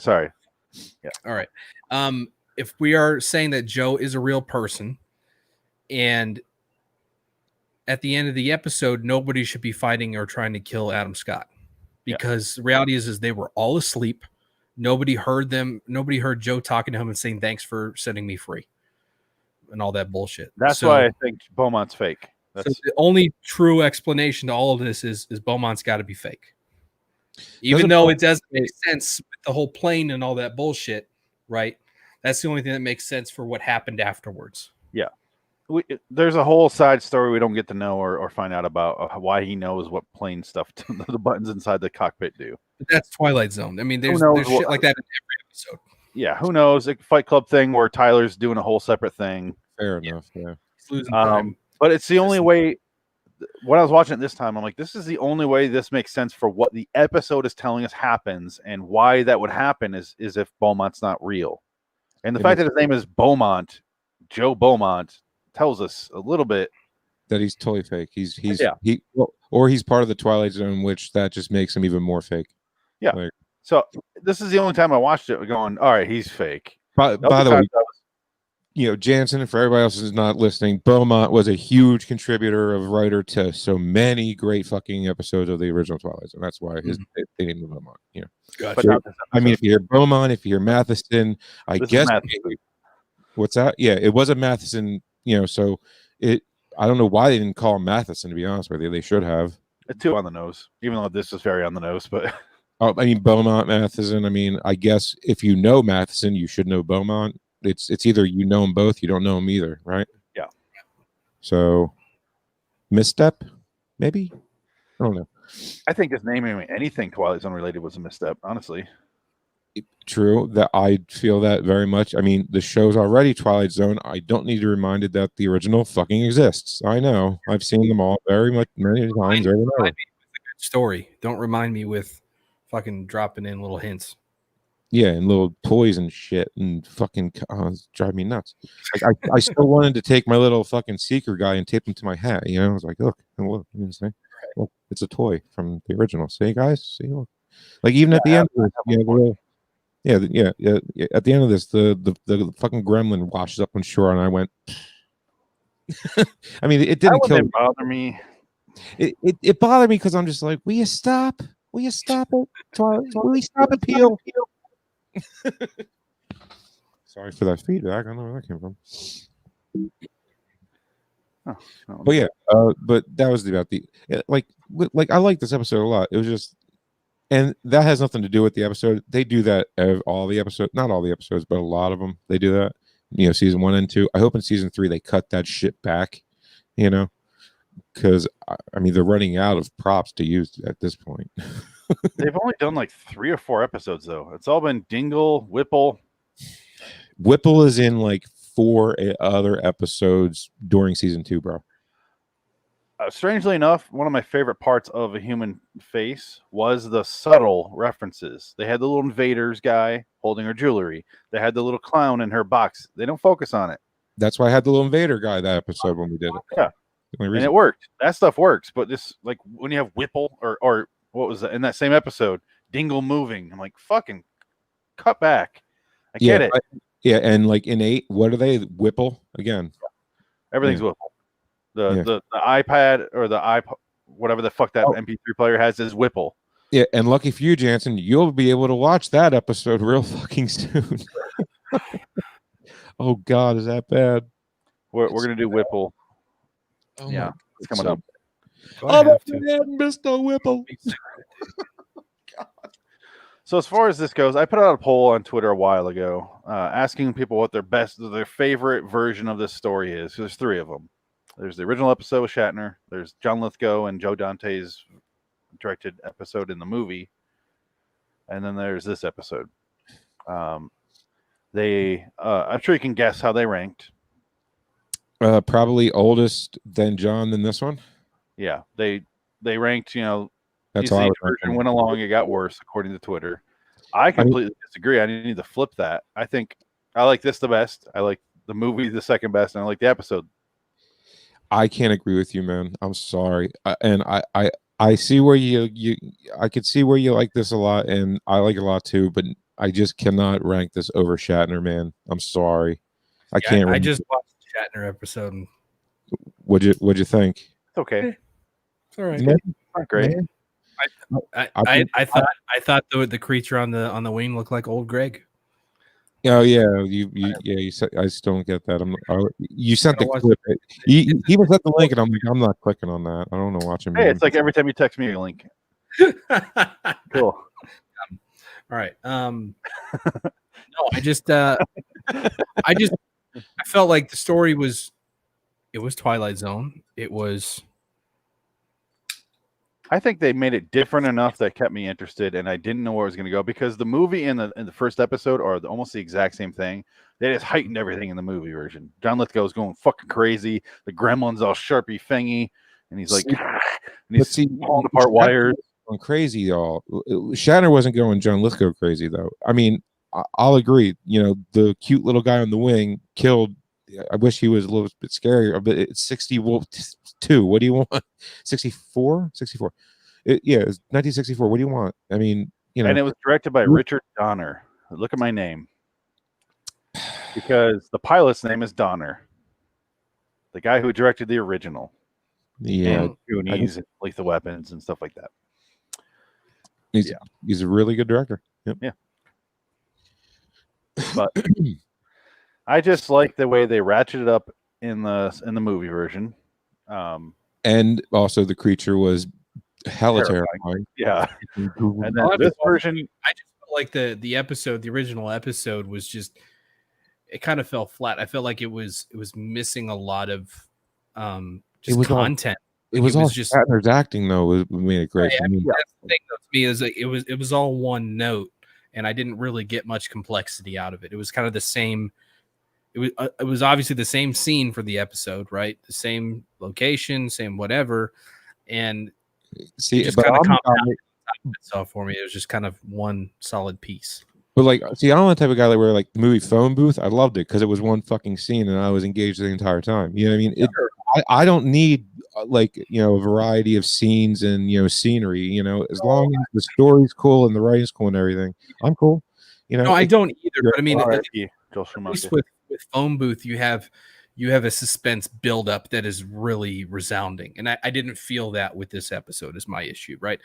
Speaker 3: Yeah. All right. If we are saying that Joe is a real person, and at the end of the episode, nobody should be fighting or trying to kill Adam Scott, because the reality is they were all asleep. Nobody heard them. Nobody heard Joe talking to him and saying, thanks for setting me free and all that bullshit.
Speaker 2: That's why I think Beaumont's fake.
Speaker 3: So the only true explanation to all of this is Beaumont's got to be fake. Even though it doesn't make sense with the whole plane and all that bullshit, right? That's the only thing that makes sense for what happened afterwards.
Speaker 2: Yeah. There's a whole side story we don't get to know or find out about why he knows what plane stuff the buttons inside the cockpit do.
Speaker 3: But that's Twilight Zone. I mean, there's shit like that in every episode.
Speaker 2: Yeah, who knows? A Fight Club thing where Tyler's doing a whole separate thing.
Speaker 1: Fair enough, yeah.
Speaker 3: He's losing time.
Speaker 2: But it's the only way. When I was watching it this time, I'm like, this is the only way this makes sense for what the episode is telling us happens, and why that would happen is if Beaumont's not real. And the fact that his name is Beaumont, Joe Beaumont, tells us a little bit
Speaker 1: that he's totally fake. He's part of the Twilight Zone, which that just makes him even more fake.
Speaker 2: Yeah. So this is the only time I watched it going, all right, he's fake.
Speaker 1: By the way, Jansen, and for everybody else who's not listening, Beaumont was a huge contributor of writer to so many great fucking episodes of the original Twilight Zone. That's why they named him Beaumont.
Speaker 3: Gotcha.
Speaker 1: I mean, if you hear Beaumont, if you hear Matheson, I guess what's that? Yeah, it was a Matheson. So I don't know why they didn't call him Matheson. To be honest with you, they should have.
Speaker 2: It's too on the nose, even though this is very on the nose. But
Speaker 1: I mean, Beaumont, Matheson. I mean, I guess if you know Matheson, you should know Beaumont. it's either you know them both, you don't know them either, right?
Speaker 2: Yeah.
Speaker 1: So misstep, maybe. I don't know.
Speaker 2: I think just naming anything Twilight Zone related was a misstep, honestly.
Speaker 1: True, that I feel that very much. I mean, the show's already Twilight Zone. I don't need to be reminded that the original fucking exists. I know. I've seen them all very much many times.
Speaker 3: Story. Don't remind me with fucking dropping in little hints.
Speaker 1: Yeah, and little toys and shit and fucking drive me nuts. Like I still wanted to take my little fucking seeker guy and tape him to my hat. You know, I was like, look, look, you know, say, look, it's a toy from the original. See, guys, see, look. Like even at the end of it, yeah. At the end of this, the fucking gremlin washes up on shore, and I went. I mean, it didn't kill me.
Speaker 2: Bother me.
Speaker 1: It bothered me because I'm just like, will you stop? Will you stop it? Will you stop it, Peel? Sorry for that feedback. I don't know where that came from. But yeah, but that was about the like I like this episode a lot. It was just, and that has nothing to do with the episode. They do that all the episodes, not all the episodes, but a lot of them. They do that. You know, season 1 and 2. I hope in season 3 they cut that shit back. You know, because I mean they're running out of props to use at this point.
Speaker 2: They've only done like 3 or 4 episodes though. It's all been Dingle, Whipple.
Speaker 1: Whipple is in like 4 other episodes during season 2, bro.
Speaker 2: Strangely enough, one of my favorite parts of A Human Face was the subtle references. They had the little invaders guy holding her jewelry. They had the little clown in her box. They don't focus on it.
Speaker 1: That's why I had the little invader guy that episode when we did it.
Speaker 2: Yeah. And it worked. That stuff works. But this, like, when you have Whipple or what was that in that same episode, Dingle moving, I'm like, fucking cut back. I get it.
Speaker 1: And like in 8, what are they? Whipple again.
Speaker 2: Everything's Whipple. The iPad or the iPod, whatever the fuck that MP3 player has, is Whipple.
Speaker 1: Yeah, and lucky for you, Jansen, you'll be able to watch that episode real fucking soon. Oh God, is that bad?
Speaker 2: We're gonna do Whipple.
Speaker 1: Oh
Speaker 2: yeah, it's coming up.
Speaker 1: Oh, Mr. Whipple.
Speaker 2: So as far as this goes, I put out a poll on Twitter a while ago, asking people what their favorite version of this story is. There's 3 of them. There's the original episode with Shatner. There's John Lithgow and Joe Dante's directed episode in the movie, and then there's this episode. I'm sure you can guess how they ranked.
Speaker 1: Probably oldest than John than this one.
Speaker 2: Yeah, they ranked. You know,
Speaker 1: that's all.
Speaker 2: Version went along. It got worse according to Twitter. I completely disagree. I need to flip that. I think I like this the best. I like the movie the second best, and I like the episode.
Speaker 1: I can't agree with you, man. I'm sorry, and I see where I could see where you like this a lot, and I like it a lot too. But I just cannot rank this over Shatner, man. I'm sorry, I can't.
Speaker 3: I just watched the Shatner episode. And...
Speaker 1: What'd you think?
Speaker 2: It's okay.
Speaker 3: It's all right.
Speaker 2: It's not great.
Speaker 3: I thought the creature on the wing looked like old Greg.
Speaker 1: Oh yeah, you said, I still don't get that. You sent the clip. He was at the link, and I'm like, I'm not clicking on that. I don't want to watch him.
Speaker 2: Hey, it's like every time you text me a link. Cool.
Speaker 3: All right. No, I felt like the story was Twilight Zone. It was.
Speaker 2: I think they made it different enough that kept me interested, and I didn't know where it was going to go because the movie and the first episode are almost the exact same thing. They just heightened everything in the movie version. John Lithgow is going fucking crazy. The gremlin's all sharpy, fangy, and he's like, pulling apart wires.
Speaker 1: Going crazy, y'all. Shatner wasn't going John Lithgow crazy though. I mean, I'll agree. You know, the cute little guy on the wing killed. I wish he was a little bit scarier, but it's 62. What do you want? 64? 64. Yeah, it's 1964. What do you want? I mean, you know.
Speaker 2: And it was directed by Richard Donner. Look at my name. Because the pilot's name is Donner. The guy who directed the original.
Speaker 1: Yeah.
Speaker 2: Goonies and Lethal Weapons and stuff like that.
Speaker 1: He's a really good director. Yep.
Speaker 2: Yeah. But I just like the way they ratcheted up in the movie version.
Speaker 1: And also the creature was hella terrifying.
Speaker 2: Yeah. And then this version,
Speaker 3: I just felt like the original episode was just it kind of fell flat. I felt like it was missing a lot of
Speaker 1: It was all-
Speaker 3: content.
Speaker 1: It was all
Speaker 3: just
Speaker 1: Shatner's acting though. It made it great.
Speaker 3: Right,
Speaker 1: I mean,
Speaker 3: that's the thing though, to me is like it was all one note, and I didn't really get much complexity out of it. It was kind of the same. It was obviously the same scene for the episode, right? The same location, same whatever, and
Speaker 1: see,
Speaker 3: just
Speaker 1: but
Speaker 3: kind of
Speaker 1: I'm-
Speaker 3: compounded itself for me. It was just kind of one solid piece.
Speaker 1: But like, see, I'm the type of guy that where like the movie Phone Booth, I loved it because it was one fucking scene and I was engaged the entire time. You know what I mean? I don't need like, you know, a variety of scenes and, you know, scenery, you know, as long as the story's cool and the writing's cool and everything, I'm cool. You know,
Speaker 3: No, I don't either. But I mean,
Speaker 2: R.I.P. Joel
Speaker 3: at
Speaker 2: Schumacher.
Speaker 3: least with Phone Booth, you have a suspense buildup that is really resounding, and I didn't feel that with this episode. Is my issue, right?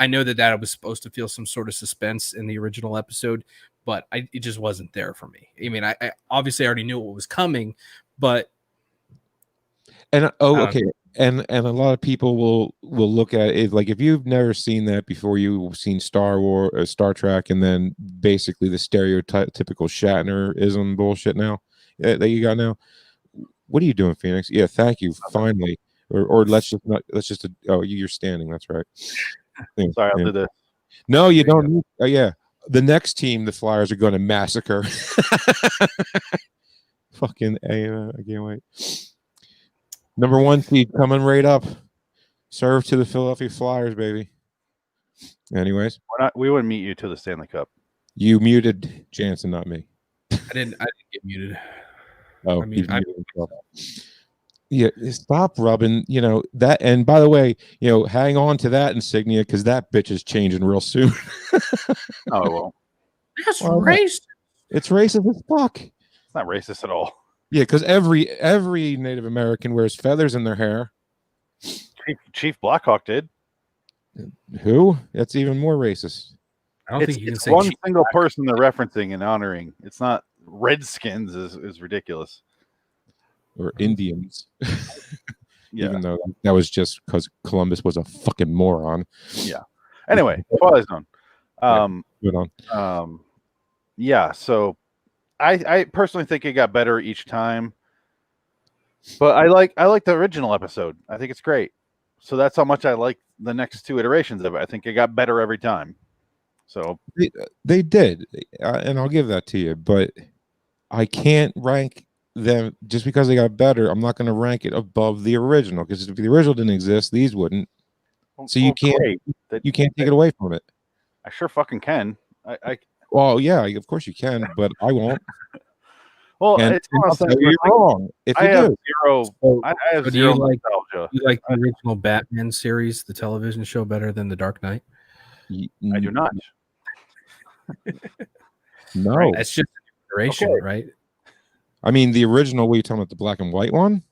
Speaker 3: I know that I was supposed to feel some sort of suspense in the original episode, but it just wasn't there for me. I mean, I obviously already knew what was coming, but
Speaker 1: and okay, and a lot of people will look at it like if you've never seen that before, you've seen Star Wars or Star Trek, and then basically the stereotypical Shatnerism bullshit now that you got now. What are you doing, Phoenix? Yeah, thank you. Finally, or let's just. Oh, you're standing. That's right.
Speaker 2: Sorry, I'll do this.
Speaker 1: No, you don't. Need, yeah, the next team, the Flyers are going to massacre. Fucking A, I can't wait. Number 1 seed coming right up. Serve to the Philadelphia Flyers, baby. Anyways,
Speaker 2: we wouldn't meet you to the Stanley Cup.
Speaker 1: You muted Jansen, not me.
Speaker 3: I didn't get muted.
Speaker 1: Oh,
Speaker 3: I mean,
Speaker 1: yeah, stop rubbing, you know, that. And by the way, you know, hang on to that insignia because that bitch is changing real soon.
Speaker 2: No, it won't.
Speaker 3: That's racist.
Speaker 1: It's racist as fuck.
Speaker 2: It's not racist at all.
Speaker 1: Yeah, because every Native American wears feathers in their hair.
Speaker 2: Chief Blackhawk did.
Speaker 1: Who? That's even more racist.
Speaker 3: I don't think you can
Speaker 2: it's
Speaker 3: say
Speaker 2: one single person they're referencing and honoring. It's not Redskins is ridiculous.
Speaker 1: Or Indians.
Speaker 2: Yeah.
Speaker 1: Even though that was just because Columbus was a fucking moron.
Speaker 2: Yeah. Anyway, Twilight Zone. Yeah, so I personally think it got better each time. But I like the original episode. I think it's great. So that's how much I like the next 2 iterations of it. I think it got better every time. So
Speaker 1: they did, and I'll give that to you. But I can't rank them just because they got better. I'm not going to rank it above the original because if the original didn't exist, these wouldn't. So you can't take it away from it.
Speaker 2: I sure fucking can.
Speaker 1: Well, yeah, of course you can, but I won't.
Speaker 2: Well,
Speaker 1: and
Speaker 2: it's honestly,
Speaker 1: you're wrong. If you do,
Speaker 2: I have zero nostalgia.
Speaker 3: You like the original Batman series, the television show, better than The Dark Knight?
Speaker 2: I do not.
Speaker 1: No,
Speaker 3: right, that's just an iteration, right?
Speaker 1: I mean, the original. What are you talking about? The black and white one?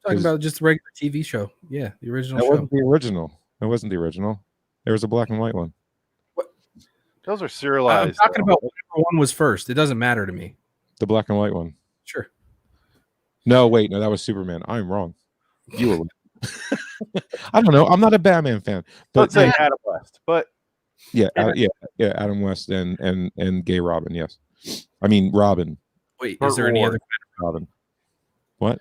Speaker 3: Talking about just the regular TV show. Yeah, the original.
Speaker 1: That wasn't the original. That wasn't the original. There was a black and white one.
Speaker 2: Those are serialized.
Speaker 3: I'm talking about whichever one was first. It doesn't matter to me.
Speaker 1: The black and white one.
Speaker 3: Sure.
Speaker 1: No, wait, no, that was Superman. I'm wrong. You were. I don't know. I'm not a Batman fan. But
Speaker 2: let's say Adam West, but
Speaker 1: yeah, Adam West and Gay Robin. Yes, I mean Robin.
Speaker 3: Wait, is there any other
Speaker 1: Robin? What?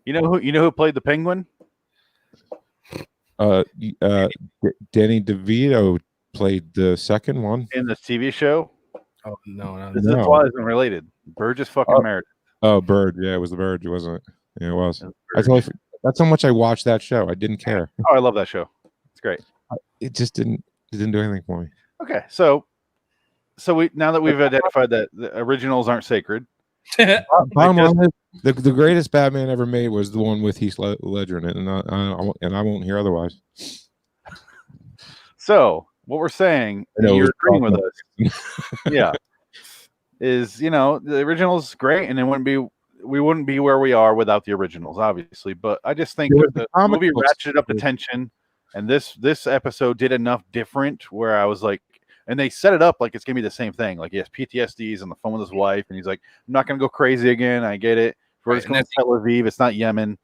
Speaker 2: You know who played the Penguin?
Speaker 1: Danny DeVito played the second one
Speaker 2: in the TV show.
Speaker 3: Oh no,
Speaker 2: This is Twilight Zone related. Burgess fucking married.
Speaker 1: Oh, Bird. Yeah, it was the Bird, wasn't it? Yeah, it was. I totally. That's how much I watched that show. I didn't care.
Speaker 2: Oh, I love that show. It's great.
Speaker 1: It just didn't. It didn't do anything for me.
Speaker 2: Okay, so we now that we've identified that the originals aren't sacred.
Speaker 1: Bottom line is, the greatest Batman ever made was the one with Heath Ledger in it, and I won't hear otherwise.
Speaker 2: So what we're saying, and you're agreeing with us, yeah, is the original is great, and we wouldn't be where we are without the originals, obviously. But I just think the movie ratcheted up the tension, and this episode did enough different where I was like, and they set it up like it's gonna be the same thing. Like he has PTSD, he's on the phone with his wife, and he's like, "I'm not gonna go crazy again. I get it. We're just going to Tel Aviv. It's not Yemen."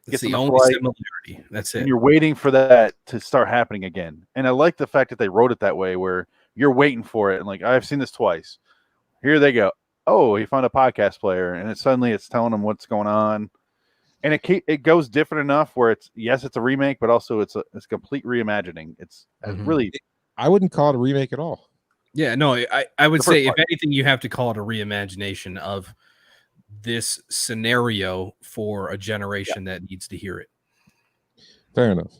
Speaker 3: It's the only similarity. That's it.
Speaker 2: And you're waiting for that to start happening again. And I like the fact that they wrote it that way, where you're waiting for it. And like, I've seen this twice. Here they go. oh, he found a podcast player, and it's telling him what's going on, and it goes different enough where it's a remake, but also it's a complete reimagining. It's really,
Speaker 1: I wouldn't call it a remake at all.
Speaker 3: Yeah, no, I would say if anything, you have to call it a reimagination of this scenario for a generation that needs to hear it.
Speaker 1: Fair enough.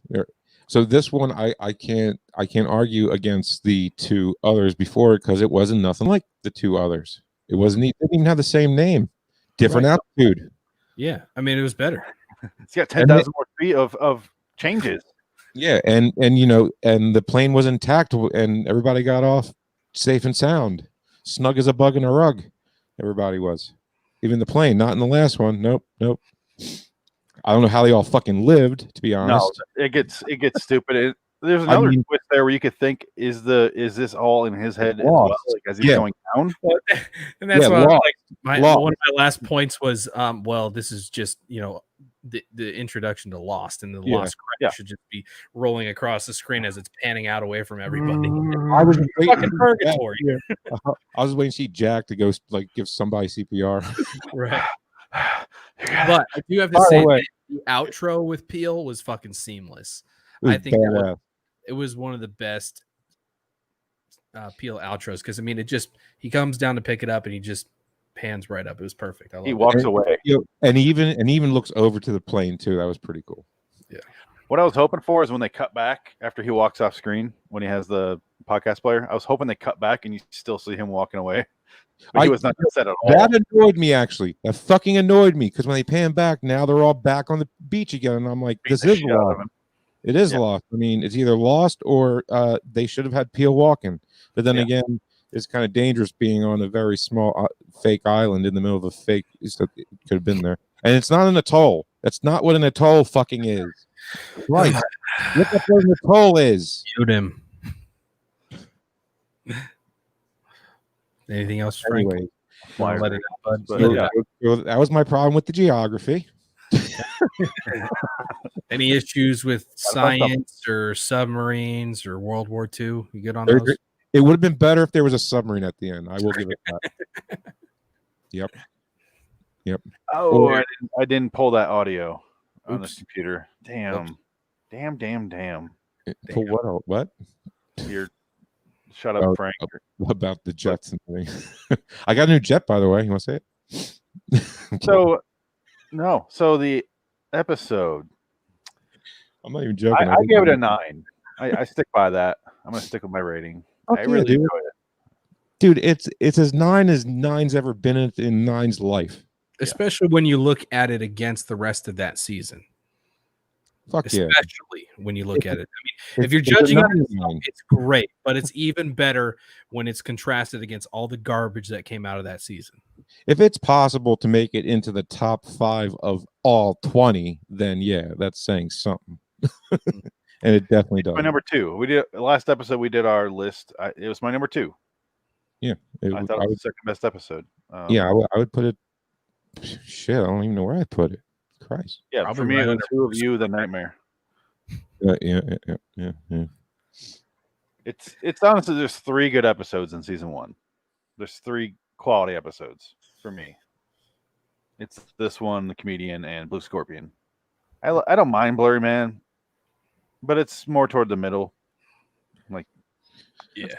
Speaker 1: So this one, I can't argue against the two others before it because it wasn't nothing like the two others. It wasn't. It didn't even have the same name, different altitude.
Speaker 3: Yeah, I mean, it was better.
Speaker 2: It's got 10,000 more feet of changes.
Speaker 1: Yeah, and the plane was intact, and everybody got off safe and sound, snug as a bug in a rug. Everybody was, even the plane. Not in the last one. Nope. I don't know how they all fucking lived, to be honest.
Speaker 2: No, it gets stupid. There's another twist there where you could think, is this all in his head as well? Like, as he's going down?
Speaker 3: And that's why one of my last points was, well, this is just, the introduction to Lost, and the Lost credit should just be rolling across the screen as it's panning out away from everybody.
Speaker 1: I was
Speaker 3: fucking purgatory.
Speaker 1: I was waiting to see Jack to go give somebody CPR.
Speaker 3: Right. But I do have to say that the outro with Peel was fucking seamless. I think it was one of the best Peel outros because I mean he comes down to pick it up and he just pans right up. It was perfect.
Speaker 2: He walks away.
Speaker 1: And he even looks over to the plane too. That was pretty cool.
Speaker 3: Yeah.
Speaker 2: What I was hoping for is when they cut back after he walks off screen when he has the podcast player. I was hoping they cut back and you still see him walking away. But he was not upset at all.
Speaker 1: That annoyed me, actually. That fucking annoyed me because when they pan back, now they're all back on the beach again, and I'm like, this is lost. It is lost. I mean, it's either lost or they should have had Peel walking. But then again, it's kind of dangerous being on a very small fake island in the middle of a fake. So it could have been there, and it's not an atoll. That's not what an atoll fucking is. Right? What the fuck an atoll is?
Speaker 3: Shoot him. Anything else, Frank?
Speaker 1: Anyway, that was my problem with the geography.
Speaker 3: Any issues with science or submarines or World War II? You good on those?
Speaker 1: It would have been better if there was a submarine at the end. I will give it that. Yep.
Speaker 2: Oh, I didn't pull that audio on the computer. Damn.
Speaker 1: For what?
Speaker 2: Shut up, Frank.
Speaker 1: About the jets and things. I got a new jet, by the way. You want to say it?
Speaker 2: So the episode.
Speaker 1: I'm not even joking.
Speaker 2: I gave it a 9. I stick by that. I'm going to stick with my rating. I really enjoyed it.
Speaker 1: Dude, it's as 9 as 9's ever been in 9's life.
Speaker 3: Especially when you look at it against the rest of that season. Especially when you look at it. I mean, if you're judging on it's great, but it's even better when it's contrasted against all the garbage that came out of that season.
Speaker 1: If it's possible to make it into the top 5 of all 20, then that's saying something. And it definitely does.
Speaker 2: My number 2. We did last episode. We did our list. It was my number 2.
Speaker 1: Yeah,
Speaker 2: I thought it was the second best episode.
Speaker 1: I would put it. Shit, I don't even know where I put it. Christ.
Speaker 2: Yeah, probably for me, the 2 of you, the nightmare.
Speaker 1: Yeah.
Speaker 2: It's honestly, there's 3 good episodes in season 1. There's 3 quality episodes for me. It's this one, The Comedian, and Blue Scorpion. I don't mind Blurry Man, but it's more toward the middle. Like, it's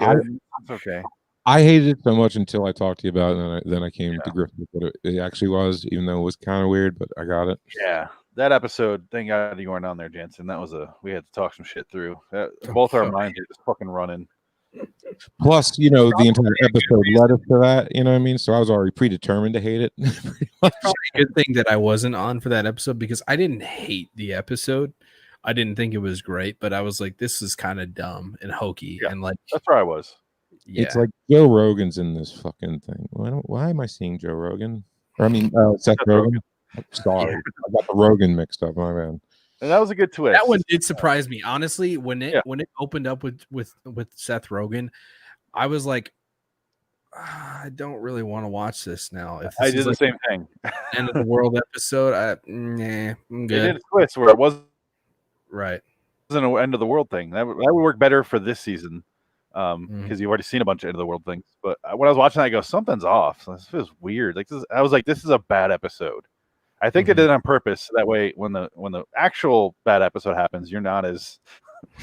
Speaker 2: okay.
Speaker 1: I hated it so much until I talked to you about it, and then I came to grips with what it actually was, even though it was kind of weird, but I got it.
Speaker 2: Yeah, that episode, thank God you weren't on there, Jansen. That was we had to talk some shit through. Both our minds are just fucking running.
Speaker 1: Plus, the entire episode led us to that, you know what I mean? So I was already predetermined to hate it.
Speaker 3: It's probably a good thing that I wasn't on for that episode because I didn't hate the episode. I didn't think it was great, but I was like, this is kind of dumb and hokey.
Speaker 2: Yeah,
Speaker 3: and like,
Speaker 2: that's where I was.
Speaker 3: Yeah.
Speaker 1: It's like Joe Rogan's in this fucking thing. Why am I seeing Joe Rogan? Or I mean, Seth Rogen. Sorry, I got the Rogan mixed up. My man.
Speaker 2: And that was a good twist.
Speaker 3: That one did surprise me, honestly. When it opened up with Seth Rogen, I was like, I don't really want to watch this now. If
Speaker 2: I did the same thing.
Speaker 3: End of the world episode. I'm good.
Speaker 2: They did a twist where it wasn't
Speaker 3: right.
Speaker 2: It wasn't an end of the world thing. That would work better for this season. because you've already seen a bunch of end of the world things. But when I was watching that, I go, something's off. This feels weird. Like I was like, this is a bad episode. I think they did it on purpose. So that way, when the actual bad episode happens, you're not as,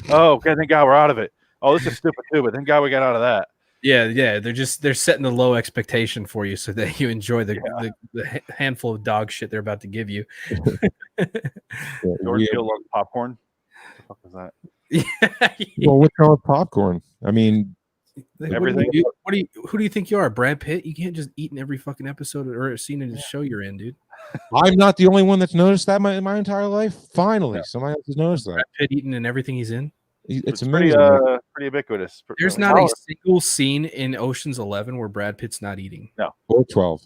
Speaker 2: oh, okay, thank God we're out of it. Oh, this is stupid too, but thank God we got out of that.
Speaker 3: Yeah. They're setting the low expectation for you so that you enjoy the handful of dog shit they're about to give you.
Speaker 2: George Hill loves popcorn. What the fuck is that?
Speaker 1: Well, what's wrong with popcorn? I mean,
Speaker 2: everything.
Speaker 3: Who do you think you are, Brad Pitt? You can't just eat in every fucking episode or scene in the show you're in, dude.
Speaker 1: I'm not the only one that's noticed that in my entire life. Finally, somebody else has noticed that.
Speaker 3: Brad Pitt eating in everything he's in.
Speaker 1: It's
Speaker 2: pretty,
Speaker 1: amazing.
Speaker 2: pretty ubiquitous.
Speaker 3: There's not a single scene in Ocean's 11 where Brad Pitt's not eating.
Speaker 2: No.
Speaker 1: Or 12.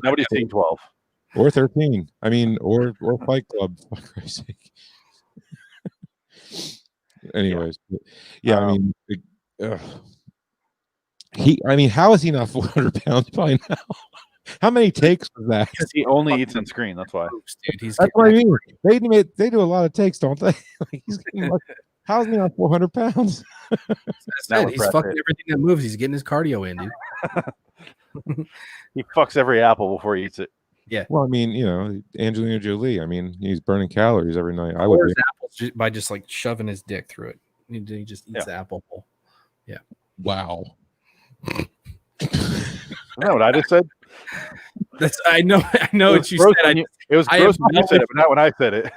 Speaker 2: Nobody's seen 12.
Speaker 1: Or 13. I mean, or Fight Club. For Christ's sake. Anyways, I mean, how is he not 400 pounds by now? How many takes was that?
Speaker 2: Because he only eats on screen. That's why.
Speaker 3: Dude,
Speaker 1: that's what I mean. They do a lot of takes, don't they? Like how is he not 400 pounds?
Speaker 3: He's fucking everything that moves. He's getting his cardio in, dude.
Speaker 2: He fucks every apple before he eats it.
Speaker 3: Yeah.
Speaker 1: Well, I mean, Angelina Jolie. I mean, he's burning calories every night. I would
Speaker 3: apples by just like shoving his dick through it. He just eats the apple whole. Yeah.
Speaker 1: Wow.
Speaker 2: Isn't that what I just said?
Speaker 3: I know what you said.
Speaker 2: It was gross when you said it, but not when I said it.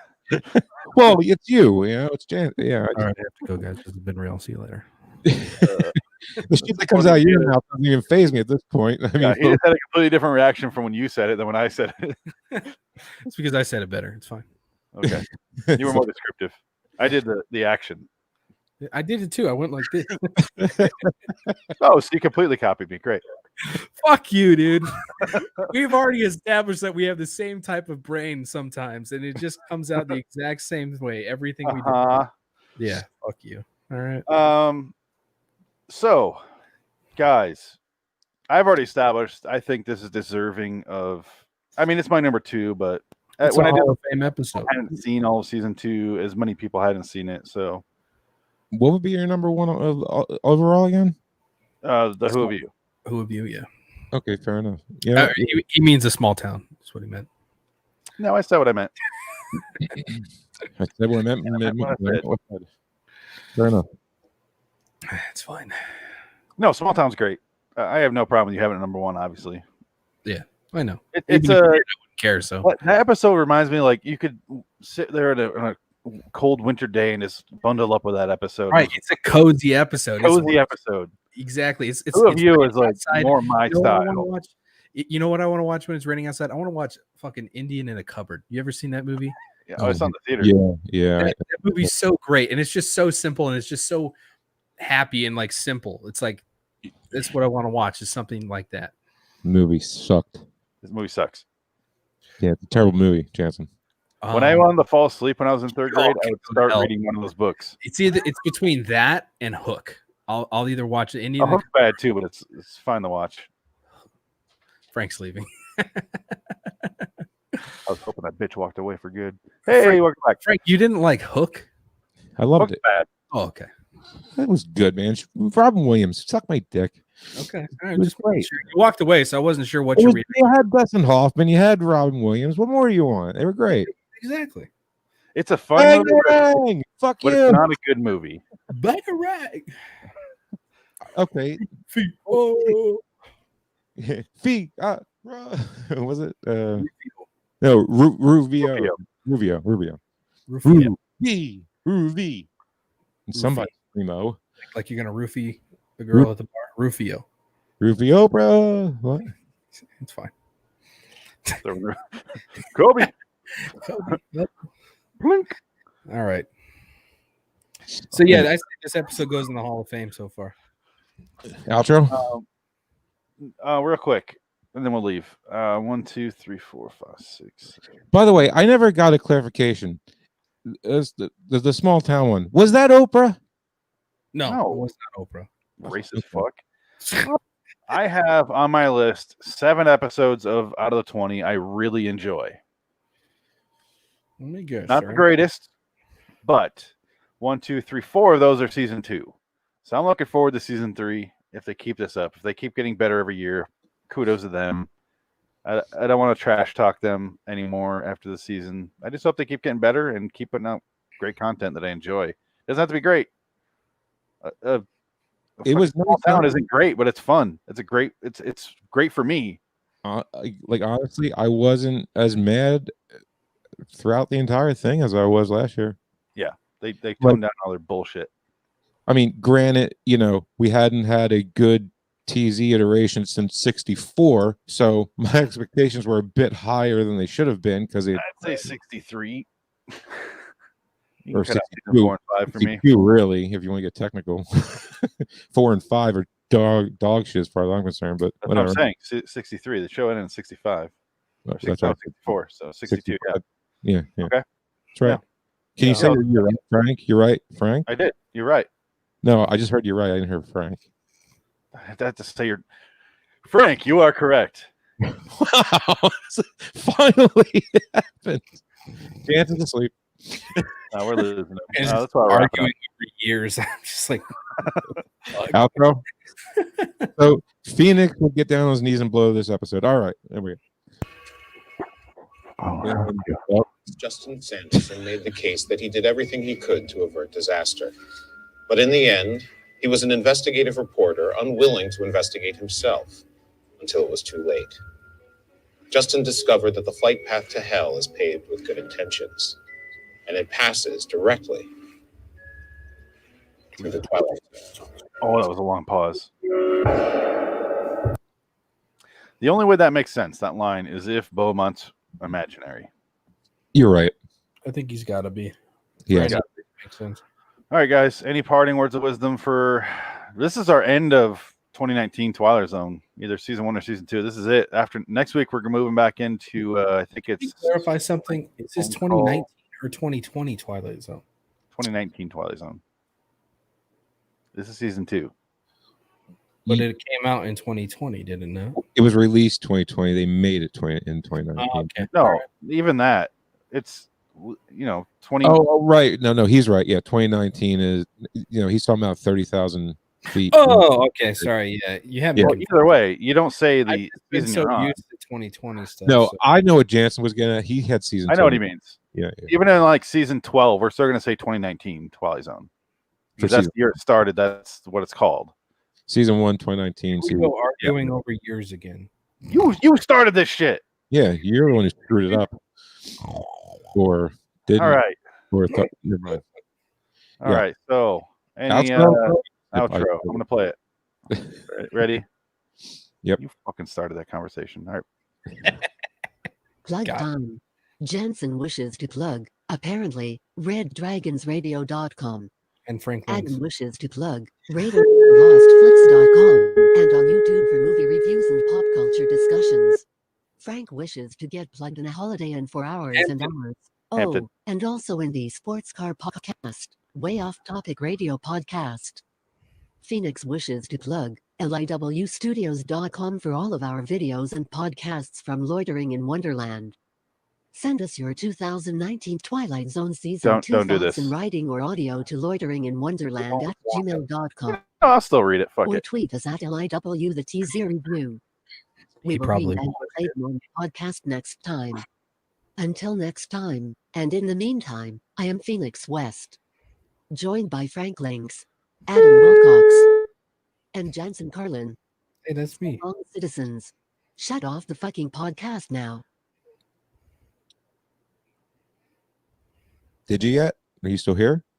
Speaker 1: Well, it's you. It's Jan. Yeah.
Speaker 3: All right, I have to go, guys. It's been real. See you later.
Speaker 1: The shit that comes out of your mouth doesn't even faze me at this point. I mean,
Speaker 2: he just had a completely different reaction from when you said it than when I said it.
Speaker 3: It's because I said it better. It's fine.
Speaker 2: Okay. You were more descriptive. I did the action.
Speaker 3: I did it too. I went like this.
Speaker 2: Oh, so you completely copied me. Great.
Speaker 3: Fuck you, dude. We've already established that we have the same type of brain sometimes, and it just comes out the exact same way. Everything we do. Yeah. Fuck you. All right.
Speaker 2: So, guys, I've already established. I think this is deserving of. I mean, it's my number 2, but
Speaker 3: it's
Speaker 2: when
Speaker 3: a
Speaker 2: I did
Speaker 3: Hall of Fame episode,
Speaker 2: I hadn't seen all of season 2. As many people hadn't seen it, so.
Speaker 1: What would be your number 1 overall again?
Speaker 2: The Who of You.
Speaker 3: Who of You? Yeah.
Speaker 1: Okay, fair enough. Yeah,
Speaker 3: he means a small town. That's what he meant.
Speaker 2: No, I said what I meant.
Speaker 1: I said what I meant. Fair enough.
Speaker 3: It's fine.
Speaker 2: No, small town's great. I have no problem with you having it number 1. Obviously.
Speaker 3: Yeah, I know.
Speaker 2: It's
Speaker 3: I wouldn't care. So
Speaker 2: that episode reminds me, like you could sit there on a cold winter day and just bundle up with that episode.
Speaker 3: Right, it's a cozy episode.
Speaker 2: Episode.
Speaker 3: Exactly. It's
Speaker 2: Who of You is like
Speaker 3: outside.
Speaker 2: more my style.
Speaker 3: You know what I want to watch when it's raining outside? I want to watch fucking Indian in a Cupboard. You ever seen that movie?
Speaker 2: Yeah, I saw in the theater.
Speaker 1: Yeah.
Speaker 3: That movie's so great, and it's just so simple, and it's just so happy and like simple. It's like that's what I want to watch. Is something like that.
Speaker 1: Movie sucked.
Speaker 2: This movie sucks.
Speaker 1: Yeah, it's a terrible movie, Jansen.
Speaker 2: When I wanted to fall asleep when I was in 3rd grade, I would start reading one of those books.
Speaker 3: It's between that and Hook. I'll either watch it.
Speaker 2: Hook's bad too, but it's fine to watch.
Speaker 3: Frank's leaving.
Speaker 2: I was hoping that bitch walked away for good. Hey, welcome back.
Speaker 3: Frank, you didn't like Hook?
Speaker 1: I loved
Speaker 2: Hook's
Speaker 1: it.
Speaker 2: bad.
Speaker 3: Oh, okay.
Speaker 1: That was good, man. Robin Williams, suck my dick.
Speaker 3: Okay. All
Speaker 1: It
Speaker 3: right,
Speaker 1: was
Speaker 3: just
Speaker 1: great.
Speaker 3: sure. You walked away, so I wasn't sure what you're reading.
Speaker 1: You had Dustin Hoffman, you had Robin Williams. What more do you want? They were great.
Speaker 3: Exactly.
Speaker 2: It's a fun movie,
Speaker 1: Bang! Fuck
Speaker 2: but
Speaker 1: you.
Speaker 2: it's not a good movie.
Speaker 3: Bangarang.
Speaker 1: Okay.
Speaker 3: Oh.
Speaker 1: Fee. Was it? No, Ruvio. Ruvio. Ruvie. And somebody primo.
Speaker 3: Like you're gonna roofie the girl at the bar. Rufio.
Speaker 1: Rufio, bro. What?
Speaker 3: It's fine.
Speaker 2: Kobe.
Speaker 3: Yep.
Speaker 2: Blink.
Speaker 3: All right. So yeah, I think this episode goes in the Hall of Fame so far.
Speaker 1: Outro.
Speaker 2: Real quick, and then we'll leave. 1, 2, 3, 4, 5, 6. 7.
Speaker 1: By the way, I never got a clarification. The small town one, was that Oprah?
Speaker 3: No,
Speaker 2: No.
Speaker 3: it was not Oprah.
Speaker 2: Racist fuck. I have on my list 7 episodes of out of the 20 I really enjoy.
Speaker 3: Let me guess.
Speaker 2: Not the greatest, but 1, 2, 3, 4 of those are season 2. So I'm looking forward to season 3 if they keep this up. If they keep getting better every year, kudos to them. I don't want to trash talk them anymore after the season. I just hope they keep getting better and keep putting out great content that I enjoy. It doesn't have to be great.
Speaker 1: It was
Speaker 2: Small
Speaker 1: nice.
Speaker 2: town isn't great, but it's fun. It's great for me.
Speaker 1: Like honestly, I wasn't as mad throughout the entire thing as I was last year.
Speaker 2: Yeah, they toned down all their bullshit.
Speaker 1: I mean, granted, we hadn't had a good TZ iteration since 64, so my expectations were a bit higher than they should have been because
Speaker 2: I'd say 63. You
Speaker 1: or
Speaker 2: can cut out
Speaker 1: 62,
Speaker 2: season 4 and 5 for me.
Speaker 1: 62, really, if you want to get technical. 4 and 5 are dog shit as far as I'm concerned, but
Speaker 2: That's
Speaker 1: whatever.
Speaker 2: what I'm saying. 63. The show ended in 65.
Speaker 1: Oh,
Speaker 2: Or
Speaker 1: that's right.
Speaker 2: 64. So 62. Yeah.
Speaker 1: Yeah.
Speaker 2: Okay.
Speaker 1: That's right.
Speaker 2: Yeah.
Speaker 1: Can you say you're right, Frank? You're right, Frank?
Speaker 2: I did. You're right.
Speaker 1: No, I just heard you're right. I didn't hear Frank.
Speaker 2: I had to say you're Frank. You are correct.
Speaker 1: Wow! Finally, it happened. Jansen's asleep.
Speaker 2: No, we're losing him.
Speaker 3: That's
Speaker 2: why we're
Speaker 3: arguing for years. I'm just like
Speaker 1: outro. So Phoenix will get down on his knees and blow this episode. All right, there we go.
Speaker 8: Justin Sanderson made the case that he did everything he could to avert disaster. But in the end, he was an investigative reporter unwilling to investigate himself until it was too late. Justin discovered that the flight path to hell is paved with good intentions, and it passes directly through the Twilight Zone.
Speaker 2: Oh, that was a long pause. The only way that makes sense, that line, is if Beaumont's imaginary.
Speaker 1: You're right.
Speaker 3: I think he's got to be.
Speaker 1: Yeah.
Speaker 3: Makes sense.
Speaker 2: All right, guys. Any parting words of wisdom for this? Is our end of 2019 Twilight Zone, either season 1 or season 2. This is it. After next week, we're moving back into. I think it's.
Speaker 3: Can you clarify something. Is this 2019 or 2020 Twilight Zone?
Speaker 2: 2019 Twilight Zone. This is season 2.
Speaker 3: But it came out in 2020, did it not?
Speaker 1: It was released 2020. They made it in 2019.
Speaker 3: Oh, okay.
Speaker 2: No, even that. It's 20.
Speaker 1: Oh, right. No, he's right. Yeah, 2019 is. He's talking about 30,000 feet.
Speaker 3: Oh, okay. Sorry. Yeah, you have.
Speaker 1: Yeah.
Speaker 2: Well, either way, you don't say the
Speaker 3: I've been
Speaker 2: season
Speaker 3: so
Speaker 2: you're on.
Speaker 3: used to 2020 stuff.
Speaker 1: No,
Speaker 3: so.
Speaker 1: I know what Jansen was getting at. He had season.
Speaker 2: I know what he means.
Speaker 1: Yeah.
Speaker 2: Even in like season 12, we're still going to say 2019 Twilight Zone. Because that's the year it started. That's what it's called.
Speaker 1: Season 1, 2019.
Speaker 3: We go arguing over years again.
Speaker 2: You started this shit.
Speaker 1: Yeah, you're the one who screwed it up. Or didn't.
Speaker 2: All right.
Speaker 1: Or never mind.
Speaker 2: All right. So, any
Speaker 1: Outro?
Speaker 2: outro. I'm going to play it. Ready?
Speaker 1: Yep.
Speaker 2: You fucking started that conversation. All right.
Speaker 4: Plug time. Jensen wishes to plug, apparently, reddragonsradio.com.
Speaker 3: And Frank
Speaker 4: Adam wishes to plug, RadarLostFlix.com, and on YouTube for movie reviews and pop culture discussions. Frank wishes to get plugged in a Holiday Inn for hours and hours.
Speaker 2: Hampton.
Speaker 4: Oh, and also in the Sports Car Podcast, Way Off Topic Radio Podcast. Phoenix wishes to plug, LIWstudios.com for all of our videos and podcasts from Loitering in Wonderland. Send us your 2019 Twilight Zone Season 2
Speaker 2: Don't do
Speaker 4: thoughts
Speaker 2: this.
Speaker 4: in writing or audio to loiteringinwonderland@gmail.com.
Speaker 2: I'll still read it. Fuck
Speaker 4: Or
Speaker 2: it.
Speaker 4: tweet us at LIW The TZ Review. We will
Speaker 3: probably
Speaker 4: read and play them on the podcast next time. Until next time, and in the meantime, I am Phoenix West. Joined by Frank Links, Adam Wilcox, and Jansen Carlin.
Speaker 3: Hey, that's me.
Speaker 4: All citizens, shut off the fucking podcast now.
Speaker 1: Did you yet? Are you still here?